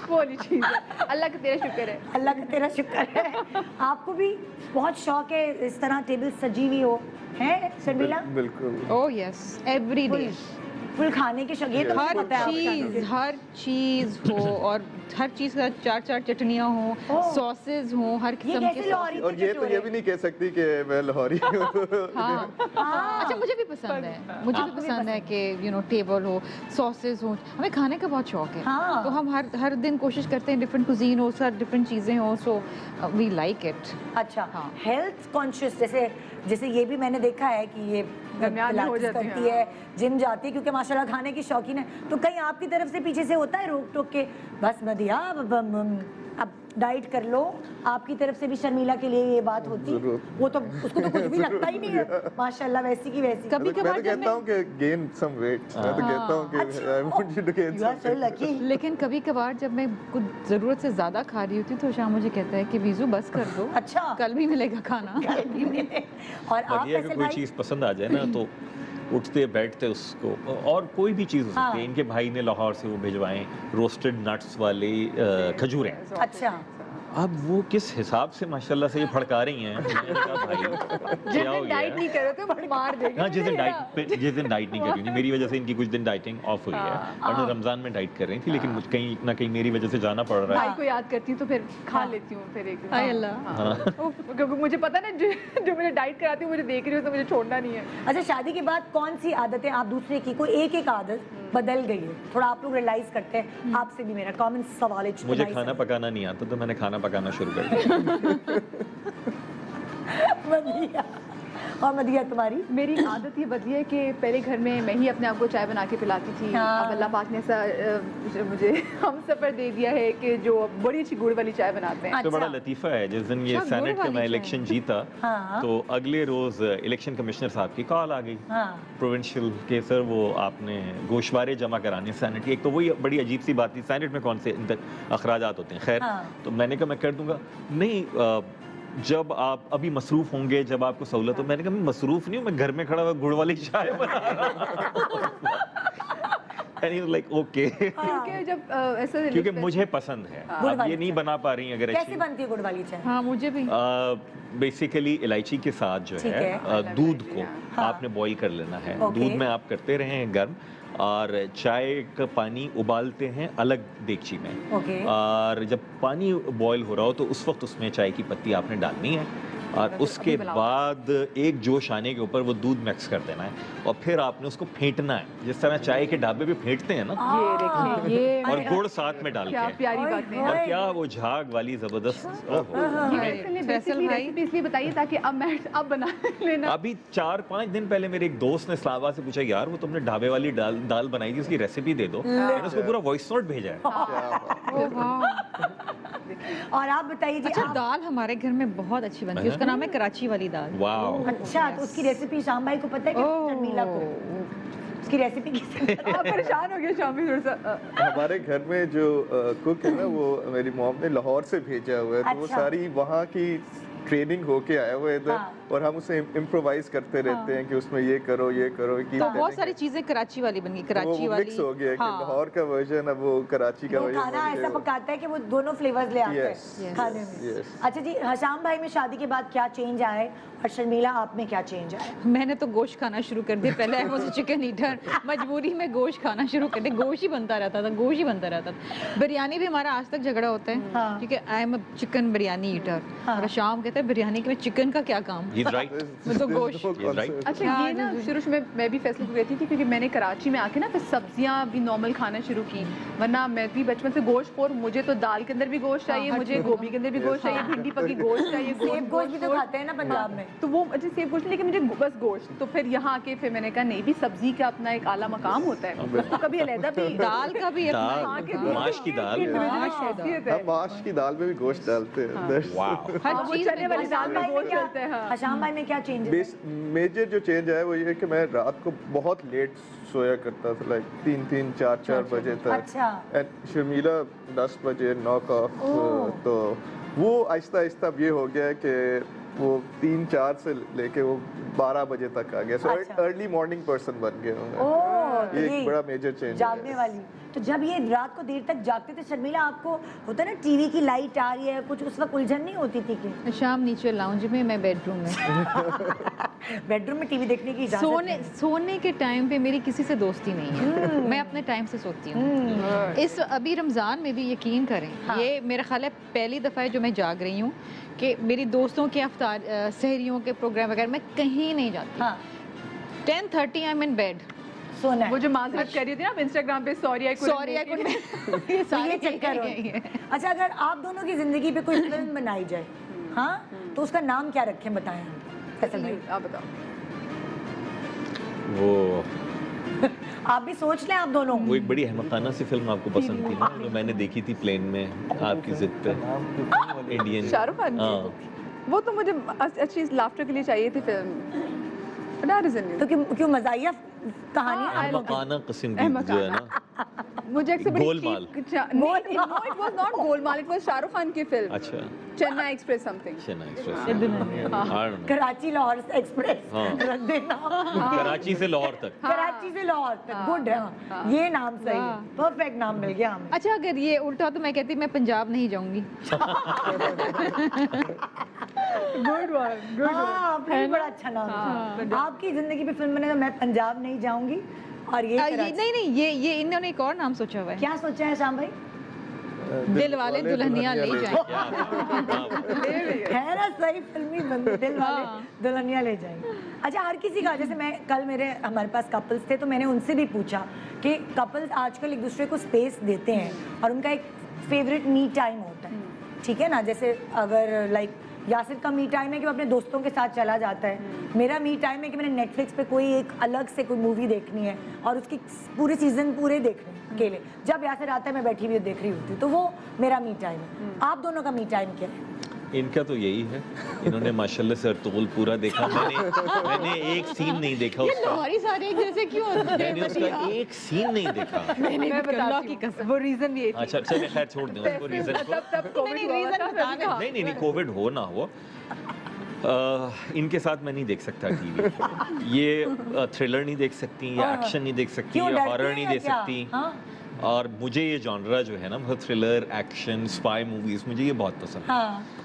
वो वाली चीज़ है। अल्लाह का तेरा शुक्र है। अल्लाह का तेरा शुक्र है। आपको भी बहुत शौक है इस तरह टेबल सजी हुई हो, है शर्मिला? बिल्कुल। Oh yes, every day full खाने के शौक, ये तो मुझे हर पता है आपका। चीज़ हो, और हर चीज़ के साथ 4-4 चटनियाँ ओह। हों, सॉसेज हों, हर ये किस्म कैसे के लाहौरी और ये तो ये भी नहीं कह सकती कि मैं लाहौरी हूँ। हाँ हाँ। अच्छा मुझे भी पसंद है, मुझे भी आपको भी पसंद है कि यू नो टेबल हो, सॉसेज हो। हमें खाने का बहुत शौक है, हाँ। तो हम हर दिन कोशिश करते हैं डिफरेंट कुजीन हो, सर डिफरेंट चीज़ें हो, सो वी लाइक इट। अच्छा हाँ। हेल्थ कॉन्शियस, जैसे ये भी मैंने देखा है कि ये दरमियान में हो पिलाटेस जाती करती है, है, जिम जाती है, क्योंकि माशा माशाल्लाह खाने की शौकीन है, तो कहीं आपकी तरफ से पीछे से होता है रोक टोक के बस मदिया अब डाइट कर लो, आपकी तरफ से भी शर्मिला के लिए ये बात होती? वो तो उसको तो कुछ भी लगता ही नहीं है माशाल्लाह, वैसी की वैसी। कभी मैं तो कभार कहता हूँ कि गेन सम वेट, मैं तो कहता हूँ कि I want you to gain You are so lucky। लेकिन कभी कभार जब मैं कुछ ज़रूरत से ज़्यादा खा रही होती हूँ तो शाम मुझे कहता है कि वीज़ू बस कर दो, अच्छा कल भी मिलेगा खाना। कल भी मिले। और आप बाकी अगर फैसल कोई भाई? चीज़ पसंद आ जाए ना तो उठते बैठते उसको, और कोई भी चीज़ हो सकती है। हाँ। इनके भाई ने लाहौर से वो भिजवाएं रोस्टेड नट्स वाली खजूरें, अच्छा अब वो किस हिसाब से माशाल्लाह से ये फड़का रही हैं। मैंने कहा भाई क्या हो गया डाइट नहीं करो तो मार देगी। हाँ, जिस दिन डाइट नहीं कर रही थी, मेरी वजह से इनकी कुछ दिन डाइटिंग ऑफ हुई है, वरना रमजान में डाइट कर रही थी, लेकिन मुझे कहीं ना कहीं मेरी वजह से जाना पड़ रहा है। भाई को याद करती हूँ तो फिर खा लेती हूँ फिर एक दिन। हाय अल्लाह। हाँ। क्योंकि मुझे पता ना जो मुझे डाइट कराती हूँ, मुझे देख रही हो तो मुझे छोड़ना नहीं है। अच्छा, शादी के बाद कौन सी आदतें आप दूसरे की, कोई एक आदत बदल गई है, थोड़ा आप लोग रियलाइज करते हैं? आपसे भी मेरा कॉमन सवाल है। मुझे खाना पकाना नहीं आता तो मैंने खाना पकाना शुरू कर दिया। मदिया, और मदिया तुम्हारी? मेरी आदत ये बदली है कि पहले घर में मैं ही अपने आप को चाय बना के पिलाती थी। हाँ। अब अल्लाह पाक ने ऐसा मुझे हम सफ़र दे दिया है कि जो बड़ी अच्छी गुड़ वाली चाय बनाते हैं। तो बड़ा अच्छा। लतीफ़ा है, जिस दिन ये अच्छा, गुड़ सेनेट का वाली मैं चाय। इलेक्शन जीता हाँ। तो अगले रोज़ इलेक्शन कमिश्नर साहब की कॉल आ गई हाँ। प्रोविंशियल के, सर वो आपने गोशवारे जमा कराने सेनेट की। एक तो वही बड़ी अजीब सी बात थी, सेनेट में कौन से अखराजात होते हैं, खैर हाँ। तो मैंने कहा मैं कर दूंगा। नहीं, जब आप अभी मसरूफ़ होंगे, जब आपको सहूलत हो। मैंने कहा मैं मसरूफ़ नहीं हूँ, मैं घर में खड़ा हुआ गुड़ वाली चाय बना रहा हूँ। And he was like, okay। क्योंकि जब ऐसा क्योंकि मुझे पसंद है। गुड़ अब वाली ये नहीं चाय। बना पा रही अगर कैसे अच्छी। बनती है गुड़ वाली चाय? हाँ मुझे भी। बेसिकली इलायची के साथ जो ठीक है है। दूध को हाँ। आपने बॉईल कर लेना है। ओके। दूध में आप करते रहें गर्म, और चाय का पानी उबालते हैं अलग देगची में। ओके। और जब पानी बॉईल हो रहा हो तो उस वक्त उसमें चाय की पत्ती आपने डालनी है, और उसके बाद एक जोश आने के ऊपर वो दूध मिक्स कर देना है, और फिर आपने उसको फेंटना है, जिस तरह चाय के ढाबे पे फेंटते हैं ना, ये देखिए ये और गुड़ साथ में डाल क्या के। प्यारी बात है। और क्या वो झाग वाली जबरदस्त। ओहो। बेसिकली रेसिपी इसलिए बताइए ताकि अब बना लेना। अभी 4-5 दिन पहले मेरे एक दोस्त ने इस्लामाबाद से पूछा, यार वो तुमने ढाबे वाली दाल बनाई थी, उसकी रेसिपी दे दो। मैंने उसको पूरा वॉइस नोट भेजा है। और आप बताइए जी। अच्छा, आप- दाल हमारे घर में बहुत अच्छी बनती है, उसका नाम है कराची वाली दाल। वाओ। अच्छा, तो उसकी रेसिपी शाम भाई को पता है कि शर्मिला को? उसकी रेसिपी किसने? आप परेशान हो गए शामी थोड़ा सा। हमारे घर में जो कुक है ना, वो मेरी मॉम ने लाहौर से भेजा हुआ है, तो वो अच्छा। सारी वहाँ की ट्रेनिंग होके आया हुआ है इधर। हाँ। और हम उसे इम्प्रोवाइज करते रहते हैं कि उसमें ये करो ये करो कि तो बहुत सारी चीजें कराची वाली बन गई, कराची वाली। मिक्स हो गया कि हाँ। लाहौर का वर्जन अब वो कराची का वो वर्जन खाना बन ऐसा गया। पकाता है कि वो दोनों फ्लेवर्स ले आता Yes, है yes, खाने में। yes. अच्छा जी, हशाम भाई में शादी के बाद क्या चेंज आए, और शर्मिला आप में क्या चेंज आया? मैंने तो गोश्त खाना शुरू कर दिया। पहले आई वाज चिकन ईटर, मजबूरी में गोश्त खाना शुरू कर दिया। गोश्त ही बनता रहता था, गोश्त ही बनता रहता था। बिरयानी भी हमारा आज तक झगड़ा होता है, हाँ। ठीक है, I am a chicken biryani eater, और शाम कहते हैं बिरयानी के में चिकन का क्या काम, He's right। मैं तो गोश्त। No He's right। concept. अच्छा, ये ना शुरू में मैं भी फैसले हो गई थी क्योंकि मैंने कराची में आके ना फिर सब्जियां भी नॉर्मल खाना शुरू की, वरना मैं भी बचपन से गोश्त खोर। मुझे तो दाल के अंदर भी गोश्त चाहिए, मुझे गोभी के अंदर भी गोश्त चाहिए, भिंडी पकी गोश्त चाहिए, सेब गोश्त भी तो खाते हैं ना पंजाब में। तो वो अच्छा सेब गोश्त, लेकिन मुझे बस गोश्त। तो फिर यहाँ आके फिर मैंने कहा नहीं, भी सब्जी का अपना एक आला मकाम होता है, तो कभी अलहदा भी दाल का भी अपना हाँ, कि दाल, माश की दाल। हैसियत है। हम माश की दाल में भी गोश्त डालते हैं अंदर। वाओ। हर हाँ, वो चीज चने वाली दाल में गोश्त डलता है। हाँ। हशाम भाई में क्या चेंज है? मेजर जो चेंज है वो ये है कि मैं रात को बहुत लेट सोया करता था, लाइक 3-3, 4-4 बजे तक। अच्छा। एंड शर्मिला 10 बजे नॉक ऑफ। तो वो आहिस्ता आहिस्ता अब ये हो गया है कि वो 3-4 से लेके वो 12 बजे तक आ गया। सो अच्छा। अर्ली मॉर्निंग पर्सन बन गया हूँ मैं। ओह, ये एक बड़ा मेजर चेंज है। जागने वाली। तो जब ये रात को देर तक जागते थे शर्मिला, आपको होता है ना टीवी की लाइट आ रही है कुछ, उस वक्त उलझन नहीं होती थी कि शाम नीचे लाउंज में, मैं बेडरूम में। बेडरूम में टीवी देखने की इजाजत नहीं? सोने के टाइम पे मेरी किसी से दोस्ती नहीं है, मैं अपने टाइम से सोती हूँ। इस अभी रमज़ान में भी यकीन करें, ये मेरा ख्याल है पहली दफ़ा है जो मैं जाग रही हूँ कि मेरी दोस्तों के अफ्तार सहरियों के प्रोग्राम वगैरह मैं कहीं नहीं जाती। हाँ। 10:30 आई एम इन बेड। सोना है। वो जो माजरत कर रही थी ना आप इंस्टाग्राम पे, sorry I sorry I could ये तो सारे ये चक्कर यही है। अच्छा, अगर आप दोनों की जिंदगी पे कोई फिल्म बनाई जाए, हाँ, तो उसका नाम क्या रखें, बताएं फैसल भाई। आप बताओ। वो आप भी सोच लें आप दोनों. वो एक बड़ी अहमकाना सी फिल्म आपको पसंद थी ना, जो मैंने देखी थी प्लेन में आपकी जिद पे, इंडियन. शाहरुख खान हाँ. की वो तो मुझे अच्छी लाफ्टर के लिए चाहिए थी फिल्म. तो क्यों मज़ाहिया कहानी अहमकाना किस्म की जो है ना, मुझे Golmaal. No it was not Golmaal, it was Shahrukh Khan की फिल्म. अच्छा, Chennai Express something. Chennai Express, Karachi Lahore Express हाँ. रख देना. कराची से लाहौर तक. कराची से लाहौर तक. गुड है. ये नाम सही है, परफेक्ट नाम मिल गया हमें. अच्छा अगर ये उल्टा तो मैं कहती मैं पंजाब नहीं जाऊंगी. गुड वन, गुड हाँ, आपने भी बड़ा अच्छा नाम था. आपकी जिंदगी पे फिल्म बने तो मैं पंजाब नहीं जाऊंगी और ये नहीं ये इन्होंने एक और नाम सोचा हुआ है. क्या सोचा है श्याम भाई? दिल वाले दुल्हनिया ले जाएंगे. है ना सही फिल्मी बंद, दिल वाले दुल्हनिया ले जाएंगे. अच्छा, हर किसी का, जैसे मैं कल हमारे पास कपल्स थे तो मैंने उनसे भी पूछा कि कपल्स आजकल एक दूसरे को स्पेस देते हैं और उनका एक फेवरेट मी टाइम होता है, ठीक है ना. जैसे अगर लाइक यासिर का मी टाइम है कि वो अपने दोस्तों के साथ चला जाता है. मेरा मी टाइम है कि मैंने नेटफ्लिक्स पे कोई एक अलग से कोई मूवी देखनी है और उसकी पूरे सीजन पूरे देखने के लिए जब यासिर आता है मैं बैठी हुई देख रही होती हूँ, तो वो मेरा मी टाइम है. आप दोनों का मी टाइम क्या है? इनका तो यही है. इन्होंने माशाल्लाह से अर्तुगरुल पूरा देखा. मैंने एक सीन नहीं देखा उसका. लाहौरी सारे एक जैसे क्यों होते हैं? मैंने उसका एक सीन नहीं देखा. मैं बताती की कसम, वो रीजन भी ये थी. अच्छा चलिए खैर छोड़ दें उसको रीजन को. तब कोविड हुआ था. नहीं कोविड हो ना हो, इनके साथ मैं नहीं देख सकता टीवी. ये थ्रिलर नहीं देख सकती, या एक्शन नहीं देख सकती, या हॉरर नहीं देख सकती. और मुझे ये जॉनरा जो है ना, बहुत थ्रिलर, एक्शन, स्पाई मूवीज, मुझे ये बहुत पसंद है.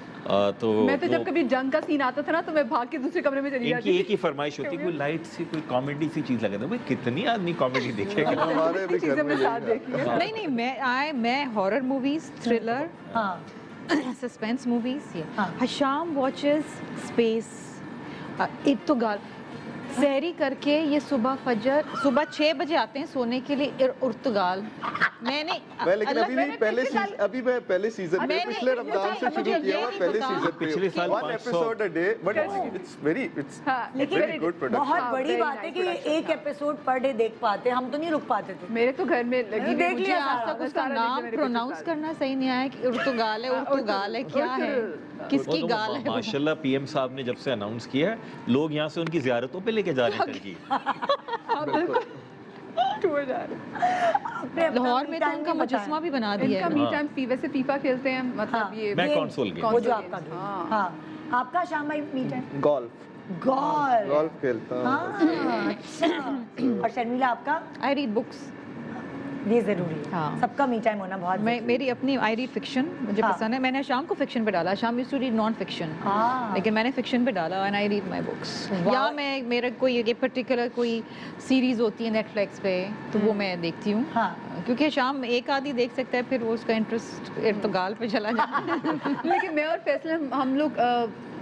तो मैं तो जब कभी जंग का सीन आता था ना तो मैं भाग के दूसरे कमरे में चली जाती थी. एक ही फरमाइश होती कोई लाइट सी कोई कॉमेडी सी चीज लगा था. भाई कितनी आदमी कॉमेडी देखेगा. हमारे भी घर में साथ देखी है. नहीं मैं horror movies, thriller, suspense movies. Hasham watches space. एक तो गाल सहरी करके ये सुबह 6 बजे आते हैं सोने के लिए उर्तगाल. मैंने लेकिन अभी मैं पहले सीजन में पिछले रमजान से शुरू किया हुआ पहले सीजन पिछले साल 1 episode a day, but it's very good production. बहुत बड़ी बात है कि एक एपिसोड पर डे देख पाते. हम तो नहीं रुक पाते थे. मेरे तो घर में लगी. देख लिया आज तक उसका नाम प्रोनाउंस करना सही नहीं आया कि उर्तगाल है क्या है, किसकी गाल है. माशाल्लाह पीएम साहब ने जब से अनाउंस किया है, लोग यहाँ से उनकी ज़ियारतों पे लेके जा रहे हैं करके. लाहौर में तो उनका मुजस्समा भी बना दिया इनका है. मी टाइम वैसे फीफा खेलते हैं, मतलब ये मैं कंसोल गेम. वो जो आपका गेम. हाँ, आपका शाम भाई मी टाइम गोल्फ खेलता हूँ. हाँ, अच्छा. और शर्मिला आपका? I read books. ये जरूरी है. हाँ. सबका मी टाइम होना बहुत. मेरी अपनी आई रीड फिक्शन मुझे पसंद है. मैंने शाम को फिक्शन पे डाला. Sham used to read non fiction, लेकिन मैंने फिक्शन पे डाला and I read my books. या मैं मेरा कोई एक पर्टिकुलर कोई सीरीज होती है नेटफ्लिक्स पे तो वो मैं देखती हूँ. क्योंकि शाम एक आधी देख सकता है, फिर वो उसका इंटरेस्ट इर्तगाल पे चला जाता है. लेकिन मैं और फैसल हम लोग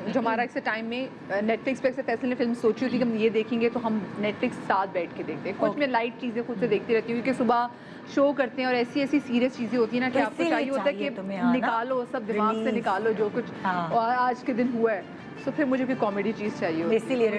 जो हमारा एक टाइम में नेटफ्लिक्स पे अक्सर फैसल ने फिल्म सोची होती कि हम ये देखेंगे तो हम नेटफ्लिक्स साथ बैठ के देखते हैं. कुछ मैं लाइट चीज़ें खुद से देखती रहती हूँ क्योंकि सुबह शो करते हैं और ऐसी सीरियस चीज़ें होती है ना कि आपको चाहिए होता है कि निकालो सब दिमाग से, निकालो जो कुछ और आज के दिन हुआ है. तो फिर मुझे कोई कॉमेडी चीज़ चाहिए होती है, इसीलिए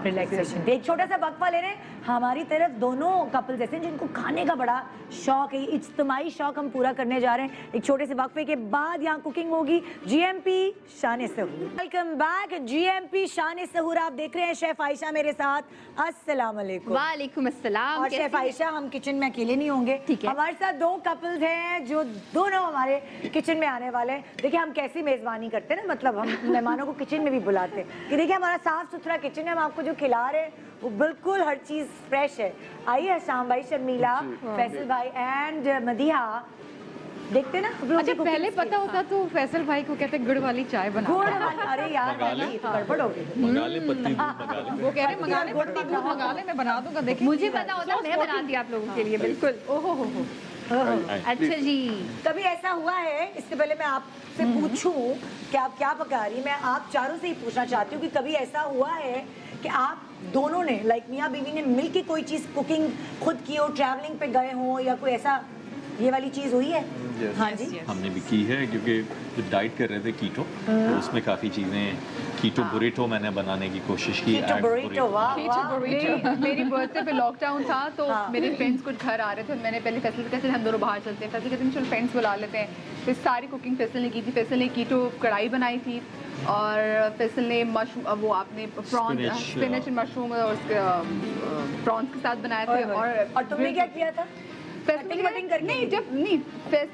रिलैक्सेशन. एक छोटा सा वक्फा ले रहे हैं. हमारी तरफ दोनों कपल जैसे जिनको खाने का बड़ा शौक है, इज्तिमाई शौक हम पूरा करने जा रहे हैं. एक छोटे से वक्फे के बाद यहाँ कुकिंग होगी. जीएमपी शान सहूर. Welcome back. जीएमपी शान सहूर आप देख रहे हैं. शेफ आयशा मेरे साथ. अस्सलाम वालेकुम. वालेकुम अस्सलाम. और शेफ आयशा, हम किचन में अकेले नहीं होंगे. ठीक है. हमारे साथ 2 कपल्स हैं जो दोनों हमारे किचन में आने वाले हैं. देखिए हम कैसी मेजबानी करते हैं ना, मतलब हम मेहमानों को किचन में भी बुलाते हैं कि देखिए हमारा साफ सुथरा किचन है. हम आपको जो खिला रहे हैं वो बिल्कुल हर चीज फ्रेश है. आइए शाम भाई, शर्मिला, फैसल भाई एंड मदीहा देखते ना. अच्छा पहले पता होता तो फैसल भाई को कहते गुड़ वाली चाय बना. अरे यार गड़बड़ हो गई. मंगा ले पत्ती दूध मंगा ले. वो कह रहे मंगा ले पत्ती दूध मंगा ले, मैं बना दूंगा. देखिए मुझे पता होता मैं बनाती आप लोगों के लिए. बिल्कुल. ओहो हो. अच्छा जी. कभी ऐसा हुआ है, इससे पहले मैं आपसे पूछूं कि आप क्या पका रही, मैं आप चारों से ही पूछना चाहती हूँ कि कभी ऐसा हुआ है कि आप दोनों ने लाइक मियाँ बीवी ने मिलके कोई चीज़ कुकिंग खुद की हो, ट्रैवलिंग पे गए हो या कोई ऐसा ये वाली चीज़ हुई है? हाँ जी. हमने भी की है क्योंकि जब डाइट कर रहे थे कीटो तो उसमें काफ़ी चीज़ें कीटो बुरिटो मैंने बनाने की कोशिश की Keto burrito, वाह वाह मेरी बर्थडे पे लॉकडाउन था तो मेरे फ्रेंड्स कुछ घर आ रहे थे, मैंने पहले फैसल कहते हम दोनों बाहर चलते हैं, फैसल कहते हैं चलो फ्रेंड्स बुला लेते हैं, फिर सारी कुकिंग फैसल ने की थी, फैसल ने कीटो कढ़ाई बनाई थी और फैसल ने मशरूम वो आपने प्रॉन स्पिनच एंड मशरूम और प्रॉन्स के साथ बनाए थे और तुमने क्या किया था? कटिंग कटिंग करके नहीं जब नहीं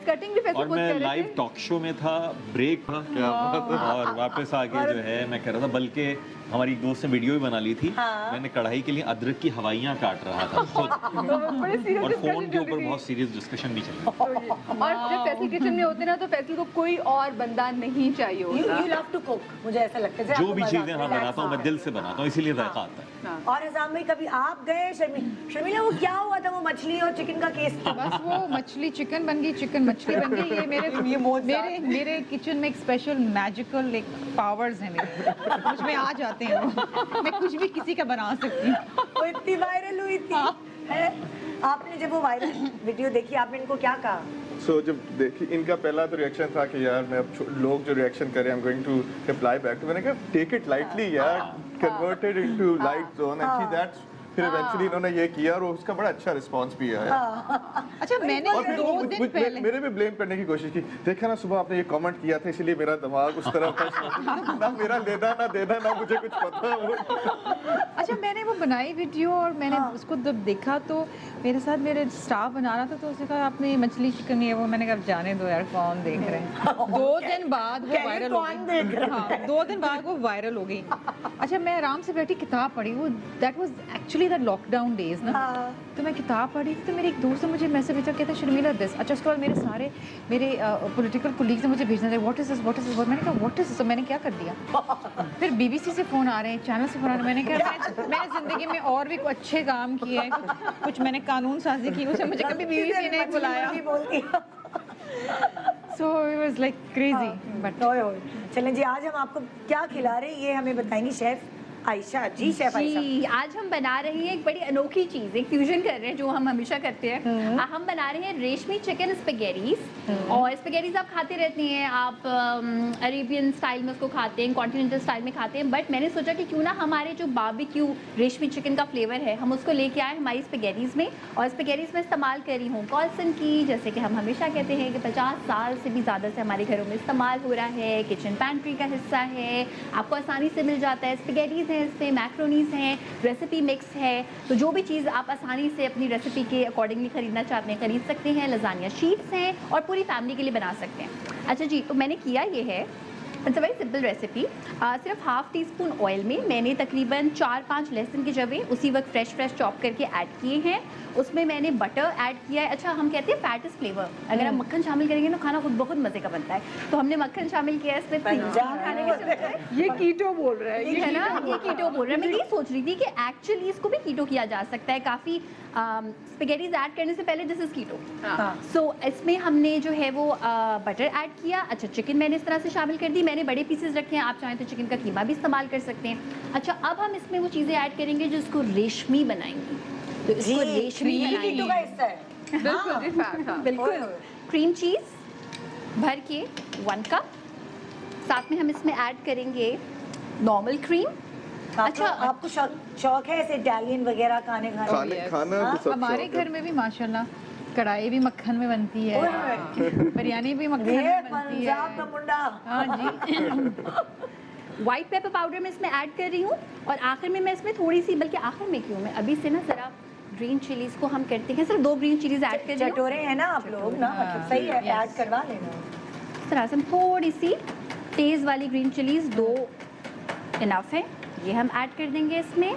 कटिंग भी फैसल और खुद मैं कर रहे लाइव थे। टॉक शो में था, ब्रेक था और वापस आके जो है मैं कह रहा था, बल्कि हमारी एक दोस्त ने वीडियो भी बना ली थी, मैंने कढ़ाई के लिए अदरक की हवाइयाँ काट रहा था खुद, बड़े serious और फोन discussion के चल ऊपर रही थी। बहुत सीरियस डिस्कशन भी चल और जब फैसल किचन में होते ना तो फैसल को कोई और बंदा नहीं चाहिए होता। You love to cook, मुझे ऐसा लगता है। जो भी चीज़ें हाँ बनाता हूँ मैं दिल से बनाता हूँ, इसीलिए जायका आता है। और हजाम भाई कभी आप गए शर्मिला, वो क्या हुआ था वो मछली और चिकन का केस था? बस वो मछली चिकन बन गई, चिकन मछली बन गई। ये मेरे किचन में एक स्पेशल मैजिकल एक पावर्स हैं मेरे, मुझ में आ जाते हैं वो। मैं कुछ भी किसी का बना सकती हूँ। वो इतनी वायरल हुई थी है? आपने जब वो वायरल वीडियो देखी आपने इनको क्या कहा? सो जब देखी इनका पहला तो रिएक्शन था कि यार मैं अब लोग जो रिएक्शन करें I am going to reply back, तो मैंने कहा टेक इट लाइटली यार, converted into light zone and that's, फिर इवेंचुअली इन्होंने ये किया और उसका बड़ा अच्छा रिस्पांस भी आया। अच्छा मैंने और फिर 2 दिन पहले मेरे पे ब्लेम करने की कोशिश की, देखा ना सुबह आपने ये कमेंट किया था इसलिए मेरा दिमाग उस तरफ था, ना मेरा लेना ना देना ना मुझे कुछ पता वो। अच्छा मैंने वो बनाई वीडियो और मैंने उसको जब देखा तो मेरे साथ मेरे स्टाफ बना रहा था तो उसने कहा आपने मछली चिकन ये वो, मैंने कहा अब जाने दो यार कौन देख रहे हैं। 2 दिन बाद वो वायरल हो गई। हाँ 2 दिन बाद वो वायरल हो गई। अच्छा मैं आराम से बैठी किताब पढ़ी, वो that was actually the lockdown days ना, तो मैं किताब पढ़ी तो मेरे एक दोस्त ने मुझे मैसेज भेजा, कहता शर्मिला दिस। अच्छा उसके बाद मेरे सारे मेरे पॉलिटिकल कोलीग्स ने मुझे भेजना था what is this what is this, मैंने कहा व्हाट इज दिस, तो मैंने क्या कर दिया। फिर बीबीसी से फ़ोन आ रहे हैं, चैनल से फ़ोन आ रहे हैं, मैंने कहा मैंने ज़िंदगी में और भी अच्छे काम किए हैं, कुछ मैंने कानून साजी की, उसे मुझे कभी बीबीसी ने बुलाया। So it was like crazy but चलें जी, आज हम आपको क्या खिला रहे हैं ये हमें बताएंगी शेफ आयशा जी। शेफ आयशा जी आज हम बना रहे हैं एक बड़ी अनोखी चीज़, एक फ्यूजन कर रहे हैं जो हम हमेशा करते हैं। हम बना रहे हैं रेशमी चिकन स्पेगेटीज। और स्पेगेटीज आप खाते रहते हैं, आप अरेबियन स्टाइल में उसको खाते हैं, कॉन्टिनेंटल स्टाइल में खाते हैं, बट मैंने सोचा कि क्यों ना हमारे जो बारबेक्यू रेशमी चिकन का फ्लेवर है हम उसको लेके आए हमारी स्पेगेटीज में। और स्पेगेटीज में इस्तेमाल कर रही हूँ कॉल्सन की, जैसे कि हम हमेशा कहते हैं कि 50 साल से भी ज़्यादा से हमारे घरों में इस्तेमाल हो रहा है, किचन पैंट्री का हिस्सा है, आपको आसानी से मिल जाता है। स्पेगेटीज हैं, इसमें मैक्रोनीज हैं, रेसिपी मिक्स है, तो जो भी चीज़ आप आसानी से अपनी रेसिपी के अकॉर्डिंगली खरीदना चाहते हैं खरीद सकते हैं। लजानिया शीट्स हैं और पूरी फैमिली के लिए बना सकते हैं। अच्छा जी, तो मैंने किया ये है, it's a very simple recipe. सिर्फ हाफ टी स्पून ऑयल में मैंने तकरीबन 4-5 लहसुन के जवे उसी वक्त फ्रेश चॉप करके ऐड किए हैं। उसमें मैंने बटर ऐड किया है। अच्छा हम कहते हैं फैट इज फ्लेवर, अगर आप मक्खन शामिल करेंगे तो खाना खुद बहुत मज़े का बनता है, तो हमने मक्खन शामिल किया है इसमें। खाने के चमचे ये कीटो बोल रहा है, ये है ना, ये कीटो बोल रहा है। मैं यही सोच रही थी कि एक्चुअली इसको भी कीटो किया जा सकता है, काफ़ी स्पेगेटीज ऐड करने से पहले दिस इज कीटो। सो इसमें हमने जो है वो बटर ऐड किया। अच्छा चिकन मैंने इस तरह से शामिल कर दी, मैंने बड़े पीसेस रखे हैं, आप चाहें तो चिकन का कीमा भी इस्तेमाल कर सकते हैं। अच्छा अब हम इसमें वो चीज़ें ऐड करेंगे जो इसको रेशमी बनाएंगी, तो इसको रेशमी कीटो का हिस्सा है। बिल्कुल जी फैक्ट। हाँ बिल्कुल। क्रीम चीज़ भर के 1 कप, साथ में हम इसमें ऐड करेंगे नॉर्मल क्रीम। अच्छा आपको शौक है ऐसे इटालियन वगैरह खाने खाना तो सब हमारे शौक है। घर में भी माशाल्लाह कढ़ाई भी मक्खन में बनती है, बिरयानी भी मक्खन में बनती है। पंजाब का मुंडा। हाँ जी। वाइट पेपर पाउडर मैं इसमें ऐड कर रही हूँ और आखिर में मैं इसमें थोड़ी सी, बल्कि आखिर में क्यों, मैं अभी से ना ज़रा ग्रीन चिलीज़ को हम करते हैं, सिर्फ 2 ग्रीन चिलीज़ ऐड कर रही हूँ। चटोरे हैं ना आप लोग ना, मतलब सही है, ऐड करवा लेना। इस तरह से हम थोड़ी सी तेज़ वाली ग्रीन चिलीज़ 2 इनफ है, ये हम ऐड कर देंगे इसमें।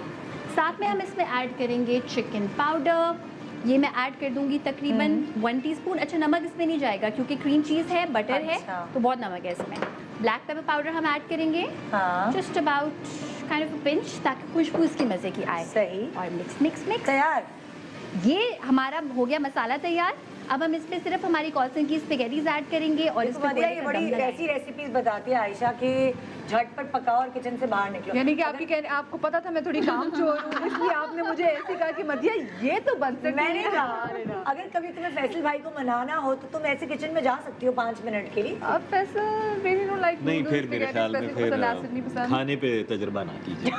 साथ में हम इसमें ऐड करेंगे चिकन पाउडर, ये मैं ऐड कर दूंगी तकरीबन 1 टीस्पून। अच्छा नमक इसमें नहीं जाएगा क्योंकि क्रीम चीज़ है, बटर है, तो बहुत नमक है इसमें। ब्लैक पेपर पाउडर हम ऐड करेंगे, just about kind of a pinch, ताकि खुशबू इसकी मज़े की आए। सही। और मिक्स तैयार। ये हमारा हो गया मसाला तैयार। अब हम इसमें सिर्फ हमारी कॉल्सन की स्पेगेटीज ऐड करेंगे और इसमें ये बड़ी ऐसी रेसिपीज बताती है आयशा कि झटपट पकाओ और किचन से बाहर निकलो। यानी कि आपको पता था मैं थोड़ी काम चोर हूँ, इसलिए आपने मुझे ऐसे कहा कि मदिया ये तो बन सकती मैंने है। कहा अगर कभी तुम्हें फैसल भाई को मनाना हो तो तुम ऐसे किचन में जा सकती हो 5 मिनट के लिए। अब फैसल really don't like नहीं, noodles, फिर मेरे spaghetti, ख्याल में spaghetti फिर पसंद, acid नहीं पसंद। खाने पे तजुर्बा ना कीजिए,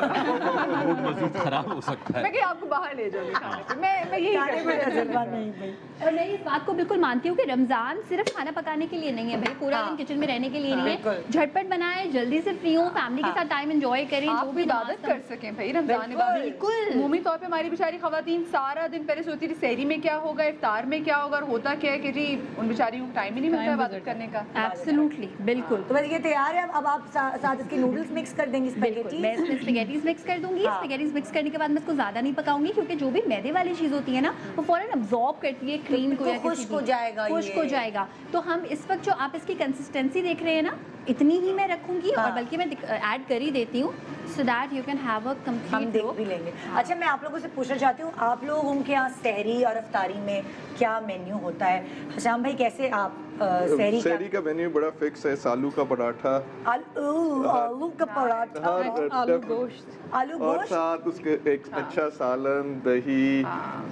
मूड मज़ीद खराब हो सकता मैं है। कि आपको बाहर ले जाऊंगी खाने पे, मैं यही खाने में करती हूँ। तजुर्बा नहीं भाई। और मैं इस बात को बिल्कुल मानती हूँ कि रमजान सिर्फ खाना पकाने के लिए नहीं है भाई, पूरा दिन किचन में रहने के लिए नहीं है। झटपट बनाएं, जल्दी से फ्री हो, फैमिली के साथ टाइम एंजॉय करें, आप जो भी भी इबादत कर सकें भाई रमजान इबादत। बिल्कुल। अमूमी तौर पे हमारी बेचारी खवातीन सारा दिन पहले सोचती थी सहरी में क्या होगा, इफ्तार में क्या होगा, और होता क्या है कि जी उन बेचारियों को टाइम ही नहीं मिलता इबादत करने का। एब्सोल्युटली, बिल्कुल। तो बस ये तैयार है, अब आप साथ इसकी नूडल्स मिक्स कर देंगी बिल्कुल, मैं स्पैगेटी। इसमें स्पैगेटीज मिक्स कर दूंगी। स्पैगेटीज मिक्स करने के बाद मैं इसको ज़्यादा नहीं पकाऊंगी, क्योंकि जो भी मैदे वाली चीज़ होती है ना वो फौरन अब्जॉर्ब करती है क्रीम को, तो या खुश्क हो जाएगा, खुश्क हो ये। जाएगा। तो हम इस वक्त जो आप इसकी कंसिस्टेंसी देख रहे हैं ना, इतनी ही मैं रखूंगी, और बल्कि मैं ऐड कर ही देती हूँ, so that you can have a हम कंप्लीट देख भी लेंगे। अच्छा, मैं आप लोगों से पूछना चाहती हूँ, आप लोगों के यहाँ सहरी और अफ्तारी में क्या मेन्यू होता है? हशाम भाई, कैसे आप सहरी सहरी का मेन्यू बड़ा फिक्स है, आलू का पराठा, आलू का पराठा, आलू गोश्त, आलू और गोश्त, साथ उसके एक अच्छा सालन, दही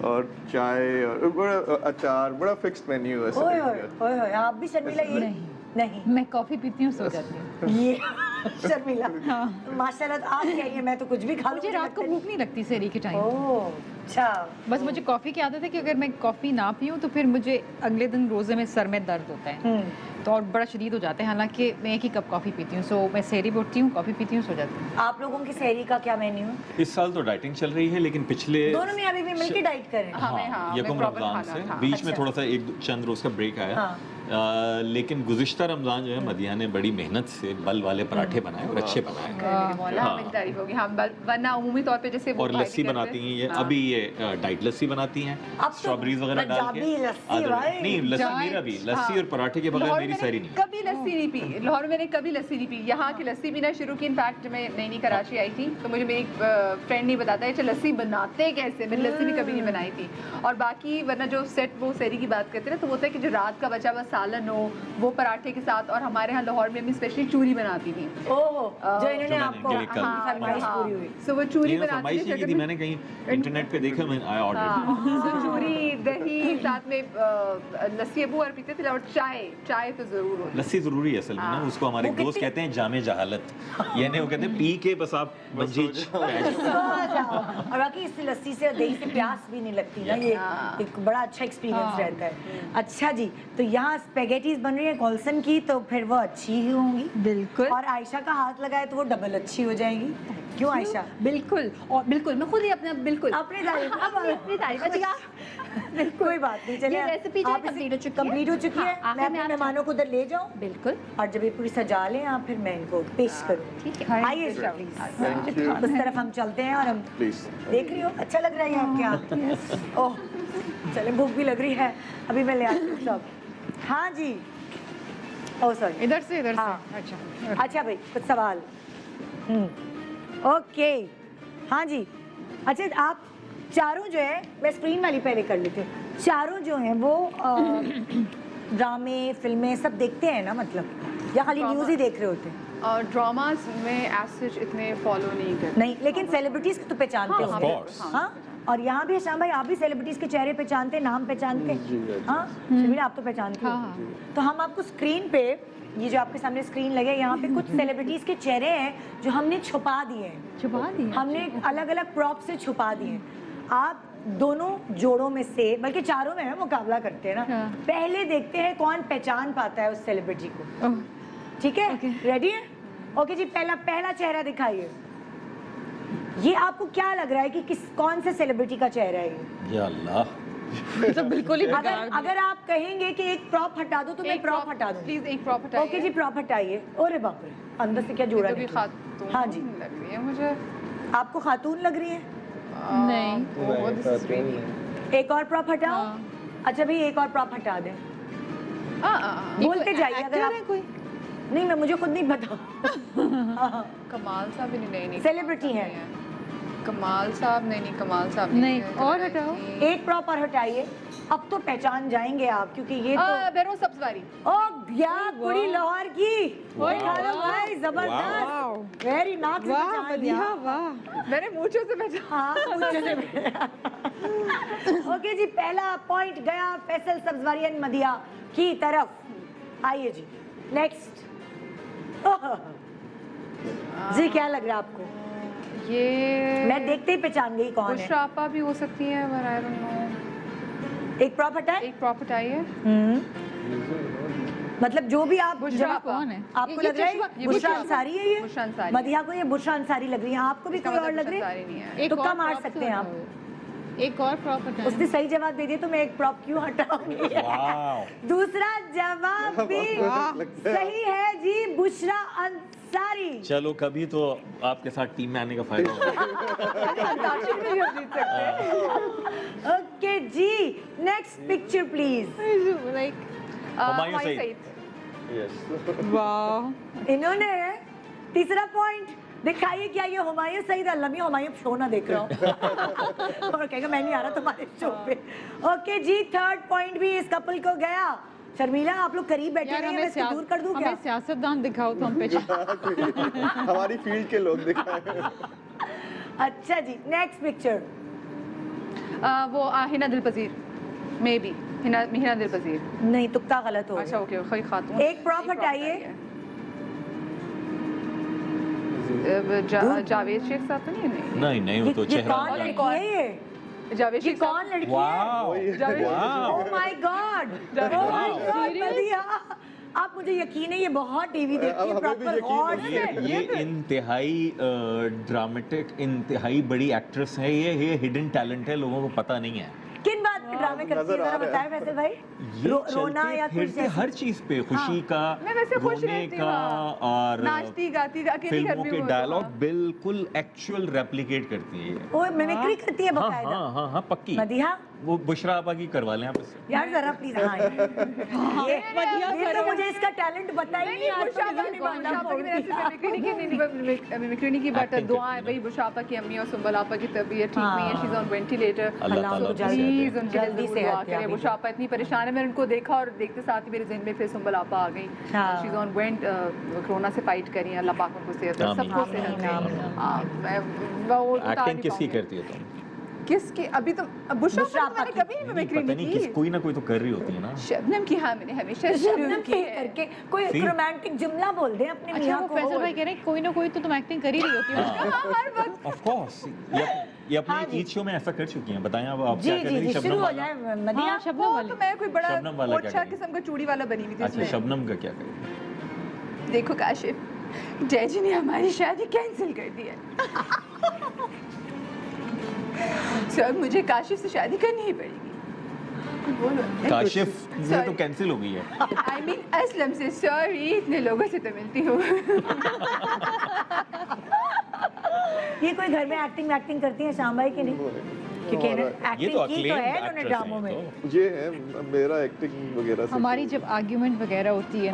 और चाय और बड़ा अचार, बड़ा फिक्स्ड मेन्यू है ओए सहरी ओए का। ओए ओए, आप भी शर्मिला ये नहीं मैं कॉफ़ी पीती हूँ, सो जाती हूँ। ये शर्मिला माशाल्लाह, तो आप क्या है, मैं तो कुछ भी खा लूं, मुझे रात को भूख नहीं लगती सहरी के टाइम। ओह अच्छा, बस मुझे कॉफ़ी की आदत है कि अगर मैं कॉफ़ी ना पीऊँ तो फिर मुझे अगले दिन रोज़े में सर में दर्द होता है, तो और बड़ा शदीद हो जाता है। हालांकि मैं एक ही कप कॉफ़ी पीती हूँ, सो मैं सहरी भी उठती हूँ, कॉफ़ी पीती हूँ, सो जाती हूँ। आप लोगों की सहरी का क्या मेन्यू है? इस साल तो डाइटिंग चल रही है, लेकिन पिछले दोनों में अभी भी मिलके डाइट करें। यकम रमज़ान से बीच में थोड़ा सा एक चंद रोज़ का ब्रेक आया। लेकिन गुज़िश्ता रमज़ान जो है मदिया ने बड़ी मेहनत से बल वाले पराठे बनाए और अच्छे बनाए, मौला मेरी तारीफ होगी। हाँ, वरना उमूमी तौर पे जैसे वो और लस्सी बनाती हैं ये। अभी ये डाइट लस्सी बनाती हैं, अब तो स्ट्रॉबेरीज वगैरह डाल के। पंजाबी लस्सी भाई। नहीं, लस्सी मेरा भी, लस्सी और पराठे के बगैर मेरी सहरी नहीं। कभी लस्सी नहीं पी, लाहौर में मैंने कभी लस्सी नहीं पी। यहाँ की लस्सी पीना शुरू की, इनफैक्ट जब मैं नई नई कराची आई थी तो मुझे मेरी एक फ्रेंड ने बताया अच्छा लस्सी बनाते कैसे, मैंने लस्सी भी कभी नहीं बनाई थी। और बाकी वरना जो सेट वो सहरी की बात करते हैं ना, तो वो होता है कि जो रात का बचा हुआ सालन हो वो पराठे के साथ, और हमारे यहाँ लाहौर में स्पेशली चूरी बनाती थी। ओहो, जो इन्होंने मैंने आपको कल- फरमाइश पूरी हुई। सो वो चूरी बनाती फरमाइश थी, की थी मैंने कहीं इंटरनेट पे देखा, मैं आई ऑर्डर। तो चूरी, दही, साथ में लस्सी अबू और पीते थे, और चाय तो जरूर होती। लस्सी जरूरी है असल में ना, उसको हमारे दोस्त कहते हैं जामे जहालत, यानी वो कहते हैं पी के बस आप मंजीज सो जाओ। और बाकी इस लस्सी से दही से प्यास भी नहीं लगती ना, ये एक बड़ा अच्छा एक्सपीरियंस रहता है। अच्छा जी, तो यहाँ स्पेगेटीज बन रही है कॉल्सन की, तो फिर वो अच्छी ही होंगी। बिल्कुल। और आयशा का हाथ लगाए तो वो डबल अच्छी हो जाएगी। क्यों आयशा? बिल्कुल, और बिल्कुल मैं खुद ही अपने बिल्कुल अपनी तारीफ, अपनी तारीफ। अच्छा, कोई बात नहीं, चलिए ये रेसिपी जो है कंप्लीट हो चुकी है। कंप्लीट हो चुकी है। हाँ, मैं आखिर में अपने आप मेहमानों को उधर ले जाऊँ, बिल्कुल और जब ये पूरी सजा लें आप, फिर मैं इनको पेश करूँ। ठीक है। आइए प्लीज, Thank you. उस तरफ हम चलते हैं। और हम Please. देख रही हो, अच्छा लग रहा है आपके यहाँ? ओह, चले, भूख भी लग रही है, अभी मैं ले आती हूँ सब। हाँ जी, ओह सॉरी, इधर से हाँ। अच्छा। अच्छा भाई, कुछ सवाल? ओके, हाँ जी। अच्छा, आप चारों जो है, मैं स्क्रीन वाली पहले कर लेती हूँ, चारों जो हैं वो ड्रामे फिल्में सब देखते हैं ना, मतलब या खाली न्यूज़ ही देख रहे होते हैं? और ड्रामास में एज सच इतने फॉलो नहीं करते। नहीं, लेकिन सेलिब्रिटीज को तो पहचानते हाँ, हो। of course. हाँ, और यहाँ भी शाम भाई, आप भी सेलिब्रिटीज के चेहरे पहचानते हैं, नाम पहचानते हैं? हाँ शर्मिला, आप तो पहचानते हो। तो हम आपको स्क्रीन पे, ये जो आपके सामने स्क्रीन लगे, यहाँ पे कुछ सेलिब्रिटीज के चेहरे हैं जो हमने छुपा दिए हैं। छुपा दिए? हमने अलग अलग प्रॉप से छुपा दिए हैं। आप दोनों जोड़ों में से, बल्कि चारों में है, मुकाबला करते हैं ना। पहले देखते हैं कौन पहचान पाता है उस सेलिब्रिटी को। ठीक है, रेडी है? ओके जी, पहला चेहरा दिखाइए। ये आपको क्या लग रहा है कि कौन से सेलिब्रिटी का चेहरा है ये? या अल्लाह, तो बिल्कुल ही अगर आप कहेंगे कि एक प्रॉप हटा दो, तो मैं प्रॉप हटा दूँ। प्लीज एक प्रॉप हटाइए। ओके जी, प्रॉप हटाइए। अरे बाप रे, अंदर से क्या जोड़ा तो भी निकला? खातून हाँ जी, लग रही है मुझे। आपको खातून लग रही है? नहीं। एक और प्रॉप हटाओ। अच्छा भाई, एक और प्रॉप हटा दें। बोलते जाइए अगर आप। कोई नहीं, मैं मुझे खुद नहीं पता। कमाल साहब भी नहीं। सेलिब्रिटी हैं। कमाल साहब नहीं, कमाल साहब नहीं, और हटाओ। एक प्रॉप और हटाइए। اب تو پہچان جائیں گے آپ کیونکہ یہ تو بہروز سبزواری. کڑی لاہور کی بھائی زبردست ویری ناک سے پہچان لیا. میں نے مونچھوں سے پہچانا. اوکے جی پہلا پوائنٹ گیا فیصل سبزواری اینڈ مدیحہ کی طرف. آئیے جی نیکسٹ. جی کیا لگ رہا ہے آپ کو؟ یہ میں دیکھتے ہی پہچان گئی کون ہے. بشرا آپا بھی ہو سکتی ہے but I don't know. ایک پراپرٹی ہے ایک پراپرٹی ہے. مطلب جو بھی آپ بشرا کون ہے؟ آپ کو لگ رہا ہے بشرا انصاری ہے یہ؟ بشرا انصاری. مدیحہ کو یہ بشرا انصاری لگ رہی ہے. آپ کو بھی کوئی اور لگ رہی ہے؟ تکا مار سکتے ہیں آپ. ایک اور پراپرٹی اس نے صحیح جواب دے دیا تو میں ایک پراپ کیوں ہٹاؤں گی. دوسرا جواب بھی صحیح ہے جی بشرا انصاری. چلو کبھی تو آپ کے ساتھ ٹیم میں آنے کا فائدہ ہوگا. اوکے جی next picture please. Humayun Saeed. انہوں نے تیسرا پوائنٹ دکھائیے. کیا یہ ہمایوں سعید علمی ہمایوں شو نہ دیکھ رہا ہوں اور کہے گا میں نہیں آ رہا تمہارے شو پہ. اوکے جی تھرڈ پوائنٹ بھی اس کپل کو گیا. شرمیلا آپ لوگ قریب بیٹھے ہیں میں اس کو دور کر دوں کیا؟ ہمیں سیاستدان دکھاؤ تو ہم پہچان. ہماری فیلڈ کے لوگ دکھائیں. اچھا جی نیکسٹ پکچر. وہ ہنا دل پذیر مے بی ہنا دل پذیر. نہیں تکتا غلط ہو اچھا اوکے کوئی خاتون. ایک پراپ ہٹائیے. جاوید شیخ صاحب تو نہیں. نہیں وہ تو یہ چہرہ. کون لڑکی ہے یہ؟ جاوید یہ شیخ کون لڑکی ہے؟ Oh my God! مدیحہ آپ مجھے یقین ہے یہ بہت ٹی وی دیکھتی ہے پراپر غور سے. یہ انتہائی ڈرامیٹک انتہائی بڑی ایکٹریس ہے. یہ ہڈن ٹیلنٹ ہے لوگوں کو پتہ نہیں ہے. کن بات پہ ڈرامے کرتی ہے ذرا بتائیں فیصل بھائی. رونا یا کچھ پھرتے ہر چیز پہ خوشی کا رونے کا اور ناچتی گاتی اکیلی گھر فلموں میں کے ڈائلاگ بالکل ایکچوئل ریپلیکیٹ کرتی ہے. وہ میمکری کرتی ہے باقاعدہ. ہاں پکی. مدیحہ وہ بشرا آپا کی کروا لیں آپ اس سے. یار ذرا پلیز. ہاں یہ تو مجھے اس کا ٹیلنٹ بتا ہی نہیں. میمکری کی بات دعا ہے بھائی بشرا آپا کی امی اور سنبل آپا کی طبیعت ٹھیک نہیں ہے. شی از آن وینٹیلیٹر. اللہ تعالیٰ پلیز ان کے جلدی سے بشرا آپا اتنی پریشان ہے. میں ان کو دیکھا اور دیکھتے ساتھ ہی میرے ذہن میں پھر سنبل آپا آ گئی. شی از آن وینٹ کرونا سے فائٹ کری ہیں. اللہ پاک ان کو صحت دے. سب کو صحت دے. ایکٹنگ کس کی کرتی ہے تم؟ کس کی؟ ابھی تو بشرا آپا نے کبھی نہیں میمکری پتہ نہیں کس کوئی نہ کوئی تو کر رہی ہوتی ہے نا. شبنم کی. ہاں میں نے ہمیشہ شبنم کی کر کے کوئی رومانٹک جملہ بول دیں اپنے میاں کو. فیصل بھائی کہہ رہے ہیں کوئی نہ کوئی تو تم ایکٹنگ کر ہی رہی ہوتی ہو. ہر وقت. آف کورس یہ اپنی عید شو میں ایسا کر چکی ہیں. بتائیں اب آپ جی کیا کر رہی ہیں؟ شروع شبنم ہو والا. جائے مدیحہ. شبنم والی. تو میں کوئی بڑا شبنم والا کیا اچھا کریں؟ قسم کا چوڑی والا بنی ہوئی تھی اس اچھا میں. شبنم کا کیا کریں؟ دیکھو کاشف جے جی نے ہماری شادی کینسل کر دی ہے. سر مجھے کاشف سے شادی کرنی ہی پڑے گی. کاشف یہ تو کینسل ہو گئی ہے. آئی مین اسلم سے. سوری اتنے لوگوں سے تو ملتی ہوں. یہ کوئی گھر میں ایکٹنگ کرتی ہیں شام بھائی کی نہیں؟ کیونکہ یہ ایکٹنگ تو کی تو ہے انہوں نے ڈراموں میں. یہ ہے میرا ایکٹنگ وغیرہ سے. ہماری جب آرگیومنٹ وغیرہ ہوتی ہے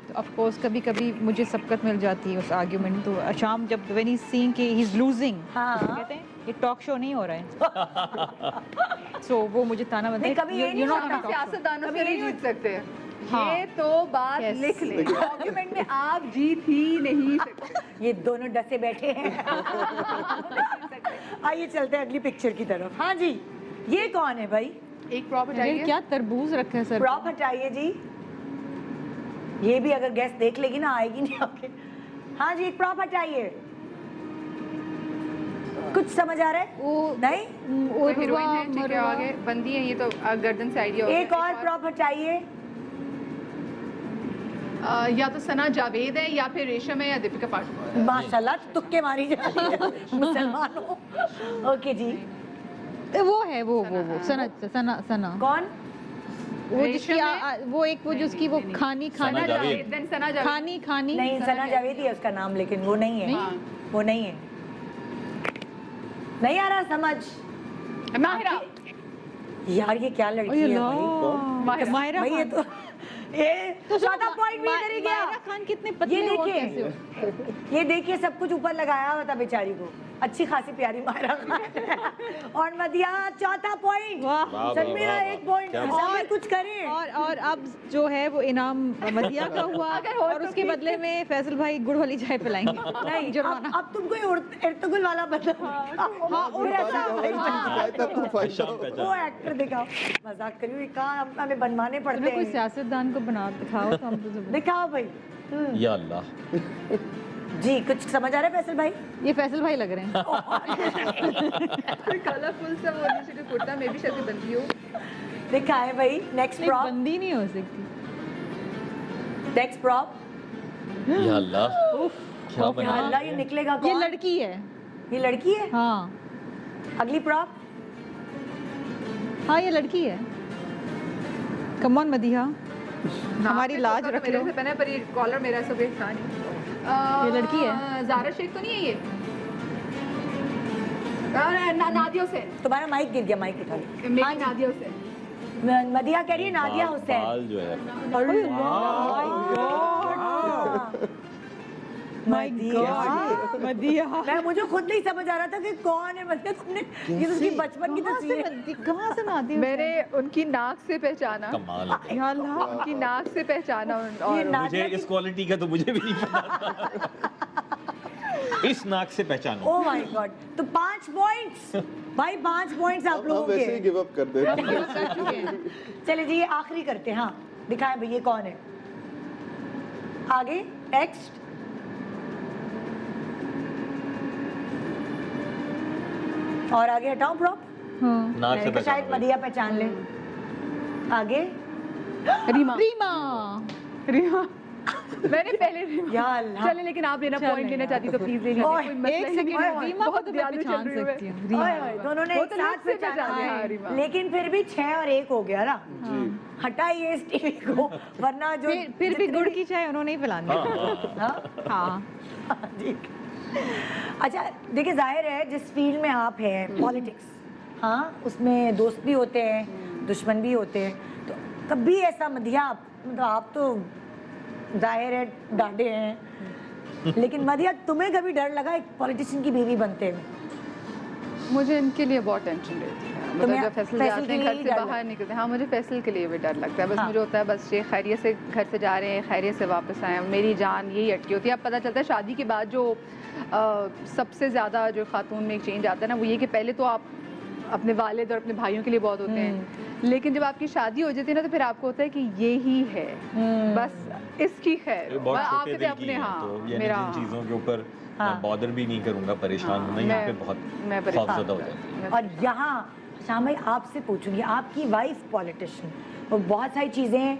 تو آف کورس کبھی کبھی مجھے سبقت مل جاتی ہے اس آرگیومنٹ. تو شام جب وین ہی سینگ کہ ہی از لوزنگ کہتے ہیں یہ ٹاک شو نہیں ہو رہا ہے. سو وہ مجھے تانا بنتا ہے کبھی یہ نہیں ہوتا. سیاستدانوں سے نہیں جیت سکتے. یہ تو بات لکھ لیں. آرگیومنٹ میں آپ جیت ہی نہیں سکتے. یہ دونوں ڈسے بیٹھے ہیں. آئیے چلتے ہیں اگلی پکچر کی طرف. ہاں جی یہ کون ہے بھائی؟ ایک پراپ ہٹائیے. کیا تربوز رکھا ہے سر. پراپ ہٹائیے جی. یہ بھی اگر گیس دیکھ لے گی نا آئے گی نہیں آپ کے. ہاں جی ایک پراپ ہٹائیے. کچھ سمجھ آ رہا ہے؟ نہیں وہ ہیروئن ہے ٹھیک ہے آگے بندی ہے. یہ تو گردن سے آئیڈیا. ایک اور پراپ ہٹائیے. یا تو ثنا جاوید ہے یا پھر ریشم ہے یا دیپیکا پاڈوکون. ماشاءاللہ تکے ماری جا رہی ہے مسلمانوں. اوکے جی وہ ہے وہ سنا کون؟ وہ جس کی وہ ایک وہ جس کی وہ کھانی ثنا جاوید. کھانی نہیں ثنا جاوید ہی ہے اس کا نام لیکن وہ نہیں ہے. وہ نہیں ہے. نہیں آ رہا سمجھ. ماہرہ. یار یہ کیا لڑکی ہے ماہرہ. بھائی. یہ تو ये चौथा पॉइंट भी इधर ही गया। मायरा खान कितने पतले और कैसे हो? ये देखिए सब कुछ ऊपर लगाया हुआ था बेचारी को, अच्छी खासी प्यारी मायरा खान और मदिया चौथा पॉइंट, वाह। शर्मिला 1 पॉइंट, और कुछ करें। और अब जो है वो इनाम मदिया का हुआ और उसके बदले में फैसल भाई गुड़ वाली चाय पिलाएंगे। नहीं जुर्माना। अब तुमको इर्तुगुल वाला बदला, वो एक्टर दिखाओ, मजाक करियो, ये कहाँ हमें बनवाने पड़ते तुम्हें कोई हैं। सियासतदान को बना दिखाओ तो हम तो जबरदस्त। दिखाओ भाई। या अल्लाह, जी कुछ समझ आ रहा है फैसल भाई? ये फैसल भाई लग रहे हैं। कोई कलरफुल सा वो नीचे का कुर्ता में भी शायद बंदी हो। दिखाए भाई। नेक्स्ट नहीं, प्रॉप, बंदी नहीं हो सकती। Next prop. या अल्लाह, क्या या बना? अल्लाह, ये निकलेगा ये कौन? लड़की है। ये लड़की है। हाँ अगली प्रॉप। हाँ ये लड़की है। कम ऑन मदिहा, हमारी लाज रख लो। से पहने पर ये कॉलर मेरा सब एक था नहीं। ये लड़की है? ज़ारा शेख तो नहीं है ये? नादिया हुसैन। तुम्हारा माइक गिर गया, माइक उठा लो। मेरी नादिया हुसैन। मदिया कह रही है नादिया हुसैन। बाल जो है, मदिया, मैं मुझे खुद नहीं समझ आ रहा था कि कौन है मदिया। तुमने ये तो उसकी बचपन की तस्वीर है। कहाँ से नादी हो? मैंने उनकी नाक से पहचाना, कमाल है। या अल्लाह। उनकी नाक से पहचाना ये और नादिया मुझे की- इस क्वालिटी का तो मुझे भी नहीं पता था। इस नाक से पहचानो। Oh my God. तो 5 पॉइंट्स भाई, 5 पॉइंट्स आप लोगों वैसे ही के। गिव अप कर देते हैं। चलिए जी, ये आखिरी करते हैं। हाँ दिखाएं भाई ये कौन है। आगे नेक्स्ट। और आगे हटाऊं प्रॉप, हाँ। नाक से मैंने कहा शायद पहचानो। मदिया पहचान ले। आगे रीमा। रीमा। रीमा मैंने पहले रीमा। या अल्लाह। चले लेकिन आप लेना चलें पॉइंट लेना यार। चाहती तो प्लीज ले लीजिए, ओए, कोई मसला एक ही नहीं सेकंड, है। रीमा को बहुत तो मैं दयालु पहचान चल रही हूँ मैं। सकती हूँ। ओए रीमा। ओए, दोनों ने वो एक तो साथ लुक से पहचाना पहचाने, है। हाँ, रीमा। लेकिन फिर भी 6 और 1 हो गया ना। हटाइए इस टीवी को, वरना जो फिर भी गुड़ की चाय उन्होंने ही पिलानी है। हाँ? हाँ। ठीक। अच्छा देखिए, जाहिर है जिस फील्ड में आप हैं, पॉलिटिक्स, हाँ उसमें दोस्त भी होते हैं, दुश्मन भी होते हैं, तो कभी ऐसा मदिया, मतलब आप तो जाहिर है डांटे हैं, लेकिन मदिया तुम्हें कभी डर लगा एक पॉलिटिशियन की बीवी बनते हुए? मुझे इनके लिए बहुत टेंशन रहती है, मतलब तुम्हें जब फैसल फैसल जाते के हैं लिए घर ही से डर बाहर निकलते हैं। हाँ मुझे फैसल के लिए भी डर लगता है, बस हाँ। मुझे होता है बस ये खैरियत से घर से जा रहे हैं, खैरियत से वापस आए, मेरी जान यही अटकी होती है। अब पता चलता है शादी के बाद जो सबसे ज़्यादा जो खातून में एक चेंज आता है ना, वो ये कि पहले तो आप अपने वालिद और अपने भाइयों के लिए बहुत होते हैं, लेकिन जब आपकी शादी हो जाती है ना तो फिर आपको होता है कि ये ही है, बस इसकी खैर। ये बहुत आप छोटे कहते दिल हैं की अपने, हैं, हाँ तो यानी मेरा जिन चीज़ों के ऊपर हाँ। मैं बॉदर भी नहीं करूंगा, परेशान हाँ, होना यहाँ पे मैं बहुत परेशान खौफजदा हो हूँ। जाती है। और यहाँ शाम भाई आपसे पूछूंगी, आपकी वाइफ पॉलिटिशियन, वो बहुत सारी चीज़ें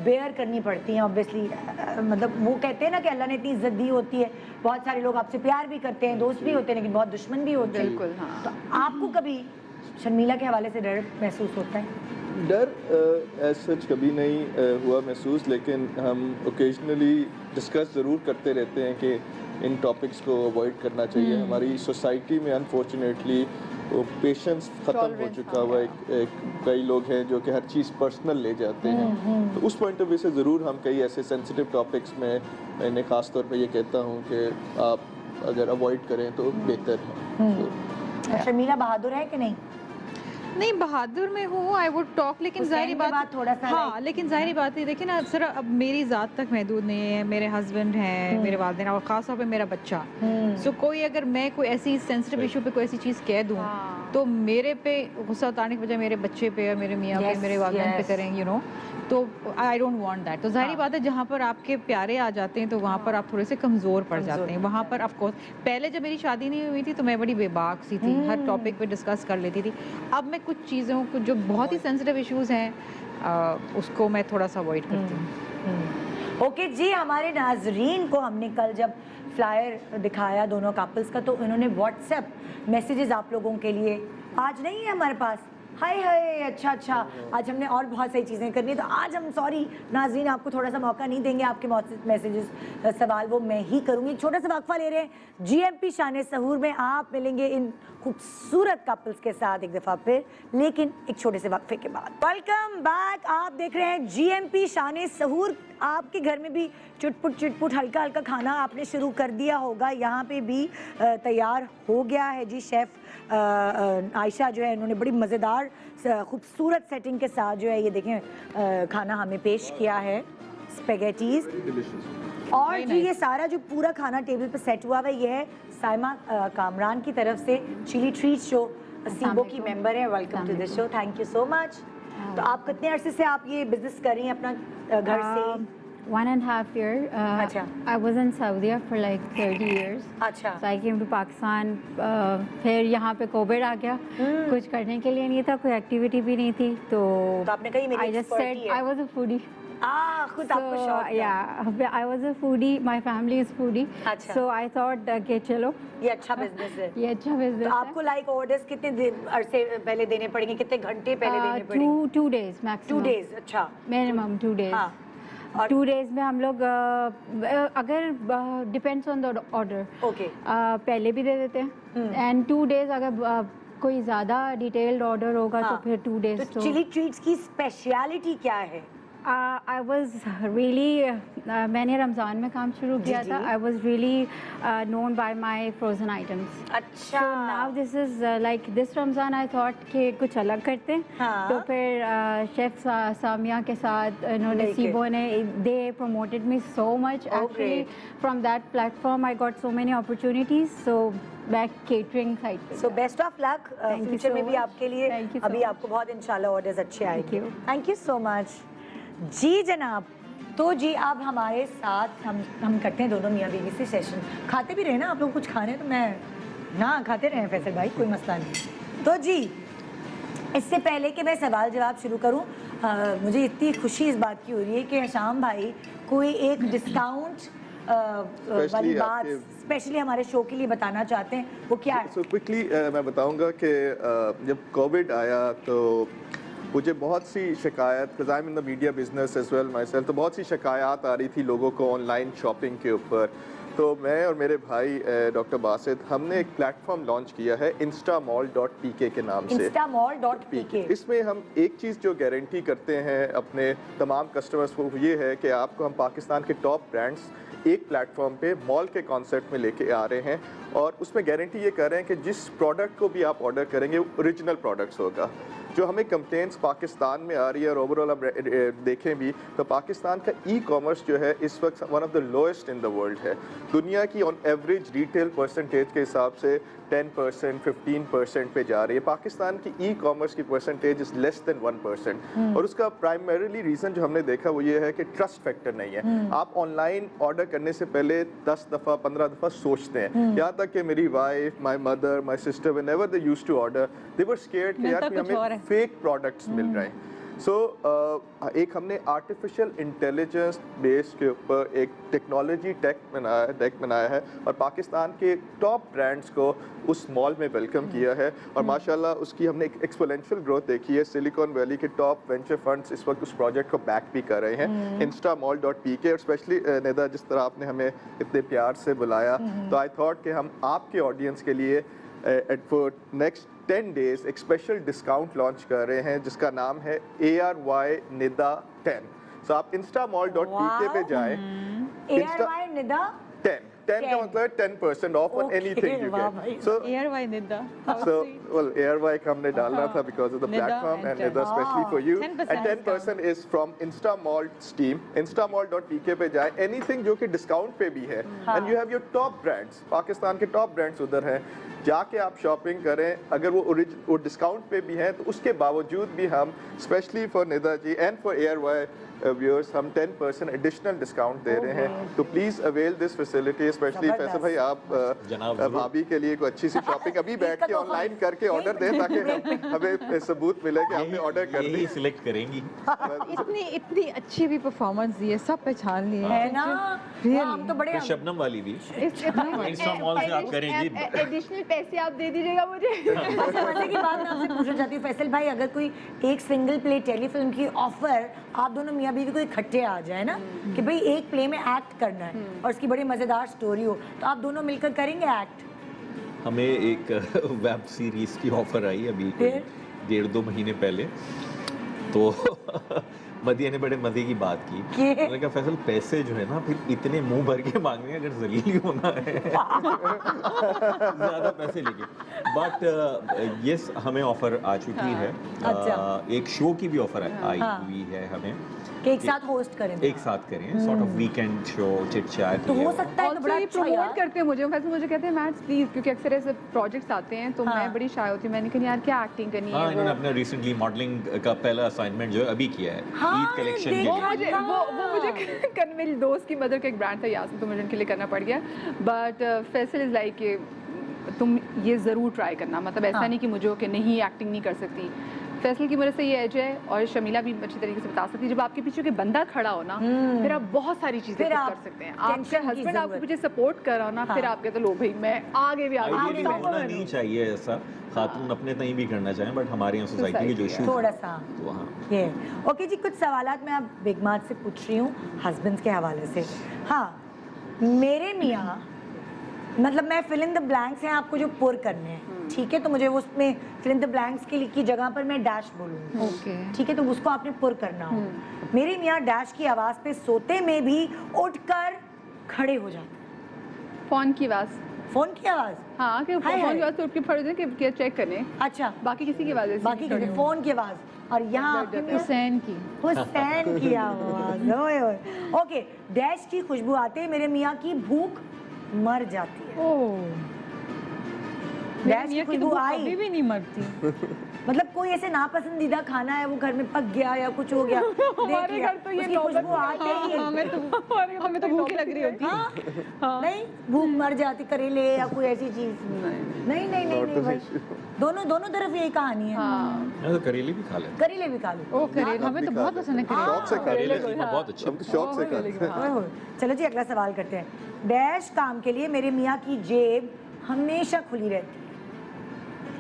बेयर करनी पड़ती हैं ऑब्वियसली, मतलब वो कहते हैं ना कि अल्लाह ने इतनी इज्जत दी होती है, बहुत सारे लोग आपसे प्यार भी करते हैं, दोस्त भी होते हैं, लेकिन बहुत दुश्मन भी होते हैं। बिल्कुल, हाँ। तो आपको कभी शर्मिला के हवाले से डर महसूस होता है? डर एज सच कभी नहीं हुआ महसूस, लेकिन हम ओकेजनली डिस्कस ज़रूर करते रहते हैं कि इन टॉपिक्स को अवॉइड करना चाहिए। हमारी सोसाइटी में अनफॉर्चुनेटली वो पेशेंस ख़त्म हो Tolerance, चुका हुआ एक कई लोग हैं जो कि हर चीज़ पर्सनल ले जाते हैं। तो उस पॉइंट ऑफ व्यू से ज़रूर हम कई ऐसे सेंसिटिव टॉपिक्स में, मैंने ख़ास तौर पे ये कहता हूँ कि आप अगर अवॉइड करें तो बेहतर है। तो शर्मिला बहादुर है कि नहीं? नहीं बहादुर में हूँ, आई वुड टॉक, लेकिन हुसैन जाहिर के बात बाद थोड़ा सा हाँ, like- लेकिन जाहिर बात है, देखिए ना सर, अब मेरी ज़ात तक महदूद नहीं है, मेरे हस्बैंड हैं, मेरे वालिदैन और ख़ास तौर पे मेरा बच्चा। सो कोई अगर मैं कोई ऐसी सेंसिटिव इशू पे कोई ऐसी चीज़ कह दूँ हाँ। तो मेरे पे गुस्सा उतारने के बजाय मेरे बच्चे पे या मेरे मियाँ पे, Yes, मेरे वालिदैन पे yes. करें, यू नो, तो आई डोंट वांट दैट। तो जाहिर बात है जहाँ पर आपके प्यारे आ जाते हैं तो वहाँ पर आप थोड़े से कमज़ोर पड़ जाते हैं। वहाँ पर ऑफ कोर्स पहले जब मेरी शादी नहीं हुई थी तो मैं बड़ी बेबाक सी थी, हर टॉपिक पे डिस्कस कर लेती थी। अब मैं कुछ चीज़ों को जो बहुत ही सेंसिटिव इश्यूज हैं उसको मैं थोड़ा सा अवॉइड करती हूँ। ओके जी, हमारे नाजरीन को हमने कल जब फ्लायर दिखाया दोनों कपल्स का, तो उन्होंने व्हाट्सएप मैसेजेस आप लोगों के लिए, आज नहीं है हमारे पास, हाय हाय, अच्छा अच्छा, आज हमने और बहुत सारी चीज़ें करनी है, तो आज हम सॉरी नाज़रीन आपको थोड़ा सा मौका नहीं देंगे, आपके मैसेजेस सवाल वो मैं ही करूँगी। एक छोटा सा वक्फा ले रहे हैं, GMP शान सहूर में आप मिलेंगे इन खूबसूरत कपल्स के साथ एक दफ़ा फिर, लेकिन एक छोटे से वक्फे के बाद। वेलकम बैक, आप देख रहे हैं GMP शान सहूर। आपके घर में भी चुटपुट हल्का हल्का खाना आपने शुरू कर दिया होगा, यहाँ पे भी तैयार हो गया है जी। शेफ़ आयशा जो है इन्होंने बड़ी मज़ेदार खूबसूरत सेटिंग के साथ जो है ये देखें खाना हमें पेश किया है, स्पेगेटीज। और जी ये सारा जो पूरा खाना टेबल पे सेट हुआ है ये है साइमा कामरान की तरफ से, चिली ट्रीट्स जो सीबो की मेंबर है। Welcome to the show, thank you so much. तो आप कितने अरसे से आप ये बिजनेस कर रही हैं अपना घर से? 1.5 year. Acha. I was in Saudi for like 30 years. अच्छा। So I came to Pakistan. फिर यहाँ पे कोविड आ गया, कुछ करने के लिए नहीं था, कोई एक्टिविटी भी नहीं थी, तो आपने कही मेरी I just said expertise है। I was a foodie. खुद आपको शौक था। Yeah, I was a foodie. My family is foodie. अच्छा। So I thought कि चलो ये अच्छा बिजनेस है। ये अच्छा तो बिजनेस आपको लाइक ऑर्डर्स कितने अरसे पहले देने पड़ेंगे, कितने घंटे पहले देने पड़ेंगे? 2 days maximum. 2 days, अच्छा। Minimum 2 days. हाँ। और 2 days में हम लोग अगर depends on the order okay पहले भी दे देते हैं, एंड 2 days अगर कोई ज़्यादा डिटेल्ड ऑर्डर होगा तो फिर 2 days। तो चिली ट्रीट्स की स्पेशलिटी क्या है? आई वॉज रियली मैंने रमज़ान में काम शुरू किया था। I was really known by my frozen items. अच्छा। So now this is like this Ramzan I thought कि कुछ अलग करते हैं। हाँ। तो फिर शेफ सामिया के साथ इन्होंने सीबो ने they promoted me so much actually from that platform I got so many opportunities, so back catering side पे। So best of luck future में भी आपके लिए। Thank you so अभी much. आपको बहुत इंशाल्लाह ऑर्डर्स अच्छे आएंगे। you. Thank you so much जी जनाब। तो जी अब हमारे साथ हम करते हैं दोनों मियाँ बीवी से सेशन। खाते भी रहे ना आप लोग, कुछ खाने तो मैं ना खाते रहे फैसल भाई, कोई मसला नहीं। तो जी इससे पहले कि मैं सवाल जवाब शुरू करूं, मुझे इतनी खुशी इस बात की हो रही है कि शाम भाई कोई एक डिस्काउंट वाली बात स्पेशली हमारे शो के लिए बताना चाहते हैं, वो क्या है? सो क्विकली मैं बताऊंगा कि जब कोविड आया तो मुझे बहुत सी शिकायत, because I am in the media business as well myself, तो बहुत सी शिकायत आ रही थी लोगों को ऑनलाइन शॉपिंग के ऊपर। तो मैं और मेरे भाई डॉक्टर बासित हमने एक प्लेटफॉर्म लॉन्च किया है instamall.pk के नाम से। instamall.pk। इसमें हम एक चीज़ जो गारंटी करते हैं अपने तमाम कस्टमर्स को, ये है कि आपको हम पाकिस्तान के टॉप ब्रांड्स एक प्लेटफॉर्म पे मॉल के कॉन्सेप्ट में लेके आ रहे हैं, और उसमें गारंटी ये कर रहे हैं कि जिस प्रोडक्ट को भी आप ऑर्डर करेंगे वो ओरिजिनल प्रोडक्ट्स होगा। जो हमें कंप्लेंट्स पाकिस्तान में आ रही है और ओवरऑल हम देखें भी तो पाकिस्तान का ई कॉमर्स जो है इस वक्त one of the lowest in the world है। दुनिया की ऑन एवरेज रिटेल परसेंटेज के हिसाब से 10% 15% पे जा रही है, पाकिस्तान की ई कॉमर्स की परसेंटेज इज लेस देन 1%। और उसका प्राइमरीली रीज़न जो हमने देखा वो ये है कि ट्रस्ट फैक्टर नहीं है। आप ऑनलाइन ऑर्डर करने से पहले 10 दफ़ा 15 दफ़ा सोचते हैं। यहाँ तक कि मेरी wife, my mother, my sister, whenever they used to order they were scared कि यार हमें फेक प्रोडक्ट्स मिल रहे हैं। सो एक हमने आर्टिफिशियल इंटेलिजेंस बेस के ऊपर एक टेक्नोलॉजी टेक बनाया है और पाकिस्तान के टॉप ब्रांड्स को उस मॉल में वेलकम किया है, और माशाल्लाह उसकी हमने एक एक्सपोनेंशियल ग्रोथ देखी है। सिलिकॉन वैली के टॉप वेंचर फंड्स इस वक्त उस प्रोजेक्ट को बैक भी कर रहे हैं। instamall.pk, और स्पेशली निदा जिस तरह आपने हमें इतने प्यार से बुलाया, तो आई थॉट कि हम आपके ऑडियंस के लिए फॉर नेक्स्ट 10 days एक स्पेशल डिस्काउंट लॉन्च कर रहे हैं जिसका नाम है ARY निदा 10। सो आप instamall.pk पे जाएं। ARY निदा 10 का मतलब 10% of on anything you get. So ARY Nida. well ARY का हमने डालना था because of the platform and Nida especially for you, and 10% is from Instamall team। instamall.pk पे जाएं, anything जो कि डिस्काउंट पे भी है, and you have your top brands, Pakistan के टॉप ब्रांड्स उधर हैं, जाके आप शॉपिंग करें। अगर वो डिस्काउंट पे भी हैं तो उसके बावजूद भी हम specially for Nida ji and for ARY viewers हम 10% एडिशनल डिस्काउंट दे रहे हैं। तो please avail this facility, specially Faisal भाई आप भाभी के लिए कोई अच्छी सी शॉपिंग अभी बैठ के ऑनलाइन करके ऑर्डर दें ताकि हमें सबूत मिले कि आपने ऑर्डर कर यही दी। सिलेक्ट करेंगी। इतनी अच्छी भी परफॉर्मेंस दी है, सब पहचान लिए है ना। हम तो बड़े फिर शबनम वाली भी इतना इंस्टा मॉल से आप करें जी। एडिशनल पैसे आप दे दीजिएगा मुझे। अच्छा, मजे की बात मैं आपसे पूछना चाहती हूँ फैसल भाई, अगर कोई एक सिंगल प्ले टेलीफिल्म की ऑफर आप दोनों मियाँ बीवी को इकट्ठे आ जाए ना कि भाई एक प्ले में एक्ट करना है और उसकी बड़ी मजेदार स्टोरी हो, तो आप दोनों मिलकर करेंगे एक्ट? हमें एक वेब सीरीज की ऑफर आई अभी फिर? 1.5-2 महीने पहले, तो मदिया ने बड़े मजे की बात की। मैंने कहा फैसल पैसे जो है ना फिर इतने मुंह भर के मांगने हैं, अगर जलील होना है ज्यादा पैसे लेके। बट यस, हमें ऑफर आ चुकी है। एक शो की भी ऑफर आई हुई है हमें कि एक साथ होस्ट करें, एक साथ करें, sort of weekend show, chit chat. तो हो सकता है तो बड़ा ये अच्छा प्रमोट यार। करते हैं मुझे, वैसे मुझे कहते हैं मैट्स प्लीज, क्योंकि अक्सर ऐसे प्रोजेक्ट्स आते हैं तो मैं बड़ी शाय होती हूँ, मैंने कहा यार क्या एक्टिंग करनी हाँ, है। इन्होंने अपना रिसेंटली मॉडलिंग का पहला असाइनमेंट जो है अभी किया है, ईद कलेक्शन के लिए। वो मुझे करने, मेरी दोस्त की मदर का एक ब्रांड था यासिन, तो मुझे उनके लिए करना पड़ गया। बट फैसल इज़ लाइक तुम ये ज़रूर ट्राई करना, मतलब ऐसा नहीं कि मुझे हो कि नहीं एक्टिंग नहीं कर सकती। फैसल की वजह से ये एज है, और शमीला भी अच्छी तरीके से बता सकती है, जब आपके पीछे के बंदा खड़ा हो ना फिर आप बहुत सारी चीज़ें कर सकते हैं। आपके हस्बैंड आपको पीछे सपोर्ट कर रहा हो ना, फिर आप कहते लो भाई मैं आगे भी आइडियली होना नहीं चाहिए ऐसा, खातून अपने तहीं भी करना चाहें, बट हमारे यहाँ सोसाइटी के जो इशू थोड़ा सा तो हाँ। ये ओके जी, कुछ सवालात मैं अब बिगमात से पूछ रही हूँ हस्बैंड्स के हवाले से। हाँ, मेरे मियाँ, मतलब मैं फिल इन द ब्लैंक्स हैं आपको जो पुर करने हैं, ठीक है, तो मुझे उसमें फिल इन द ब्लैंक्स के लिए की जगह पर मैं डैश बोलूँगी, ओके ठीक है, तो उसको आपने पुर करना हो। मेरे मियाँ डैश की आवाज़ पे सोते में भी उठकर खड़े हो जाते। फोन की आवाज़, फोन की आवाज़? हाँ, कि फोन की आवाज़ तो उठ के खड़े हो कि चेक करें। अच्छा, बाकी किसी की आवाज़ ऐसी बाकी नहीं किसी फोन की आवाज़, और यहाँ आपके मियाँ हुसैन की हुसैन की आवाज़। ओए ओए, ओके, डैश की खुशबू आते ही मेरे मियाँ की भूख मर जाती है। डैश की खुशबू आई कभी भी नहीं मरती। मतलब कोई ऐसे नापसंदीदा खाना है वो घर में पक गया या कुछ हो गया, देख लिया, घर तो ये उसकी खुशबू आते ही हमें तो भूख ही लग रही होती है। नहीं, भूख मर जाती, करेले या कोई ऐसी चीज। नहीं नहीं नहीं नहीं भाई, दोनों तरफ यही कहानी है। मैं तो करेले भी खा लेता करेले भी खा लो। ओ करेले हमें तो बहुत पसंद है करेले। शौक से खा करेले लेते कीमा बहुत अच्छी हैं, शौक से खाते हैं। ओए होए। चलो जी, अगला सवाल करते हैं। डैश काम के लिए मेरे मियाँ की जेब हमेशा खुली रहती है।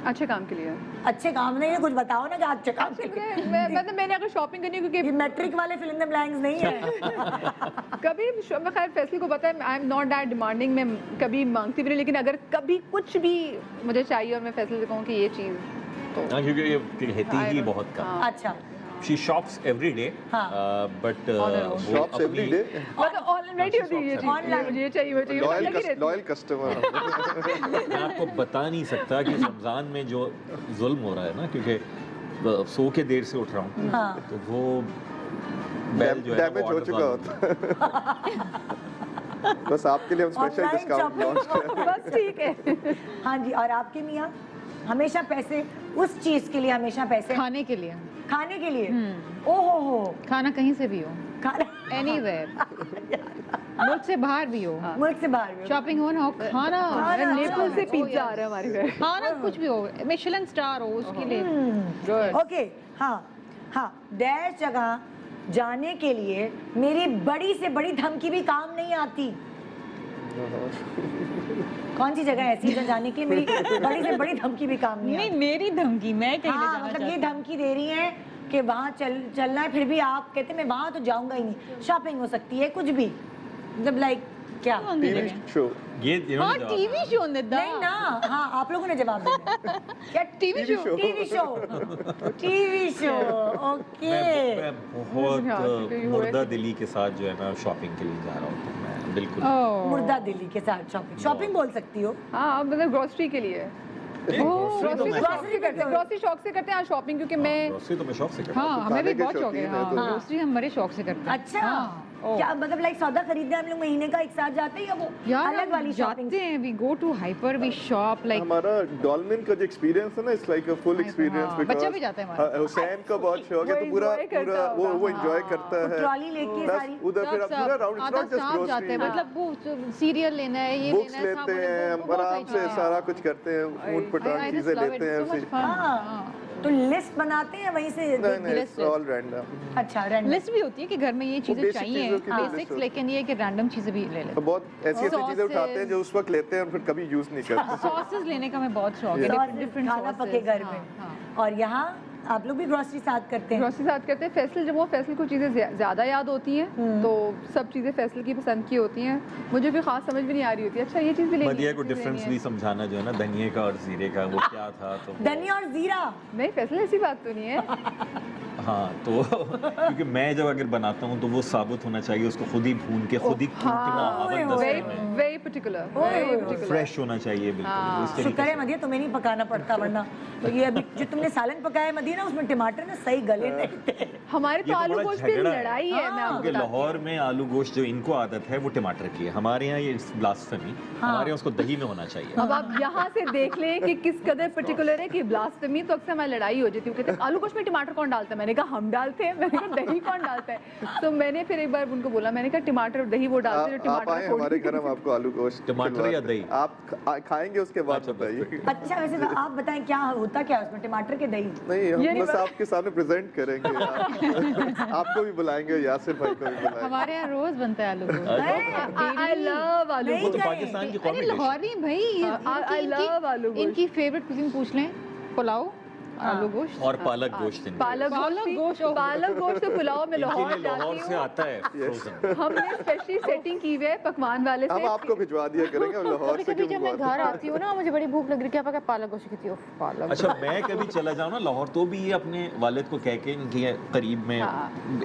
अच्छे काम के लिए, अच्छे काम नहीं है, कुछ बताओ ना कि अच्छे काम के लिए। मतलब मैंने अगर शॉपिंग करनी है, क्योंकि ये मैट्रिक वाले फिल इन द ब्लैंक्स नहीं है। कभी मैं खैर फैसल को पता है I am not that demanding, मैं कभी मांगती भी नहीं, लेकिन अगर कभी कुछ भी मुझे चाहिए और मैं फैसल से कहूँ कि ये चीज़, तो हाँ, क्योंकि ये कहती ही बहुत कम। अच्छा, she shops every day, but shops every day, मतलब ऑनलाइन होती है ये चीज़, मुझे ये चाहिए वो चाहिए, लॉयल कस्टमर। मैं आपको बता नहीं सकता कि रमज़ान में जो जुल्म हो रहा है ना, क्योंकि सो के देर से उठ रहा हूँ, तो वो बैल जो है डैमेज हो चुका होता है। बस आपके लिए हम special Online discount shopping। Launch कर रहे हैं। बस ठीक है। हाँ जी, और आपके मियाँ हमेशा पैसे उस चीज के लिए, हमेशा पैसे खाने के लिए, खाने के लिए। ओहो हो, खाना कहीं से भी हो, खाना एनीवेयर, मुल्क से बाहर भी हो, मुल्क से बाहर भी। शॉपिंग हो ना हो, खाना नेपल से पिज्जा आ रहा है हमारे घर। खाना कुछ भी हो, मिशेलिन स्टार हो, उसके लिए ओके, हाँ हाँ, डैश जगह जाने के लिए मेरी बड़ी से बड़ी धमकी भी काम नहीं आती। कौन सी जगह ऐसी है जाने के लिए मेरी बड़ी से बड़ी धमकी भी काम नहीं नहीं आती? मेरी धमकी, मैं कहीं ले हाँ, जाना मतलब ये चाहती धमकी दे रही हैं कि वहाँ चलना है, फिर भी आप कहते मैं वहाँ तो जाऊंगा ही नहीं। शॉपिंग हो सकती है, कुछ भी, मतलब लाइक क्या? हूँ। टीवी शो, ये हाँ, इन्होंने जवाब टीवी शो निदा, नहीं ना, हाँ आप लोगों ने जवाब दिया। क्या TV show, TV show, TV show, okay. मैं बहुत मुर्दा दिली के साथ जो है ना शॉपिंग के लिए जा रहा हूँ, तो मैं बिल्कुल मुर्दा दिल्ली के साथ शॉपिंग बोल सकती हो। हाँ मतलब ग्रोसरी के लिए, ग्रोसरी शौक से करते हैं शॉपिंग, क्योंकि मैं ग्रोसरी तो मैं शॉप से करता हूँ। हाँ हमें भी खाने के बहुत शौक है, शौकीन है हाँ तो। ग्रोसरी हमारे शौक से करते हैं। अच्छा, क्या मतलब लाइक सौदा खरीदने हम लोग महीने का एक साथ जाते हैं या वो यार अलग वाली शॉपिंग? जाते हैं, we go to hyper, we shop like, हमारा डॉल्मेन का जो एक्सपीरियंस है ना, it's like a full experience, बच्चा भी जाता है हमारा। हुसैन का बहुत शौक है, तो पूरा वो एंजॉय करता है, ट्रॉली लेके प्लस सारी उधर फिर आप पूरा राउंड, आधा नॉट जस्ट स्टाफ जाते हैं, ग्रोसरी, मतलब वो सीरियल लेना है, ये बुक्स लेना है, लेते हैं, आराम से सारा कुछ करते हैं, ऊट पटांग चीजें लेते हैं। तो लिस्ट बनाते हैं वहीं से नहीं नहीं, it's all random. अच्छा रैंडम लिस्ट भी होती है कि घर में ये चीजें basic चाहिए चीज़ों की भी list बेसिक्स, होती लेकिन ये कि रैंडम चीजें भी ले लेते तो बहुत ऐसी ऐसी चीजें उठाते हैं जो उस वक्त लेते हैं और फिर कभी यूज नहीं करते. सॉसेस लेने का मैं बहुत शौक है, Sauces, डिफरेंट खाना पके घर में. और यहाँ आप लोग भी ग्रोसरी साथ करते हैं? ग्रोसरी साथ करते हैं. फैसल जब वो फैसल को चीज़ें ज़्यादा याद होती हैं तो सब चीज़ें फैसल की पसंद की होती हैं. मुझे भी खास समझ भी नहीं आ रही होती, अच्छा ये चीज़ भी लेनी है, मदिया को ये चीज़ डिफरेंस लेनी भी है. समझाना जो है ना धनिए का और जीरे का वो क्या था तो धनिया और जीरा. नहीं फैसल ऐसी बात तो नहीं है. हाँ तो क्योंकि मैं जब अगर बनाता हूँ तो वो साबुत होना चाहिए, उसको खुद ही भून के खुद ही कूटना ओवन वेरी दस्ते में very particular, very particular. Fresh होना चाहिए बिल्कुल इस शुक्र तरीके है मदिया तुम्हें नहीं पकाना पड़ता, वरना तो ये अभी जो तुमने सालन पकाया है मदिया ना, उसमें टमाटर ना सही गले नहीं थे. हमारे तो ये तो आलू बड़ा गोश्त पे झगड़ा है. लड़ाई है. मैं आपको क्योंकि बताती हूँ. लाहौर में आलू गोश्त जो इनको आदत है वो टमाटर की है, हमारे यहाँ ये ब्लास्फेमी, हमारे यहाँ उसको दही में होना चाहिए. अब आप यहाँ से देख लें कि किस कदर पर्टिकुलर है कि ब्लास्फेमी. तो अक्सर हमारी लड़ाई हो जाती है, कहते हैं आलू गोश्त में टमाटर कौन डालता है. मैंने कहा हम डालते हैं. मैंने कहा दही कौन डालता है. तो मैंने फिर एक बार उनको बोला, मैंने कहा टमाटर और दही वो डालते हैं जो आप आए टमाटर हमारे घर, हम आपको आलू गोश्त टमाटर या दही? आप खाएंगे उसके बाद बताइए. अच्छा वैसे आप बताएं क्या होता क्या है उसमें, टमाटर के दही? नहीं हम बस आपके सामने प्रेजेंट करेंगे. आपको भी बुलाएंगे, यासिर भाई को भी बुलाएंगे. हमारे यहाँ रोज बनता है आलू गोश्त. आई लव आलू नहीं वो तो गए. पाकिस्तान की अरे कौमी डिश है. लाहौरी भाई, I love आलू गोश्त. इनकी फेवरेट कुकिंग पूछ लें, पुलाव, आलू गोश्त और पालक गोश्त इनके. पालक गोश्त. पालक गोश्त तो पुलाव में इनके लाहौर लिए लाहौर डालती से हूँ. आता है फ्रोजन. हमने स्पेशली सेटिंग की हुई है पकवान वाले हम से. आपको भिजवा दिया करेंगे, हम लाहौर कभी से कभी क्यों जब मैं मंगवाते घर आती हूँ ना, मुझे बड़ी भूख लग रही है, क्या पका पालक गोश्त की थी. पालक अच्छा मैं कभी चला जाऊँ ना लाहौर तो भी ये अपने वालिद को कह के इनके करीब में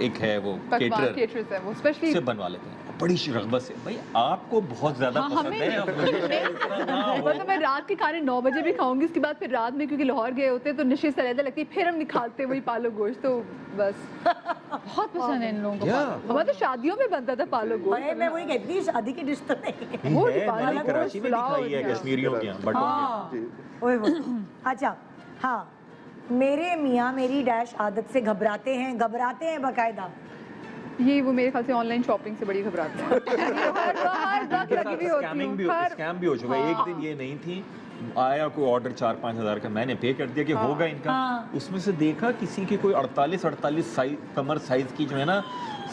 एक है वो पकवान केटरर caterers है वो स्पेशली. से बनवा लेते हैं बड़ी रगबत से. भाई आपको बहुत ज्यादा हाँ, पसंद है, अब मुझे इतना ना हो. मतलब मैं रात के खाने 9 बजे भी खाऊंगी, उसके बाद फिर रात में क्योंकि लाहौर गए होते हैं तो नशिश अलग लगती है, फिर हम निकालते हैं वही पालक गोश्त. तो बस बहुत पसंद है इन लोगों को. Yeah. हमारे तो शादियों में बनता था पालक गोश्त. अरे मैं वही कहती थी शादी की डिश तो नहीं. वो है, पालक मैंने गोश्त, कराची में भी पुलाव खाई है होता है. कश्मीरियों के यहाँ बटों हाँ. जी. ओए होए. अच्छा हाँ, मेरे मियाँ मेरी डैश आदत से घबराते हैं बाकायदा. ये वो मेरे ख्याल से ऑनलाइन शॉपिंग से बड़ी घबराते हैं. हर वक्त लगी हुई होती स्कैमिंग भी हूँ. हर स्कैम भी हो चुका है. एक दिन ये नहीं थी, आया कोई ऑर्डर 4-5 हज़ार का, मैंने पे कर दिया कि होगा इनका. हाँ. उसमें से देखा किसी की कोई 48 साइज कमर साइज की जो है ना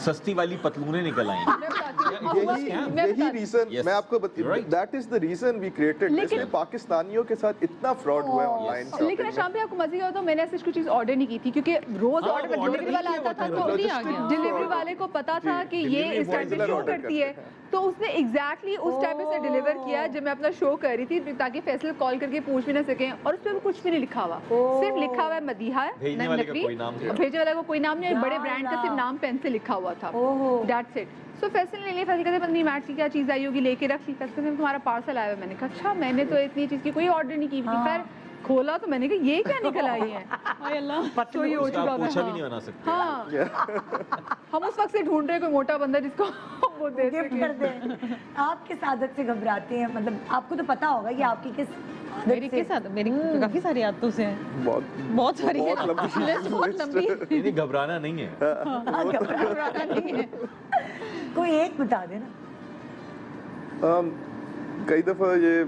सस्ती वाली पतलूनें निकल आई. मैं बताती हूँ. यही रीजन Yes. मैं आपको You're right. That is the reason we created. इसलिए पाकिस्तानियों के साथ इतना फ्रॉड हुआ है ऑनलाइन लेकिन शॉपिंग. शाम पे आपको मजे का तो मैंने ऐसी कुछ चीज ऑर्डर नहीं की थी क्योंकि रोज हाँ, ऑर्डर वो order डिलीवरी वाला नहीं किया आता था हुआ था, तो logistic डिलीवरी वाले को पता था कि ये delivery इस टाइम पे boy शो order करती है, करते तो उसने एग्जैक्टली उस टाइम पे से डिलीवर किया जब मैं अपना शो कर रही थी, ताकि फैसल कॉल करके पूछ भी ना सकें. और उस पर कुछ भी नहीं लिखा हुआ, सिर्फ लिखा हुआ है मदीहा है, भेजने वाले का कोई नाम नहीं. भेजने वाले का कोई नाम नहीं, बड़े ब्रांड का सिर्फ नाम पेन से लिखा हुआ था. That's it. सो फैसल ने लिए, फैसल कहते पता नहीं मैट की क्या चीज़ आई होगी, लेके रख ली. फैसल ने तुम्हारा पार्सल आया है. मैंने कहा अच्छा, मैंने तो इतनी चीज़ की कोई ऑर्डर नहीं की थी. खैर खोला तो मैंने कहा ये क्या निकल आई है. तो ये हो उसका चुका आप था. पोछा भी नहीं बना सकते. हाँ. हम उस वक्त से ढूंढ रहे कोई मोटा बंदा जिसको वो दे गिफ्ट सके. कर दे. आप किस आदत से घबराते हैं, मतलब आपको तो पता होगा कि आपकी किस आदत मेरी से. किस आदत, मेरी काफी सारी आदतों से हैं. बहुत सारी है. बहुत लंबी लिस्ट बहुत लंबी है. नहीं घबराना नहीं है. घबराना नहीं है. कोई एक बता देना. कई दफा ये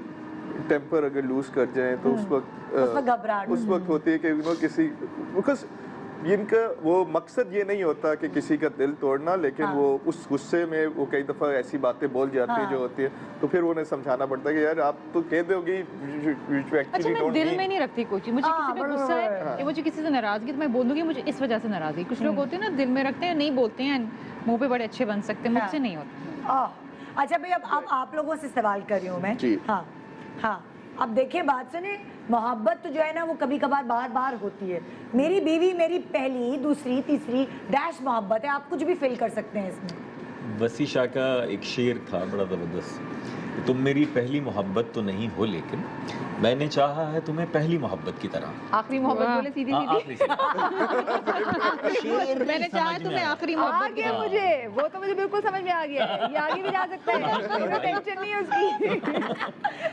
टेम्पर अगर लूज कर जाए तो उस वक्त घबराहट उस वक्त होती है कि किसी बिकॉज इनका वो मकसद ये नहीं होता कि किसी का दिल तोड़ना, लेकिन वो उस गुस्से में वो कई दफ़ा ऐसी बातें बोल जाती है जो होती है, तो फिर उन्हें समझाना पड़ता है कि यार आप तो कह दोगी. अच्छा मैं दिल में नहीं रखती कोई चीज़. मुझे किसी पे गुस्सा है या मुझे किसी से नाराजगी, तो मैं बोल दूंगी मुझे इस वजह से नाराजगी. कुछ लोग होते हैं ना दिल में रखते हैं, नहीं बोलते हैं, मुंह पे बड़े अच्छे बन सकते हैं, मुझसे नहीं होता. अच्छा भाई अब आप लोगों से सवाल कर रही हूँ मैं. जी. हाँ हाँ, अब देखिए बात सुने. मोहब्बत तो जो है ना वो कभी कभार बार बार होती है. मेरी बीवी मेरी पहली, दूसरी, तीसरी डैश मोहब्बत है. आप कुछ भी फील कर सकते हैं इसमें. वसी शाह का एक शेर था बड़ा ज़बरदस्त. तुम मेरी पहली मोहब्बत तो नहीं हो, लेकिन मैंने चाहा है तुम्हें पहली मोहब्बत की तरह. आखिरी मोहब्बत बोले सीधी हाँ, सीधी. आखिरी शेर मैंने नहीं चाहा समझ तुम्हें में आया. आखिरी आ मोहब्बत गया मुझे, वो तो मुझे बिल्कुल समझ में आ गया है. ये आगे भी जा सकता है, कोई टेंशन नहीं है उसकी.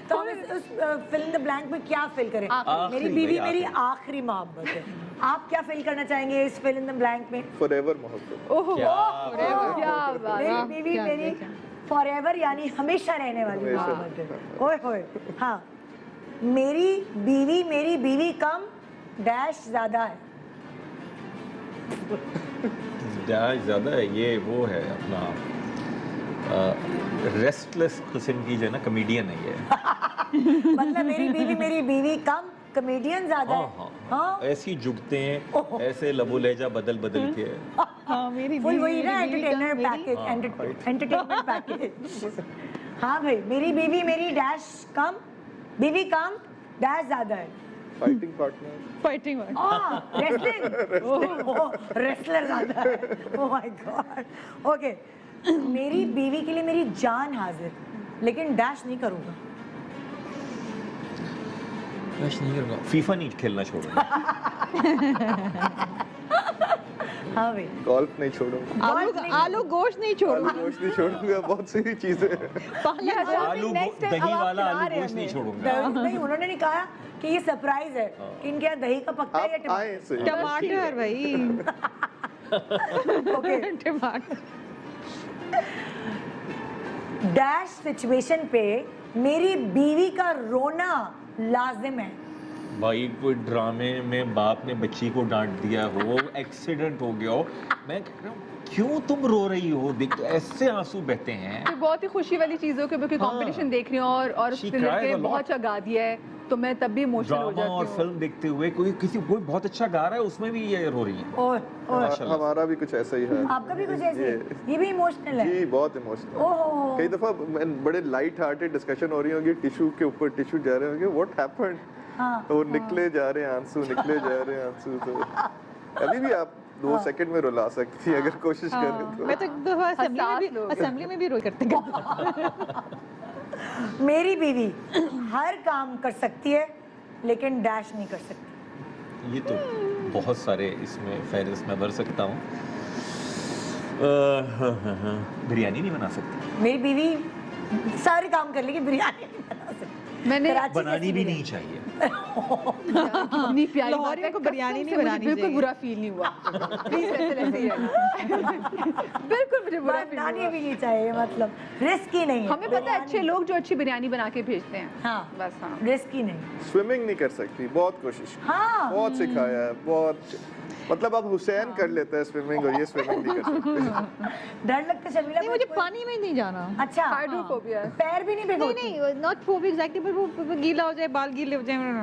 तो हम उस फिल इन द ब्लैंक में क्या फील करें. आखिरी मेरी बीवी भाई, मेरी आखिरी मोहब्बत है. आप क्या फील करना चाहेंगे इस फिल इन द ब्लैंक में. फॉरएवर मोहब्बत. ओहो क्या बात मेरी है. बीवी मेरी फॉरएवर यानी हमेशा रहने वाली मोहब्बत है. ओए होए. हाँ, मेरी बीवी कम डैश ज्यादा है? डैश ज़्यादा है, ये वो है अपना रेस्टलेस किस्म की जो है ना कमेडियन है ये। मतलब मेरी बीवी कम, कमेडियन ज्यादा है। हाँ हाँ ऐसी जुगते हैं, ऐसे लबो लहजा बदल बदल के। हाँ मेरी फुल वही ना मेरी बीवी एंटरटेनर का- पैकेज, एंटरटेनमेंट पैकेज। हाँ भाई, मेरी बीवी मेरी डैश कम, बीवी कम, डैश ज्यादा है। Fighting partner, fighting word. Wrestler ज्यादा है। Oh my God. ओके, मेरी बीवी के लिए मेरी जान हाजिर, लेकिन डैश नहीं करूँगा। डैश नहीं करूँगा, फीफा नहीं खेलना छोड़ूंगा। हाँ भाई, गोल्फ नहीं छोड़ूंगा, आलू गोश्त नहीं छोड़ूंगा। आलू गोश्त नहीं छोड़ूंगा, बहुत सी चीजें हैं। आलू दही वाला आलू गोश्त नहीं छोड़ूंगा। नहीं उन्होंने नहीं कहा कि ये सरप्राइज है कि इनके यहाँ दही का पक्का है या आप आए सही। टमाटर भाई। ओके, टमाटर। डैश सिचुएशन पे मेरी बीवी का रोना लाजिम है। भाई कोई ड्रामे में बाप ने बच्ची को डांट दिया हो, एक्सीडेंट हो गया हो, मैं कह रहा हूँ क्यों तुम रो रही हो, देख ऐसे आंसू बहते हैं। तो बहुत ही खुशी वाली चीज़ों के क्योंकि कंपटीशन देख रही हूँ और उस She फिल्म cried के a lot. बहुत अच्छा गा दिया है, तो मैं तब भी इमोशनल हो ड्रामा और जाती हूँ। फिल्म देखते हुए कोई बहुत अच्छा गा रहा है, उसमें भी ये रो रही है। और हमारा भी कुछ ऐसा ही है। आपका भी कुछ ऐसे ये भी इमोशनल है? जी बहुत इमोशनल। ओहो, कई दफा बड़े लाइट हार्टेड डिस्कशन हो रही होंगी, टिश्यू के ऊपर टिश्यू जा रहे होंगे, व्हाट हैपेंड, हाँ, तो निकले जा रहे हैं आंसू, निकले जा रहे हैं आंसू। तो अभी भी आप 2 सेकंड में रुला सकती है अगर कोशिश करें तो। मैं तो एक दफा असेंबली में भी रोई करते मेरी बीवी हर काम कर सकती है लेकिन डैश नहीं कर सकती। ये तो बहुत सारे इसमें फहरिस्त में भर सकता हूँ। बिरयानी नहीं बना सकती। मेरी बीवी सारे काम कर लेगी, बिरयानी नहीं बना सकती। मैंने कराची बनानी कैसी भी बिरयानी? नहीं चाहिए। इतनी प्यारी बात लाहौरियों है, को बिरयानी कसम नहीं से मुझे बनानी बिल्कुल चाहिए। बुरा फील नहीं हुआ। प्लीज ऐसे ही रहना। बिल्कुल मुझे बुरा फील बनानी हुआ। भी नहीं चाहिए, मतलब रिस्क ही नहीं है। हमें पता है अच्छे लोग जो अच्छी बिरयानी बना के भेजते हैं। हाँ, बस हाँ। रिस्क ही नहीं। स्विमिंग नहीं कर सकती, बहुत कोशिश, हाँ, बहुत सिखाया है, बहुत, मतलब अब हुसैन कर लेता है स्विमिंग और ये स्विमिंग नहीं कर सकते। डर लगता है शर्मिला? नहीं, मुझे पानी में नहीं जाना। अच्छा, हाइड्रोफोबिया है। पैर भी नहीं भिगोती? नहीं नॉट फोबिया एग्जैक्टली, पर वो गीला हो जाए, बाल गीले हो जाए।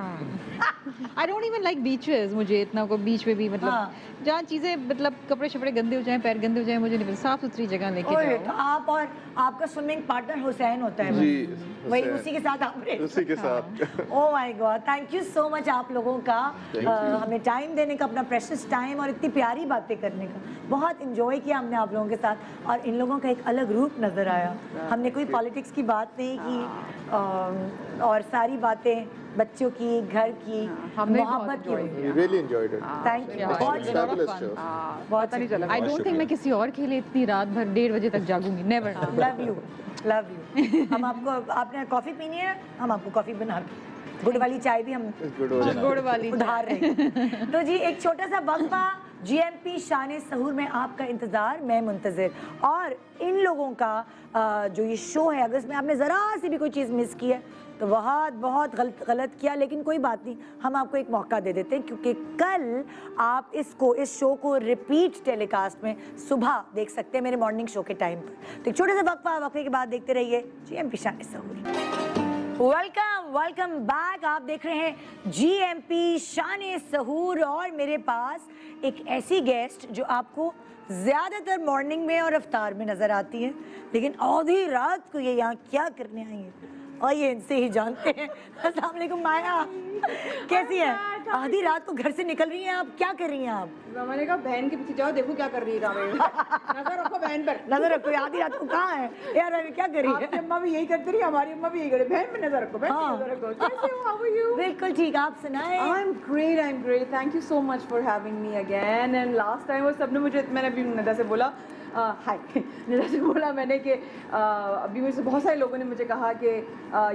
I don't even like beaches, मुझे इतना को बीच पे भी हाँ। मतलब जहाँ चीजें मतलब कपड़े शपड़े गंदे हो जाए, पैर गंदे हो जाए, मुझे नहीं पसंद। साफ सुथरी जगह लेके ओए, जाओ। तो आप और आपका स्विमिंग पार्टनर हुसैन होता है? जी, बस। वही हुसैन। उसी के साथ आप रहे? उसी के साथ। Oh my God, thank you so much आप लोगों का हमें टाइम देने का, अपना प्रेशियस टाइम और इतनी प्यारी बातें करने का। बहुत इंजॉय किया हमने आप लोगों के साथ और इन लोगों का एक अलग रूप नजर आया। हमने कोई पॉलिटिक्स की बात नहीं की और सारी बातें बच्चों की, घर की, हमने बहुत मोहब्बत enjoy की। किया। Really enjoyed it. Thank you, Yeah, बहुत it was a lot of Fabulous fun. show. बहुत पता नहीं चला। आई डोंट थिंक मैं किसी और के लिए इतनी रात भर 1:30 बजे तक जागूंगी, never. Love you, love you. हम आपको, आपने कॉफी पीनी है, हम आपको कॉफी बना के, गुड़ वाली चाय भी हम Good one. गुड़ वाली उधार रहे। तो जी एक छोटा सा वक्फा, जीएमपी शान सहूर में आपका इंतजार, मैं मुंतजिर। और इन लोगों का जो ये शो है, अगर इसमें आपने ज़रा सी भी कोई चीज़ मिस की है तो बहुत गलत किया, लेकिन कोई बात नहीं, हम आपको एक मौका दे देते हैं क्योंकि कल आप इस शो को रिपीट टेलीकास्ट में सुबह देख सकते हैं मेरे मॉर्निंग शो के टाइम पर। तो एक छोटा सा वक्फे के बाद देखते रहिए जीएमपी शान सहूर। Welcome back. आप देख रहे हैं जीएमपी शान सहूर और मेरे पास एक ऐसी गेस्ट जो आपको ज़्यादातर मॉर्निंग में और अफ्तार में नज़र आती है, लेकिन आधी रात को ये यहाँ क्या करने आई है और ये इनसे ही जानते हैं। अस्सलाम वालेकुम माया, कैसी है? आधी रात को घर से निकल रही हैं आप, क्या कर रही हैं आप? मैंने कहा बहन के पीछे जाओ, देखो क्या कर रही है। नजर रखो बहन पर, नजर रखो, आधी रात को कहाँ है यार, अभी क्या कर रही है? आपकी अम्मा भी यही करती रही, हमारी अम्मा भी यही करे, बहन पे नजर रखो, बहन हाँ। पे नजर रखो। कैसे हो, हाउ आर यू? बिल्कुल ठीक, आप सुनाएं। I'm great. Thank you so much for having me again. And last time वो सबने मुझे, मैंने अभी निदा से बोला, हाय निदा से बोला मैंने कि अभी मुझे बहुत सारे लोगों ने मुझे कहा कि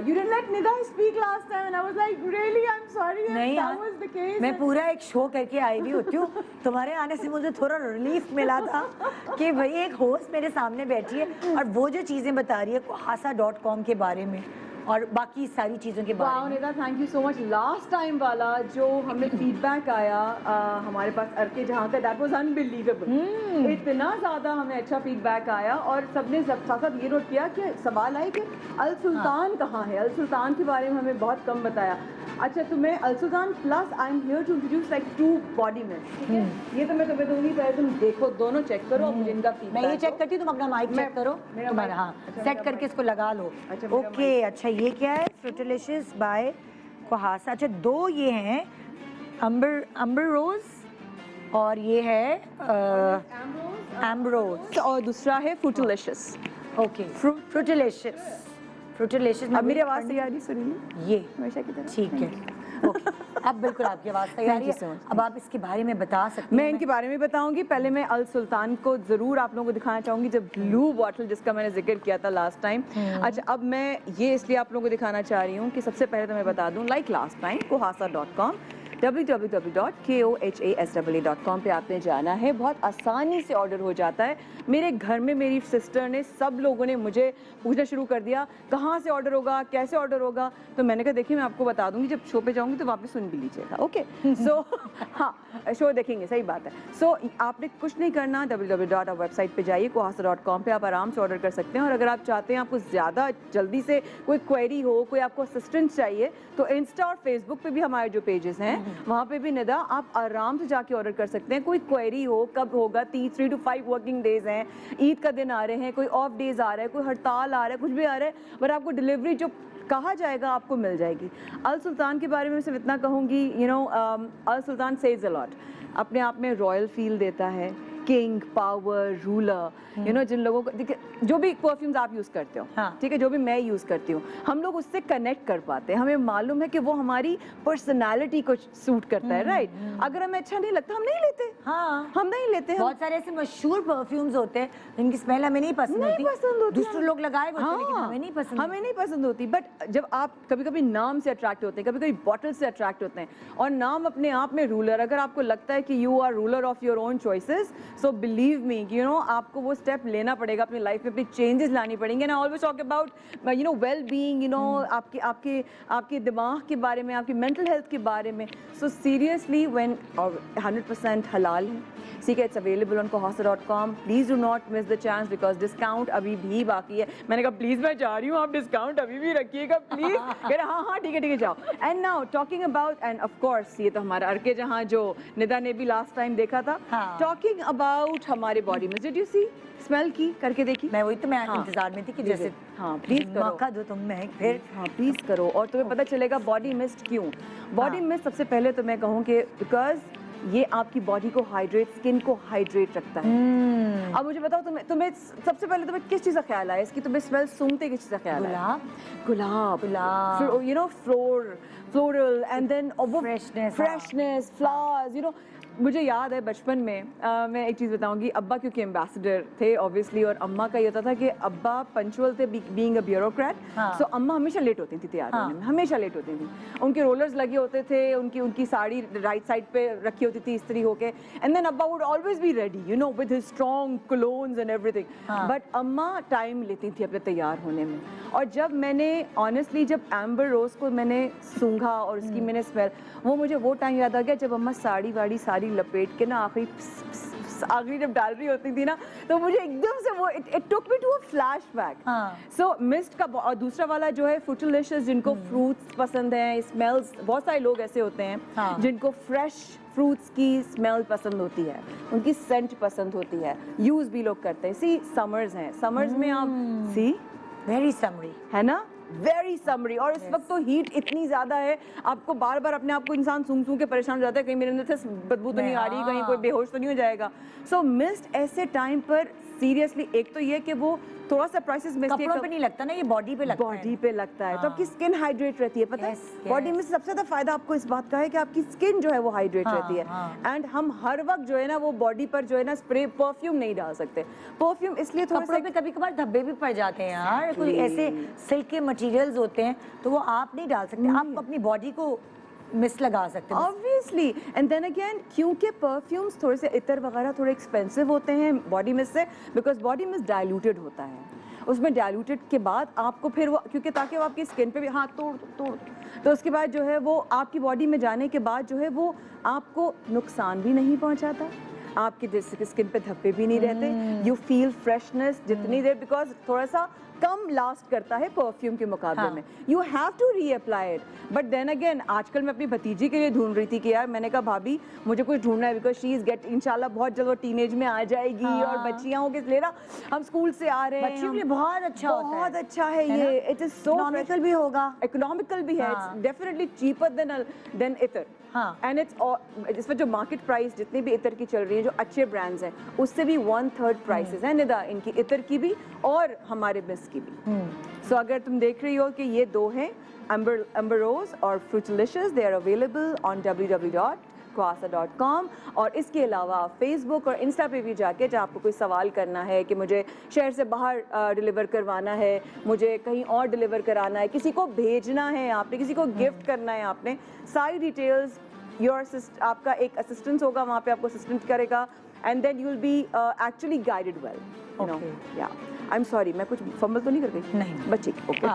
you didn't let Nida speak last time, and I was like really I'm sorry. नहीं that यार, was the case. मैं पूरा एक शो करके आई भी होती हूँ, तुम्हारे आने से मुझे थोड़ा रिलीफ मिला था कि भाई एक होस्ट मेरे सामने बैठी है और वो जो चीज़ें बता रही है हासा.com के बारे में, और बाकी सारी चीज़ों के वाओ बारे में। Nida, thank you so much. Last time वाला जो हमें फीडबैक आया हमारे पास अर्के जहाँ का, दैट वाज अनबिलीवेबल। इतना ज़्यादा हमें अच्छा फीडबैक आया और सबने साथ साथ ये नोट किया कि सवाल आए कि अल सुल्तान कहाँ है, अल सुल्तान के बारे में हमें बहुत कम बताया। अच्छा, तो मैं Al Sultan plus I am here to introduce like 2 body mist, ठीक है? ये तो मैं तुम्हें दूंगी, पहले तुम देखो, दोनों चेक करो और मुझे इनका फीडबैक। मैं ये चेक करती हूँ, तुम अपना माइक चेक करो, मेरा तुम्हारा, mic- हाँ अच्छा, सेट मेरा करके mic- इसको लगा लो। अच्छा, मेरा ओके, अच्छा ये क्या है? फ्रूटिलिशियस बाय कुहासा। अच्छा 2 ये हैं, अम्बर रोज और ये है एम्ब्रोज। और दूसरा है फ्रूटिलिशियस। ओके, फ्रूटिलिशियस, फ्रूटिलिशियस। अब मेरी आवाज़ सही आ रही, सुनिए ये हमेशा की तरह। ठीक है, ओके, अब बिल्कुल आपकी आवाज़ सही आ Thank रही you है। so much. अब आप इसके बारे में बता सकते मैं हैं? इनके बारे में बताऊंगी। पहले मैं अल सुल्तान को ज़रूर आप लोगों को दिखाना चाहूँगी, जब ब्लू बॉटल जिसका मैंने जिक्र किया था लास्ट टाइम। अच्छा, अब मैं ये इसलिए आप लोगों को दिखाना चाह रही हूँ कि सबसे पहले तो मैं बता दूँ, like last time kohasa.com, www.kohasa.com पे आपने जाना है। बहुत आसानी से ऑर्डर हो जाता है। मेरे घर में मेरी सिस्टर ने, सब लोगों ने मुझे पूछना शुरू कर दिया कहाँ से ऑर्डर होगा, कैसे ऑर्डर होगा। तो मैंने कहा देखिए मैं आपको बता दूंगी, जब शो पे जाऊंगी तो वापस सुन भी लीजिएगा, ओके? सो हाँ, शो देखेंगे, सही बात है। सो आपने कुछ नहीं करना, www वेबसाइट पे जाइए, kohasa.com पे आप आराम से ऑर्डर कर सकते हैं। और अगर आप चाहते हैं आपको ज़्यादा जल्दी से कोई क्वेरी हो, कोई आपको असिस्टेंस चाहिए, तो इंस्टा और फेसबुक पे भी हमारे जो पेजेस हैं वहाँ पे भी निदा आप आराम से जाके ऑर्डर कर सकते हैं। कोई क्वेरी हो, कब होगा, 3 to 5 वर्किंग डेज हैं, ईद का दिन आ रहे हैं, कोई ऑफ डेज आ रहा है, कोई हड़ताल आ रहा है, कुछ भी आ रहा है, पर आपको डिलीवरी जो कहा जाएगा आपको मिल जाएगी। अल सुल्तान के बारे में सिर्फ इतना कहूँगी, अल सुल्तान सेज अ लॉट। अपने आप में रॉयल फील देता है, किंग, पावर, रूलर, जिन लोगों को जो भी परफ्यूम्स आप यूज़ करते हो, हाँ। ठीक है, जो भी मैं यूज़ करती हूँ, हम लोग उससे कनेक्ट कर पाते हैं। हमें मालूम है कि वो हमारी पर्सनालिटी को सूट करता है, राइट? अगर हमें अच्छा नहीं लगता हम नहीं लेते, हाँ, हम नहीं लेते। बहुत सारे ऐसे मशहूर परफ्यूम्स होते हैं जिनकी स्मेल हमें नहीं पसंद होती, दूसरे लोग लगाए होते हैं, लेकिन हमें नहीं पसंद। हमें नहीं पसंद होती। बट जब आप कभी कभी नाम से अट्रैक्ट होते हैं, कभी कभी बॉटल से अट्रैक्ट होते हैं, और नाम अपने आप में रूलर, अगर आपको लगता है कि you are ruler of your own choices, so believe me, आपको वो स्टेप लेना पड़ेगा अपनी लाइफ में, अपनी चेंजेस लानी पड़ेंगे। And I always talk about well being, आपके दिमाग के बारे में, आपकी मेंटल हेल्थ के बारे में। सो सीरियसली, व्हेन 100% हलाल है, ठीक है, it's available on kohasa.com। Please do not miss the chance, because discount अभी भी बाकी है। मैंने कहा प्लीज मैं जा रही हूँ, आप डिस्काउंट अभी भी रखिएगा प्लीज। कह रहे हाँ ठीक है जाओ। And now talking about, end of course ये तो हमारा अर्के जहाँ जो निदा ने भी लास्ट टाइम देखा था, टॉकिंग अबाउट हमारे बॉडी में, डिड यू सी, स्मेल की करके देखी? मैं वही तो मैं इंतजार में थी कि जैसे हाँ प्लीज करो, मौका दो तुम मैं फिर। हाँ प्लीज करो, और तुम्हें पता चलेगा बॉडी मिस्ट क्यों। बॉडी मिस्ट सबसे पहले तो मैं कहूँ कि बिकॉज ये आपकी बॉडी को हाइड्रेट, स्किन को हाइड्रेट रखता है। अब मुझे बताओ तुम्हें सबसे पहले तुम्हें किस चीज़ का ख्याल आया? इसकी तुम्हें स्मेल सूंघते किस चीज़ का ख्याल आया? गुलाब, फ्लोरल, एंड देन वो फ्रेशनेस, फ्लावर्स, मुझे याद है बचपन में, मैं एक चीज़ बताऊंगी, अब्बा क्योंकि एम्बेसडर थे ऑब्वियसली, और अम्मा का ये होता था कि अब्बा पंचुअल थे बीइंग अ ब्यूरोक्रेट, सो अम्मा हमेशा लेट होती थी तैयार होने में, हमेशा लेट होती थी। उनके रोलर्स लगे होते थे, उनकी साड़ी राइट साइड पे रखी होती थी इस्त्री होके, एंड देन अब्बा would always be ready with his strong clones and everything. But अम्मा टाइम लेती थी अपने तैयार होने में। और जब मैंने ऑनेस्टली जब एम्बर रोज को मैंने सूंघा और उसकी मैंने स्मेल, वो मुझे वो टाइम याद आ गया जब अम्मा साड़ी सारी लपेट के ना आखिरी जब डाल रही होती थी ना, तो मुझे एकदम से वो it took me to a flashback. So mist का, और दूसरा वाला जो है फ्रूटिलिशियस, जिनको फ्रूट्स पसंद हैं, स्मेल्स, बहुत सारे लोग ऐसे होते हैं जिनको फ्रेश फ्रूट्स की स्मेल पसंद होती है, उनकी सेंट पसंद होती है, यूज भी लोग करते हैं। सी समर्स हैं, समर्स में आप सी वेरी समरी है ना, वेरी समरी, और इस वक्त तो हीट इतनी ज़्यादा है, आपको बार बार अपने आप को इंसान सूंघ के परेशान हो जाता है, कहीं मेरे अंदर से बदबू तो नहीं आ रही, कहीं कोई बेहोश तो नहीं हो जाएगा। सो मिस्ट ऐसे टाइम पर सीरियसली, एक तो ये कि वो थोड़ा सा प्राइसेस में कपड़ों पे नहीं लगता ना, ये बॉडी पे लगता है। बॉडी पे लगता है, तो आपकी स्किन हाइड्रेट रहती है। पता है बॉडी में सबसे ज्यादा फायदा आपको इस बात का है कि आपकी स्किन जो है वो हाइड्रेट रहती है। एंड हम हर वक्त जो है ना वो बॉडी पर जो है ना स्प्रे परफ्यूम नहीं डाल सकते। परफ्यूम इसलिए कपड़ों पे कभी कभार धब्बे भी पड़ जाते हैं यार, कोई ऐसे सिल्क के मटेरियल्स होते हैं तो वो आप नहीं डाल सकते। आप अपनी बॉडी को मिस लगा सकते हैं ऑब्वियसली. एंड देन अगेन क्योंकि परफ्यूम्स थोड़े से इतर वगैरह थोड़े एक्सपेंसिव होते हैं बॉडी मिस्ट से, बिकॉज बॉडी मिस्ट डाइल्यूटेड होता है. उसमें डाइल्यूटेड के बाद आपको फिर वो, क्योंकि ताकि वो आपकी स्किन पे भी हाथ तोड़ तो उसके बाद जो है वो आपकी बॉडी में जाने के बाद जो है वो आपको नुकसान भी नहीं पहुंचाता, आपके स्किन पे धब्बे भी नहीं रहते, यू फील फ्रेशनेस जितनी देर, बिकॉज थोड़ा सा कम लास्ट करता है परफ्यूम के मुकाबले में. You have to reapply it. But then again आजकल मैं अपनी भतीजी के लिए ढूंढ रही थी कि यार, मैंने कहा भाभी मुझे कुछ ढूंढना है, बिकॉज शी इज गेट इंशाल्लाह बहुत जल्द वो टीनेज में आ जाएगी और बच्चियां होंगे, इसलिए ना हम स्कूल से आ रहे हैं, बच्चियों के लिए बहुत अच्छा होता है, बहुत अच्छा है ये. इट इज सो इकोनॉमिकल भी होगा, इकोनॉमिकल भी है, इट्स डेफिनेटली चीपर देन इतर. एंड इट्स इसमें जो मार्केट प्राइस जितनी भी इतर की चल रही है, जो अच्छे ब्रांड्स हैं, उससे भी 1/3 प्राइसेस है निदा इनकी, इतर की भी और हमारे मिस की भी. सो अगर तुम देख रही हो कि ये दो हैं, Amber Rose और Fruitalicious, they are available on www.quasa.com. और इसके अलावा आप फेसबुक और इंस्टा पे भी जाके, जहाँ आपको कोई सवाल करना है कि मुझे शहर से बाहर डिलीवर करवाना है, मुझे कहीं और डिलीवर कराना है, किसी को भेजना है आपने, किसी को गिफ्ट करना है आपने, सारी डिटेल्स आपका एक असिस्टेंट होगा वहाँ पे, आपको असिस्टेंट करेगा, and then you will be actually guided well. You know, या आई एम सॉरी, मैं कुछ फंबल तो नहीं कर गई? नहीं बच्ची. ओके.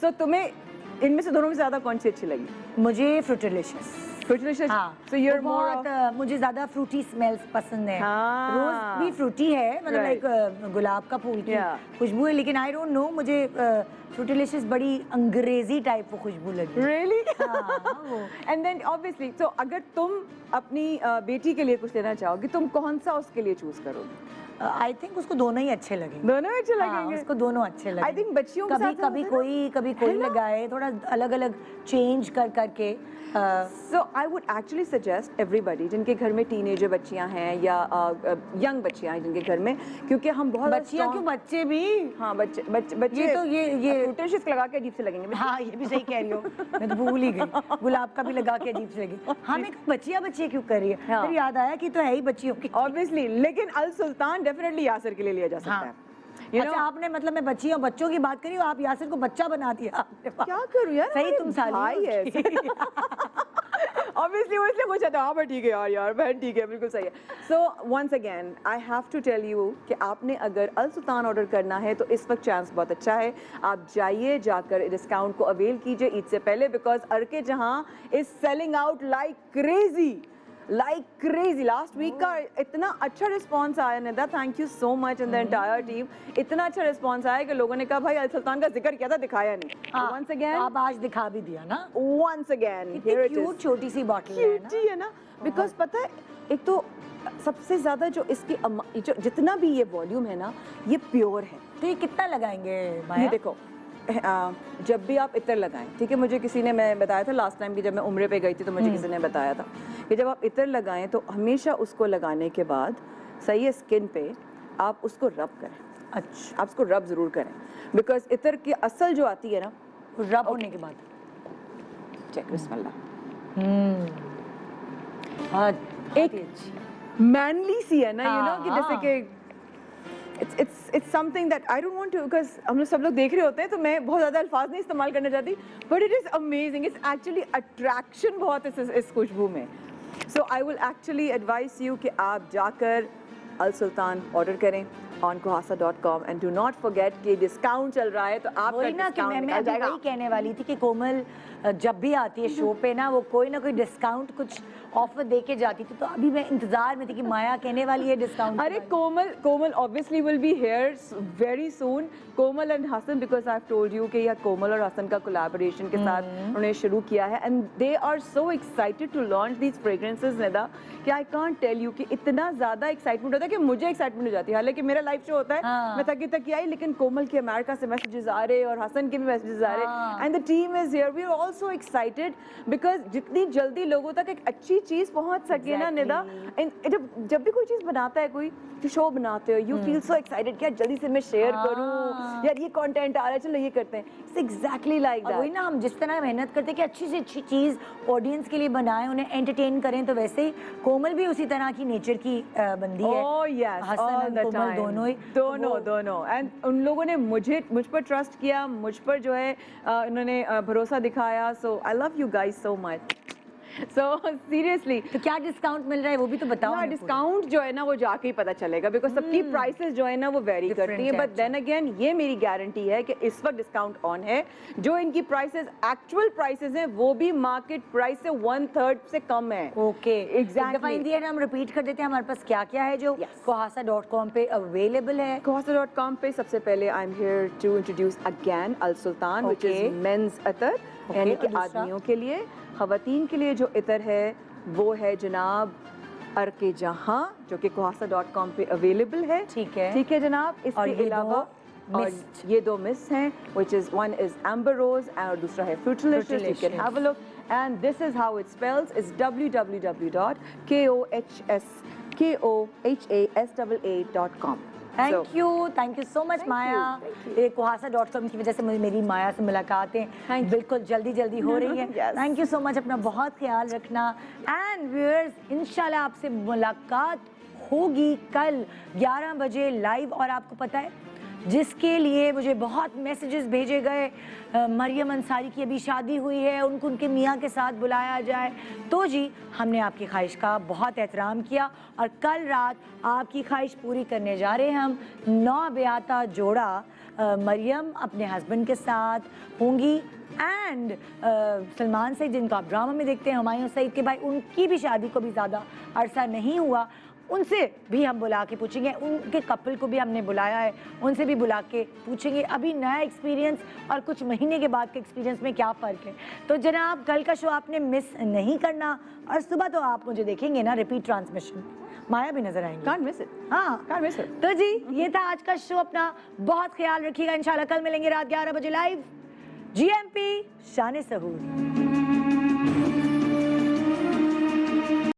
सो तुम्हें इनमें से दोनों में ज़्यादा कौन सी अच्छी लगी? मुझे फ्रूटिलिशियस. फ्रूटिलिशियस. सो यूर बहुत मुझे ज्यादा फ्रूटी स्मेल्स पसंद है. रोज भी फ्रूटी है, मतलब लाइक गुलाब का फूल की खुशबू है, लेकिन आई डोंट नो, मुझे फ्रूटिलिशियस बड़ी अंग्रेजी टाइप वो खुशबू लगी. रियली? एंड देन ऑब्वियसली, तो अगर तुम अपनी बेटी के लिए कुछ लेना चाहोगी, तुम कौन सा उसके लिए चूज करोगी? आई थिंक उसको दोनों ही अच्छे लगेंगे. दोनों अच्छे लगेंगे? उसको दोनों अच्छे लगेंगे. आई थिंक बच्चियों के साथ कभी कोई लगाए, थोड़ा अलग अलग चेंज करके. So I would actually suggest everybody जिनके घर में टीनेजर बच्चियां हैं या यंग बच्चियां हैं जिनके घर में, क्योंकि हम बहुत बच्चियां क्यों, बच्चे भी. हाँ, बच्चे ये तो ये फ्रूटिलिशियस लगा के अजीब से लगेंगे. हाँ, ये भी सही कह रही हो, मैं तो भूल ही गई. गुलाब का भी लगा के अजीब से लगी. हाँ, मैं बच्चियां क्यों कर रही है, फिर याद आया कि तो है ही बच्चियों की, ऑब्वियसली. लेकिन अल सुल्तान डेफिनेटली यासिर के लिए लिया जा सकता है. अच्छा, आपने मतलब मैं बच्चों की बात करी, आप यासिर को बच्चा बना दिया. क्या करूं यार, सही तुम साली है. ऑब्वियसली वो इसलिए पूछा था. हाँ ठीक है यार बहन, ठीक है, बिल्कुल सही है. So once again I have to tell you कि आपने अगर अल सुल्तान ऑर्डर करना है तो इस वक्त चांस बहुत अच्छा है. आप जाइए, जाकर डिस्काउंट को अवेल कीजिए ईद से पहले, बिकॉज अर्के जहां is selling out like crazy. Last week का इतना अच्छा रिस्पॉन्स आया Nida, thank you so much and the entire team. इतना अच्छा रिस्पॉन्स आया कि लोगों ने कहा भाई अल सुल्तान का जिक्र किया था, दिखाया नहीं. वंस अगेन आप आज दिखा भी दिया ना. वंस अगेन क्यूट छोटी सी बॉटल है ना. बिकॉज पता है, एक तो सबसे ज्यादा जो इसकी जो जितना भी ये वॉल्यूम है ना, ये प्योर है. तो ये कितना लगाएंगे माया? ये देखो, जब भी आप इतर लगाएं, ठीक है, मुझे किसी ने, मैं बताया था लास्ट टाइम कि जब मैं उम्रे पे गई थी तो मुझे किसी ने बताया था कि जब आप इतर लगाएं तो हमेशा उसको लगाने के बाद सही है स्किन पे आप उसको रब करें. अच्छा, आप उसको रब जरूर करें, बिकॉज इतर की असल जो आती है ना, रब होने के बाद चेक. बिस्मिल्लाह. एक मैनली सी है ना, यू नो, कि जैसे कि it's something that I don't want to, because हम लोग सब लोग देख रहे होते हैं तो मैं बहुत ज़्यादा अल्फाज नहीं इस्तेमाल करना चाहती, but it is amazing. It's actually attraction बहुत इस खुशबू में. So I will actually advise you कि आप जाकर अल सुल्तान ऑर्डर करें on quasa.com and do not forget कि डिस्काउंट चल रहा है, तो आपका डिस्काउंट निकल जाएगा. वही कहने वाली थी कि कोमल जब भी आती है शो पे ना, वो कोई ना कोई डिस्काउंट कुछ ऑफर दे के जाती थी, तो अभी मैं इंतजार में थी कि माया कहने वाली है डिस्काउंट. अरे Komal obviously will be here very soon. Komal and Hasan, because I've told you कि यह कोमल और हसन का कोलैबोरेशन के साथ उन्होंने शुरू किया है, and they are so excited to launch these fragrances Nida, कि I can't tell you कि इतना ज़्यादा एक्साइटमेंट होता है कि मुझे एक्साइटमेंट हो जाती है. हालांकि मेरा लाइव शो होता है, मैं थकी आई, लेकिन कोमल के अमेरिका से मैसेजेस आ रहे और हसन के भी मैसेजेस आ रहे, and the team is here. We are also excited because जितनी जल्दी लोगों तक एक अच्छी चीज पहुंच सके ना निदा, जब भी कोई चीज बनाता है, कोई शो बनाते हो, यू फील सो एक्साइटेड कि जल्दी से मैं शेयर करूं, यार ये कंटेंट आ रहा है, चलो ये करते हैं. It's exactly like that. वही ना, हम जिस तरह मेहनत करते हैं कि अच्छी से अच्छी चीज ऑडियंस के लिए बनाएं, उन्हें एंटरटेन करें, तो वैसे ही कोमल भी उसी तरह की नेचर की बंदी है. Oh yes, all the time. दोनों ही दोनों एंड उन लोगों ने मुझ पर ट्रस्ट किया, मुझ पर जो है उन्होंने भरोसा दिखाया. So I love you guys so much. So seriously तो क्या डिस्काउंट मिल रहा है वो भी तो बताओ. हाँ, डिस्काउंट जो है ना वो जाके ही पता चलेगा, बिकॉज सबकी प्राइसेस जो है ना वो वेरी करती है. बट देन अगेन ये मेरी गारंटी है कि इस वक्त डिस्काउंट ऑन है. जो इनकी प्राइसेस एक्चुअल प्राइसेस हैं वो भी मार्केट प्राइस से 1/3 से कम है. Okay, Exactly. इंडिया हम रिपीट कर देते हैं हमारे पास क्या क्या है जो kohasa.com पे अवेलेबल है. kohasa.com पे सबसे पहले I am here to introduce again Al Sultan which Okay. Is men's अतर, यानी कि और दूसरा? आदमियों के लिए. खवातीन के लिए जो इतर है वो है जनाब अर्के जहां, जो कि kohasa.com पे अवेलेबल है. ठीक है. ठीक है जनाब. और इसके ये अलावा दो और mist. ये 2 मिस्ट हैं, which is one is amber rose और दूसरा है fruitalicious. You can Fruitalicious. have a look and this is how it spells. It's www.kohasa.com. Thank you so much Maya. ये kohasa.com की वजह से मेरी माया से मुलाकातें बिल्कुल जल्दी हो रही है. Yes. Thank you so much, अपना बहुत ख्याल रखना. एंड व्यूअर्स, इंशाल्लाह आपसे मुलाकात होगी कल 11 बजे लाइव. और आपको पता है जिसके लिए मुझे बहुत मैसेजेस भेजे गए, मरियम अंसारी की अभी शादी हुई है, उनको उनके मियाँ के साथ बुलाया जाए. तो जी हमने आपकी ख्वाहिश का बहुत एहतराम किया और कल रात आपकी ख्वाहिश पूरी करने जा रहे हैं हम. 9 ब्याता जोड़ा मरियम अपने हस्बैंड के साथ होंगी एंड सलमान सईद जिनको आप ड्रामा में देखते हैं, हुमायूं सईद के भाई, उनकी भी शादी को भी ज़्यादा अरसा नहीं हुआ. उनसे भी हम बुला के पूछेंगे, उनके कपल को भी हमने बुलाया है, उनसे भी बुला के पूछेंगे अभी नया एक्सपीरियंस और कुछ महीने के बाद के एक्सपीरियंस में क्या फ़र्क है. तो जनाब कल का शो आपने मिस नहीं करना और सुबह तो आप मुझे देखेंगे ना रिपीट ट्रांसमिशन. माया भी नजर आएंगी. Can't miss it. हाँ, Can't miss it. तो जी ये था आज का शो. अपना बहुत ख्याल रखिएगा. इंशाल्लाह कल मिलेंगे रात 11 बजे लाइव. GMP शान सहूर.